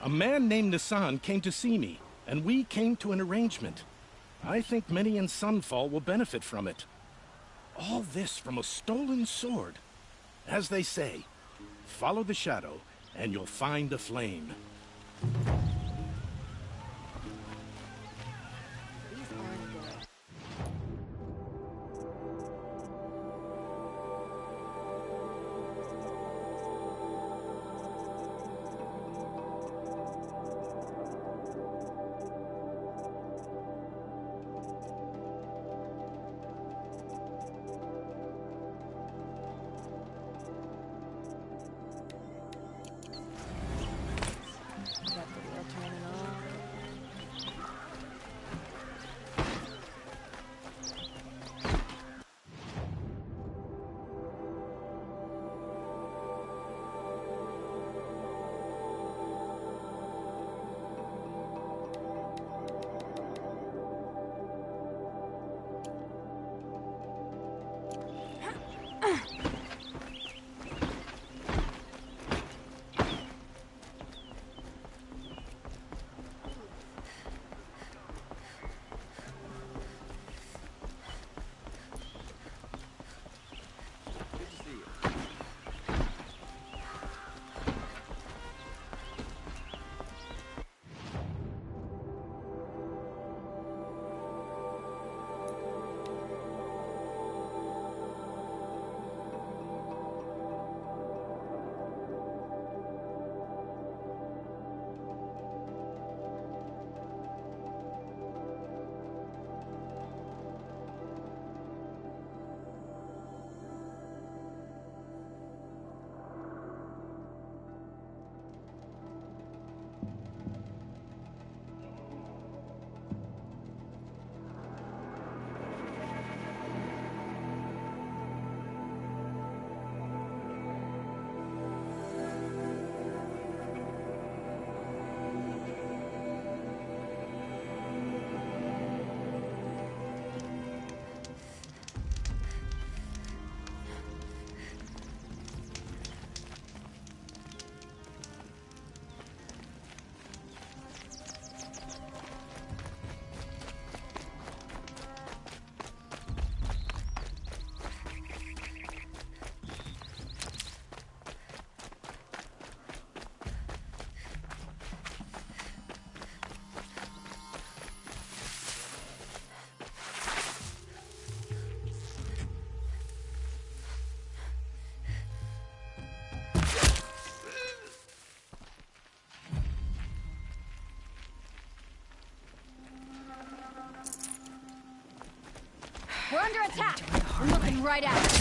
A man named Nissan came to see me, and we came to an arrangement. I think many in Sunfall will benefit from it. All this from a stolen sword. As they say, follow the shadow, and you'll find a flame. We're under attack! I'm looking right at it!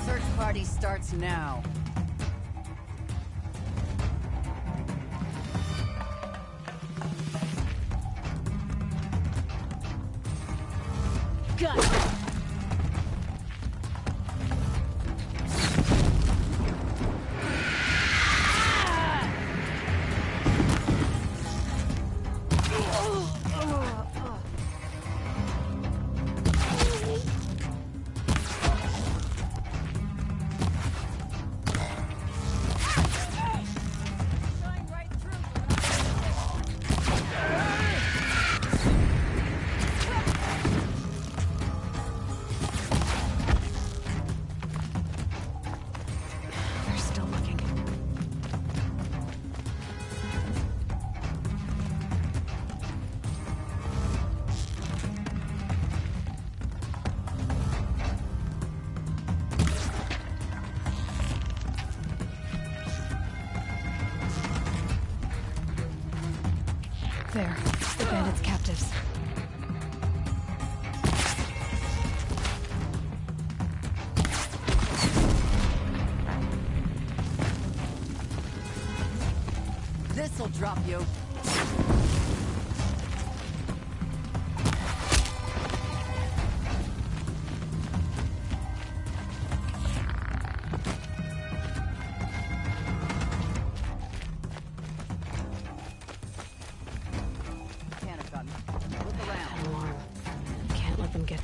Search party starts now. Got it! There, the bandits' captives. This'll drop you.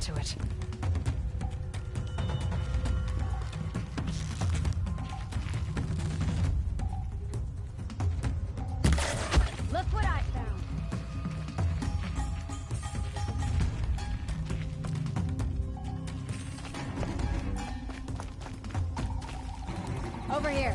to it. Look what I found. Over here.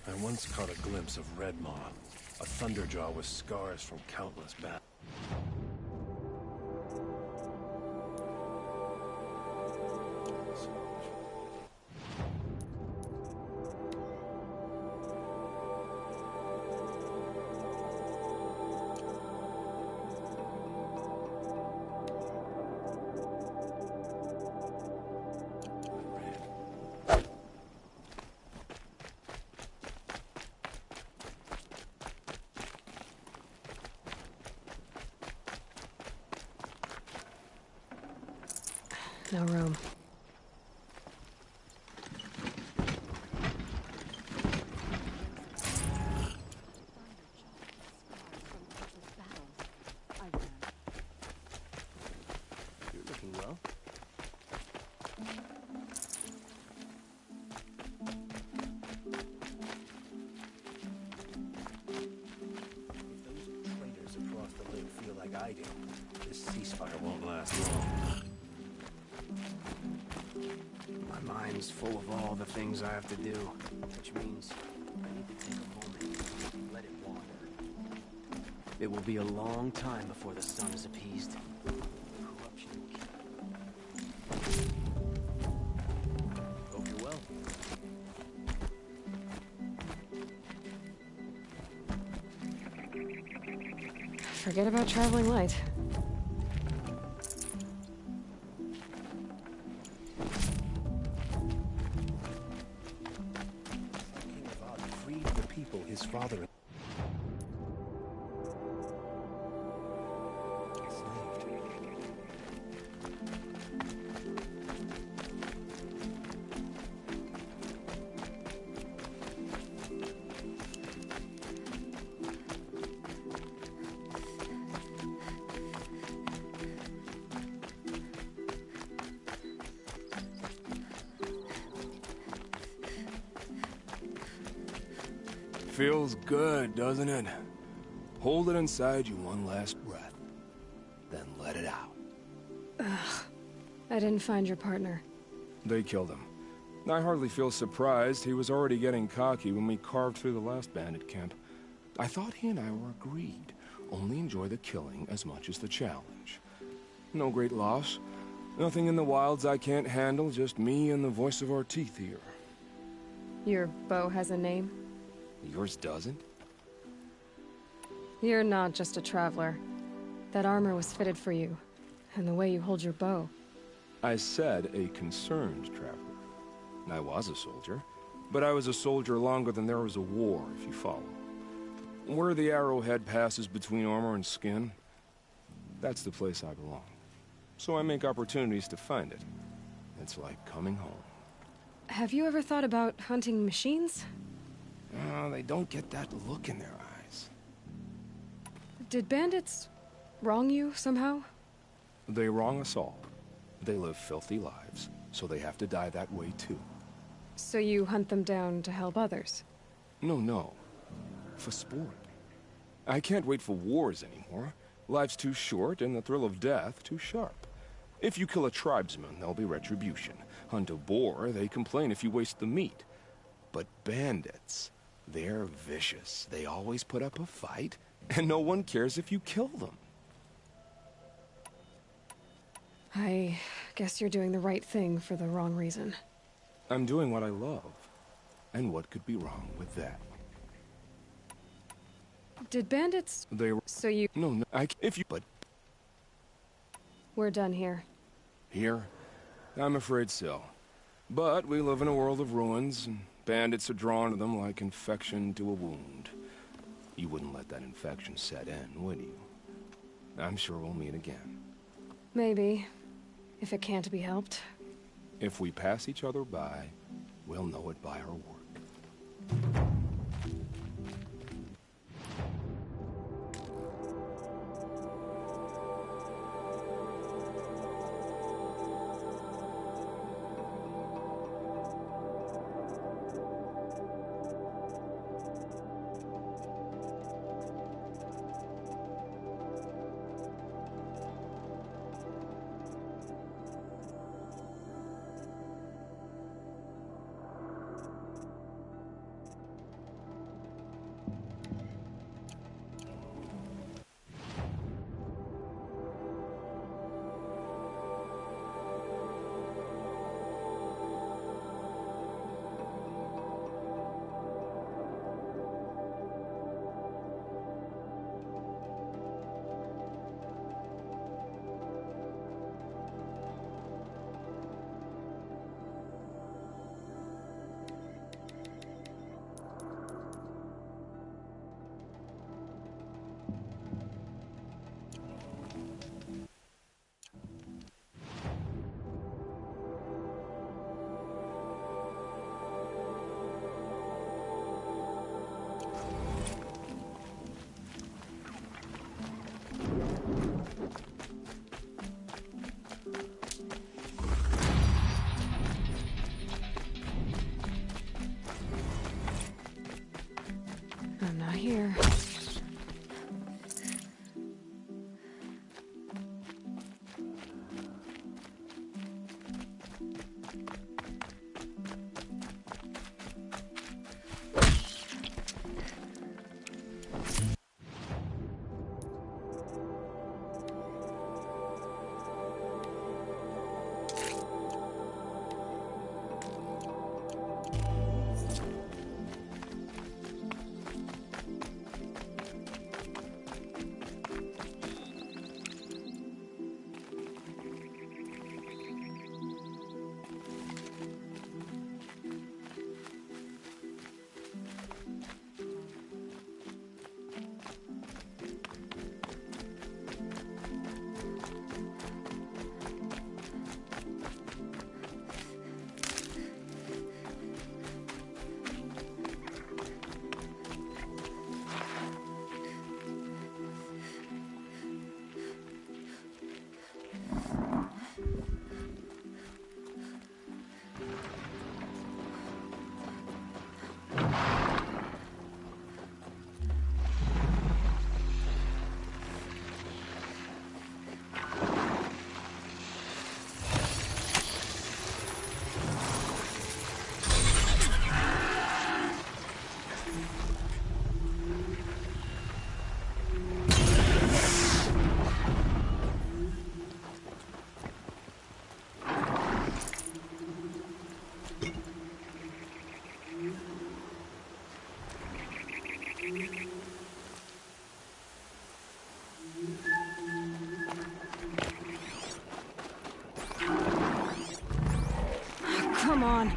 I once caught a glimpse of Redmaw, a thunderjaw with scars from countless battles. No room. You're looking well. If those traitors across the lake feel like I do, this ceasefire won't last long. My mind's full of all the things I have to do, which means I need to take a moment and let it wander. It will be a long time before the sun is appeased. Corruption will kill. Hope you're well. Forget about traveling light. Freed the people his father enslaved. Feels good, doesn't it? Hold it inside you one last breath, then let it out. Ugh. I didn't find your partner. They killed him. I hardly feel surprised. He was already getting cocky when we carved through the last bandit camp. I thought he and I were agreed. Only enjoy the killing as much as the challenge. No great loss. Nothing in the wilds I can't handle, just me and the voice of our teeth here. Your bow has a name? Yours doesn't? You're not just a traveler. That armor was fitted for you, and the way you hold your bow. I said a concerned traveler. I was a soldier, but I was a soldier longer than there was a war, if you follow. Where the arrowhead passes between armor and skin, that's the place I belong. So I make opportunities to find it. It's like coming home. Have you ever thought about hunting machines? They don't get that look in their eyes. Did bandits wrong you somehow? They wrong us all. They live filthy lives, so they have to die that way too. So you hunt them down to help others? No. For sport. I can't wait for wars anymore. Life's too short and the thrill of death too sharp. If you kill a tribesman, there'll be retribution. Hunt a boar, they complain if you waste the meat. But bandits, they're vicious. They always put up a fight, and no one cares if you kill them. I guess you're doing the right thing for the wrong reason. I'm doing what I love. And what could be wrong with that? Did bandits... They were... So you... No, if you... But... We're done here. Here? I'm afraid so. But we live in a world of ruins, and bandits are drawn to them like infection to a wound. You wouldn't let that infection set in, would you? I'm sure we'll meet again. Maybe. If it can't be helped. If we pass each other by, we'll know it by our work. I'm not here. Come on.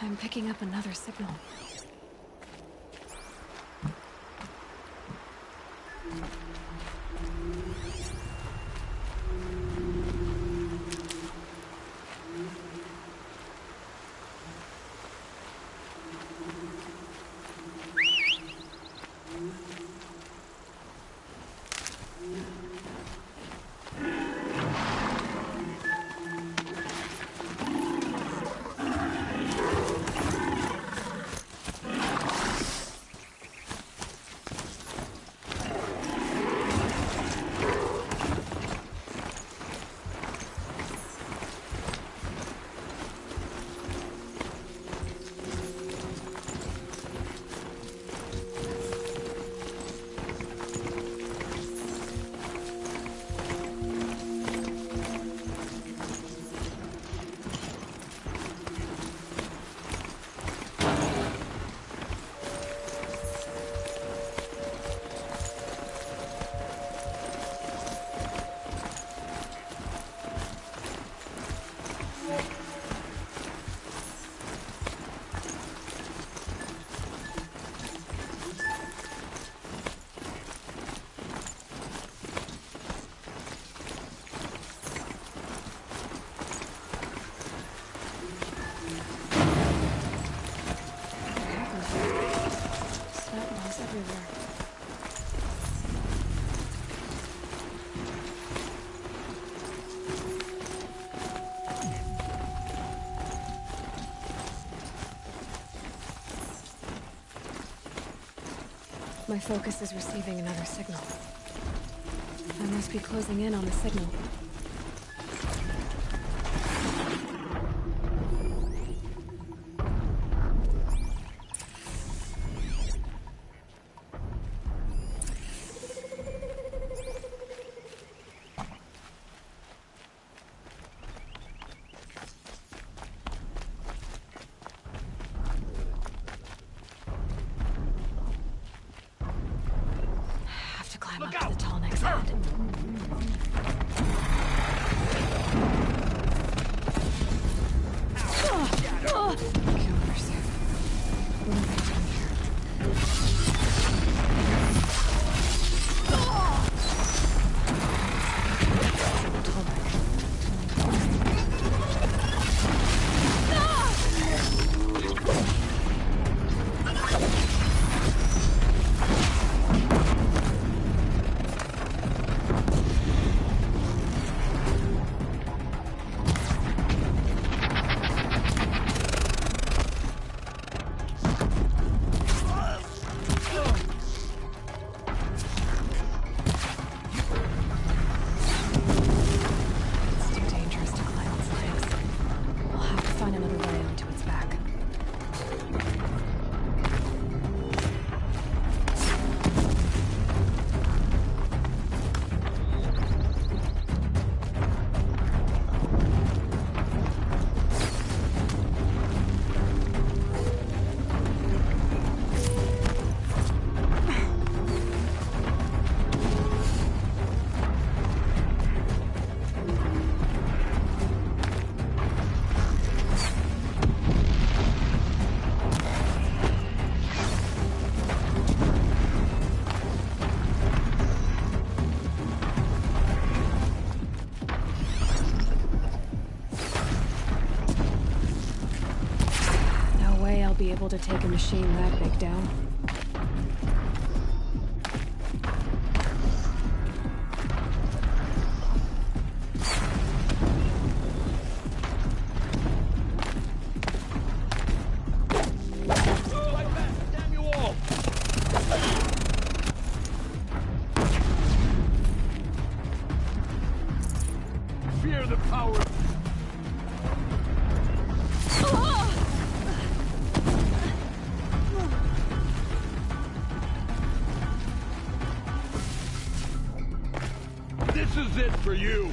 I'm picking up another signal. My focus is receiving another signal. I must be closing in on the signal. Climb up to the tall neck's head. Killers. What have I done here? Be able to take a machine that big down. Damn you all! Fear the power. This is it for you!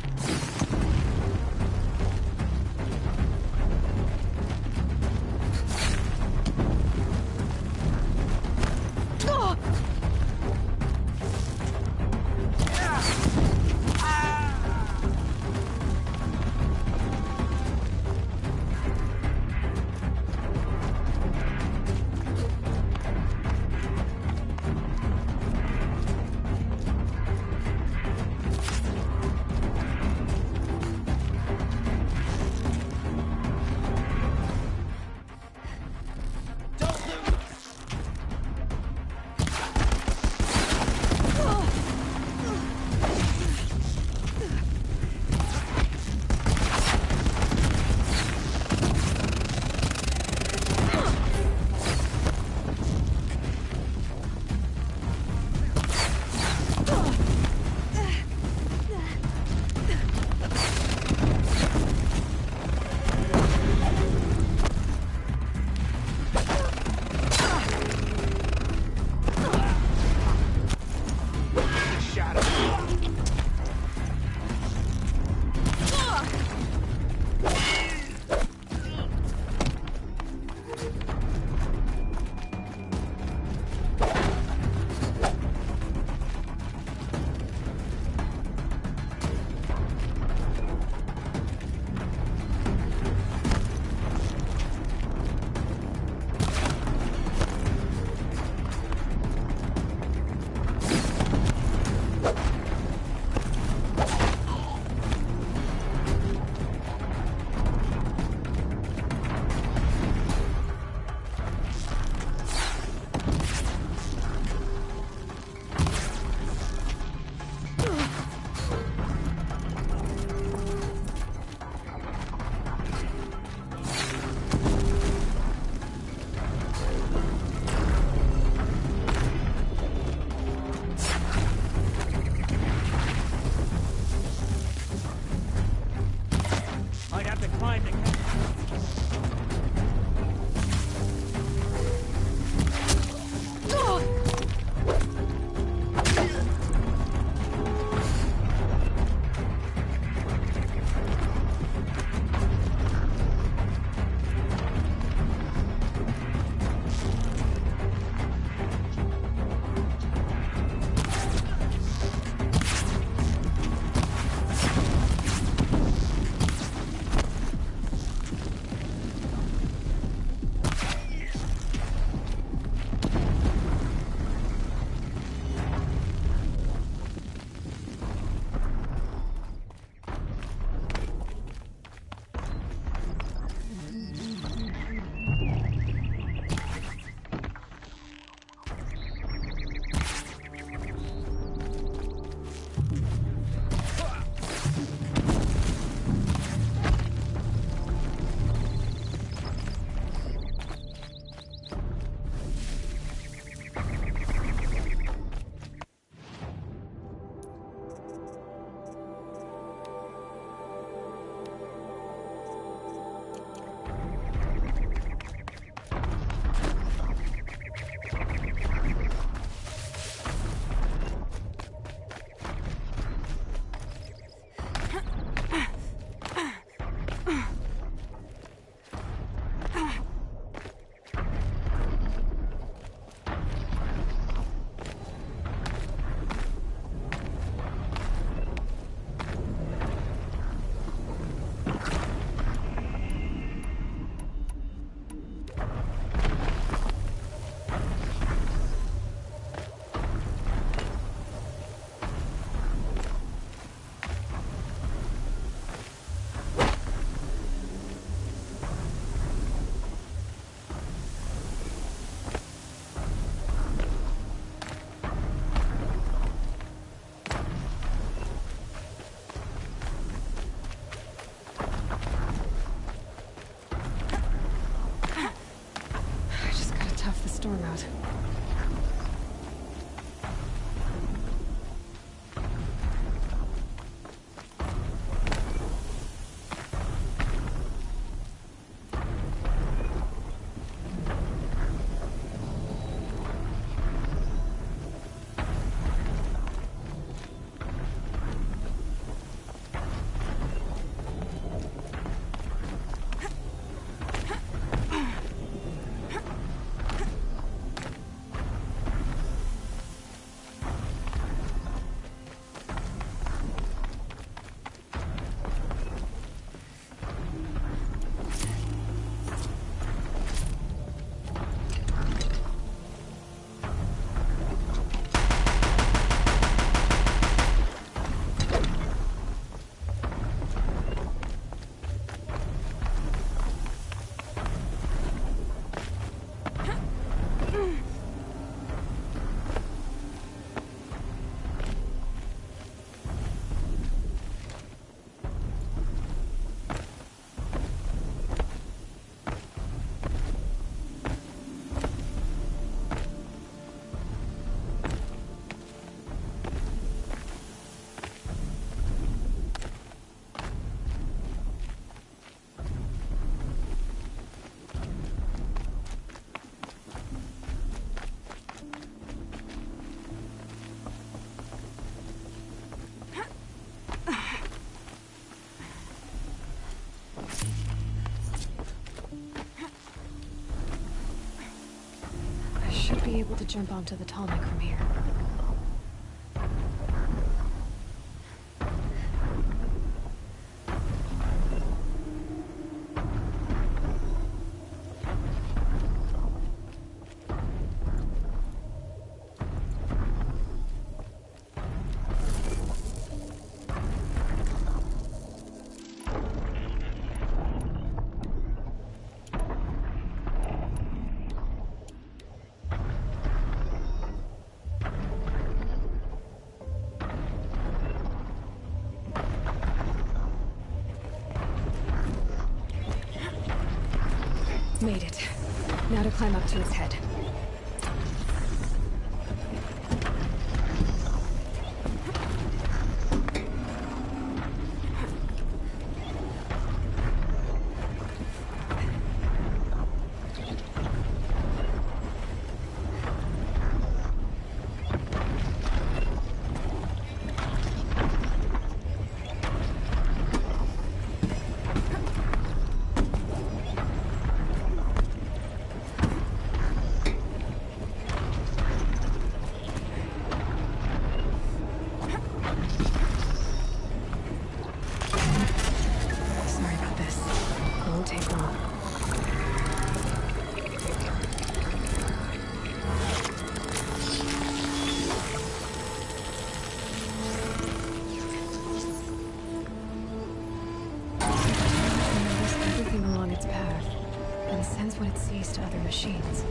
storm out. Should be able to jump onto the tallneck from here. Made it. Now to climb up to its head. What it sees to other machines.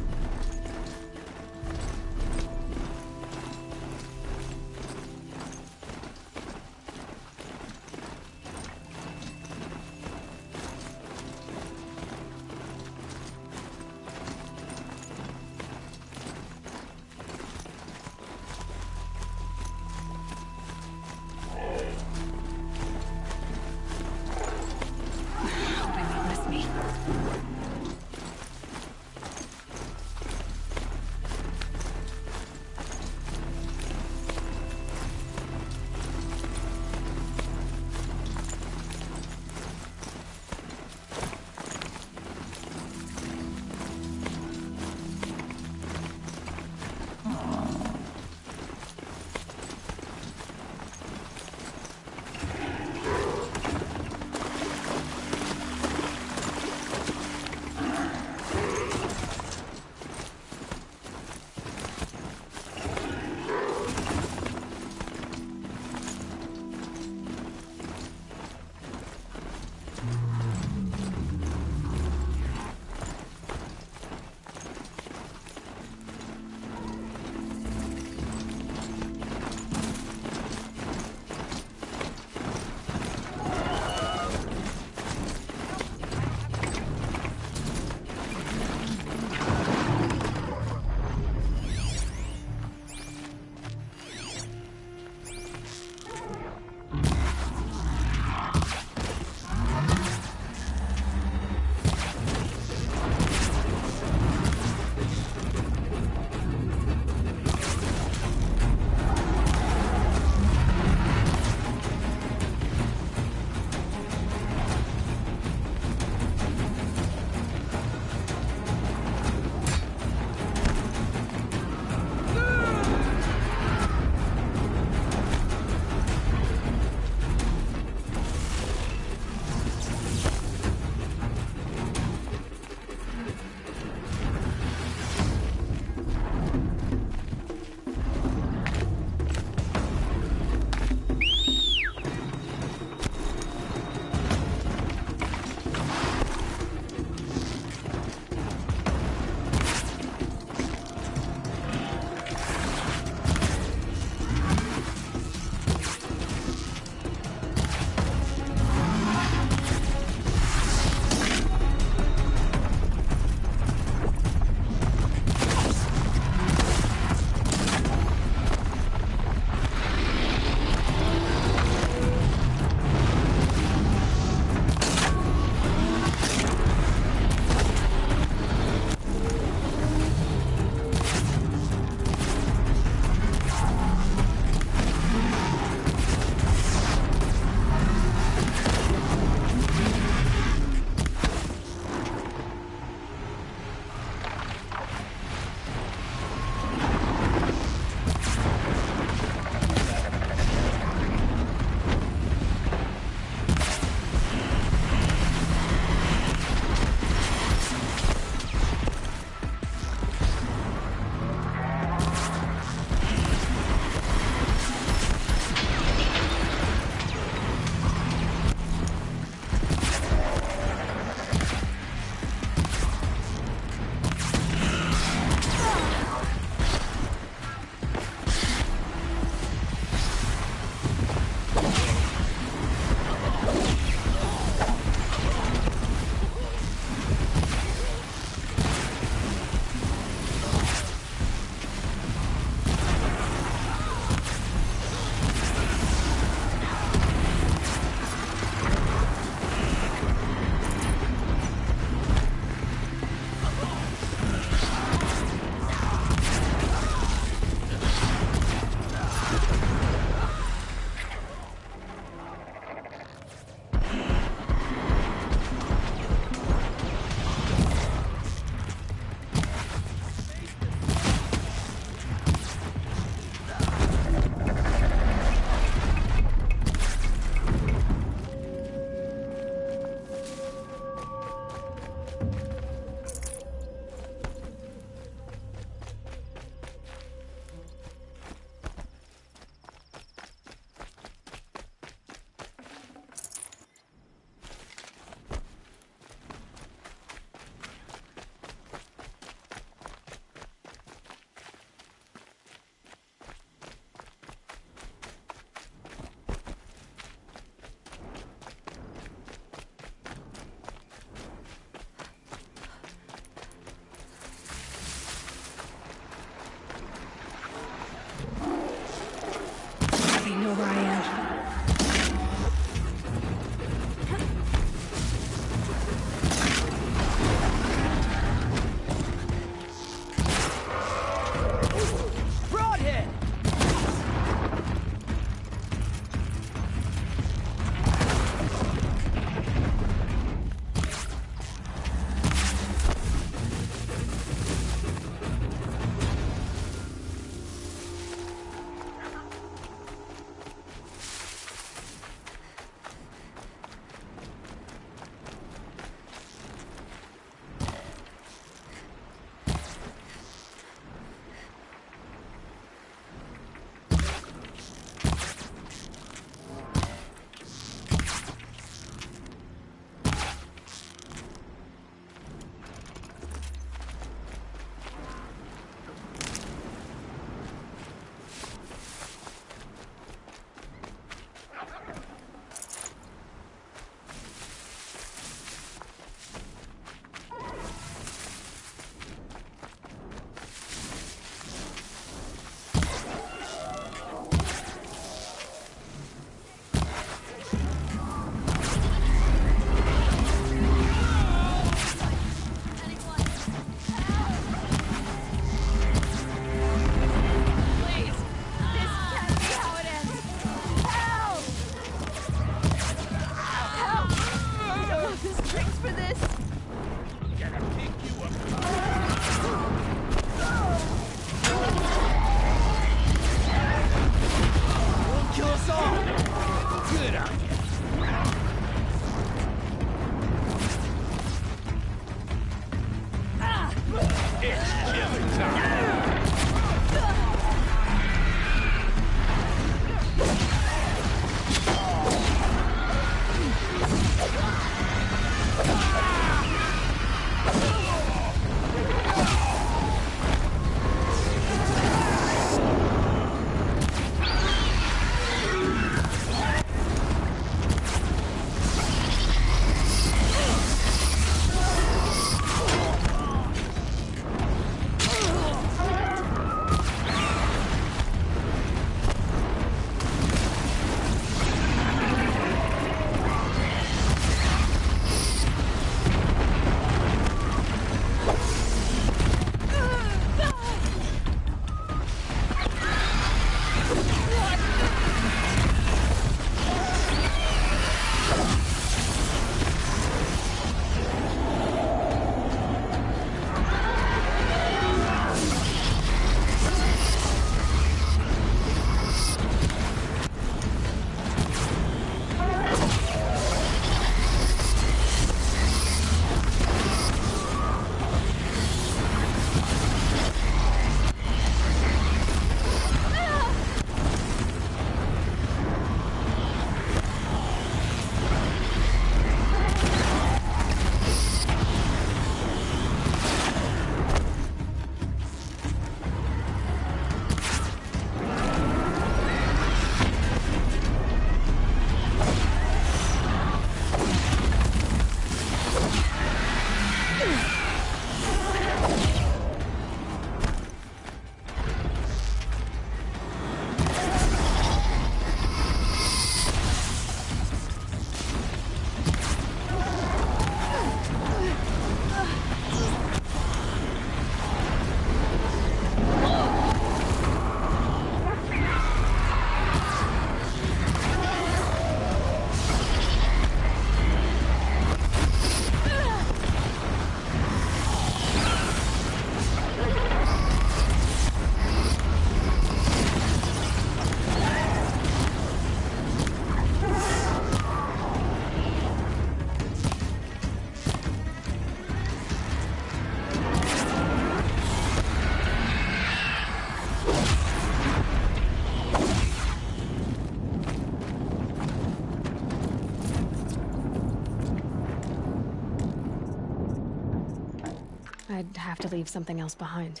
I'd have to leave something else behind.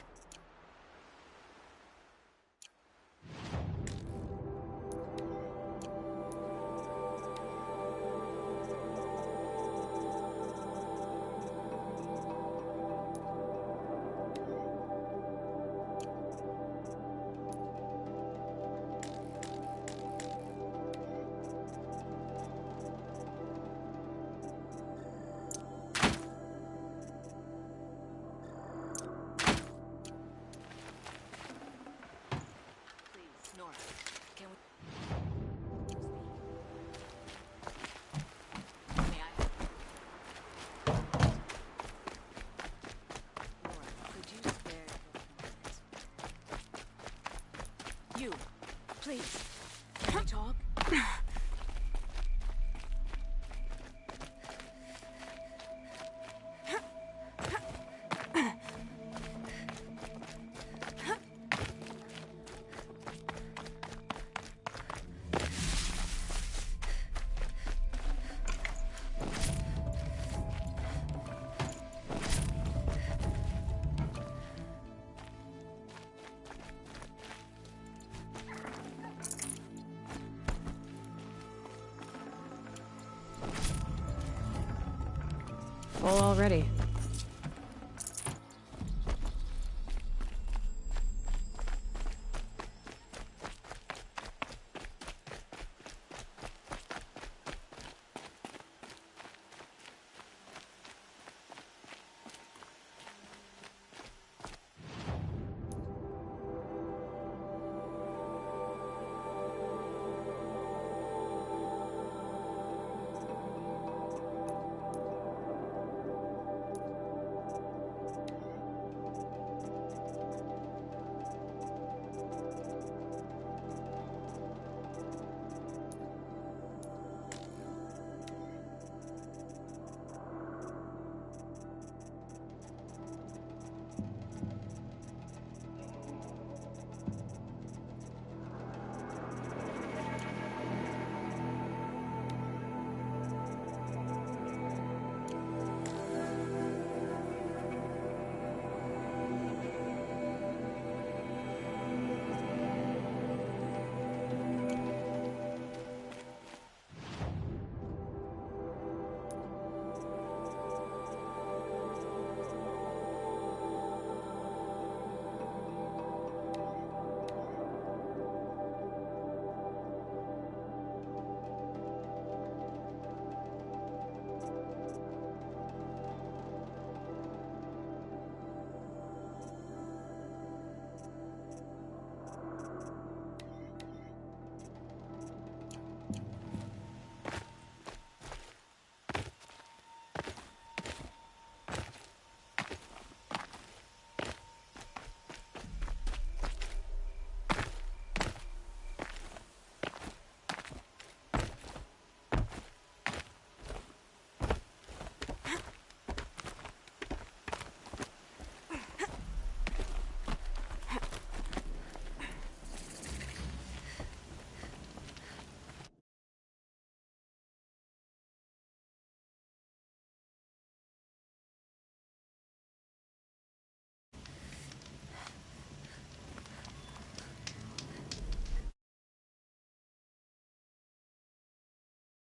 Please, can we talk? Full already.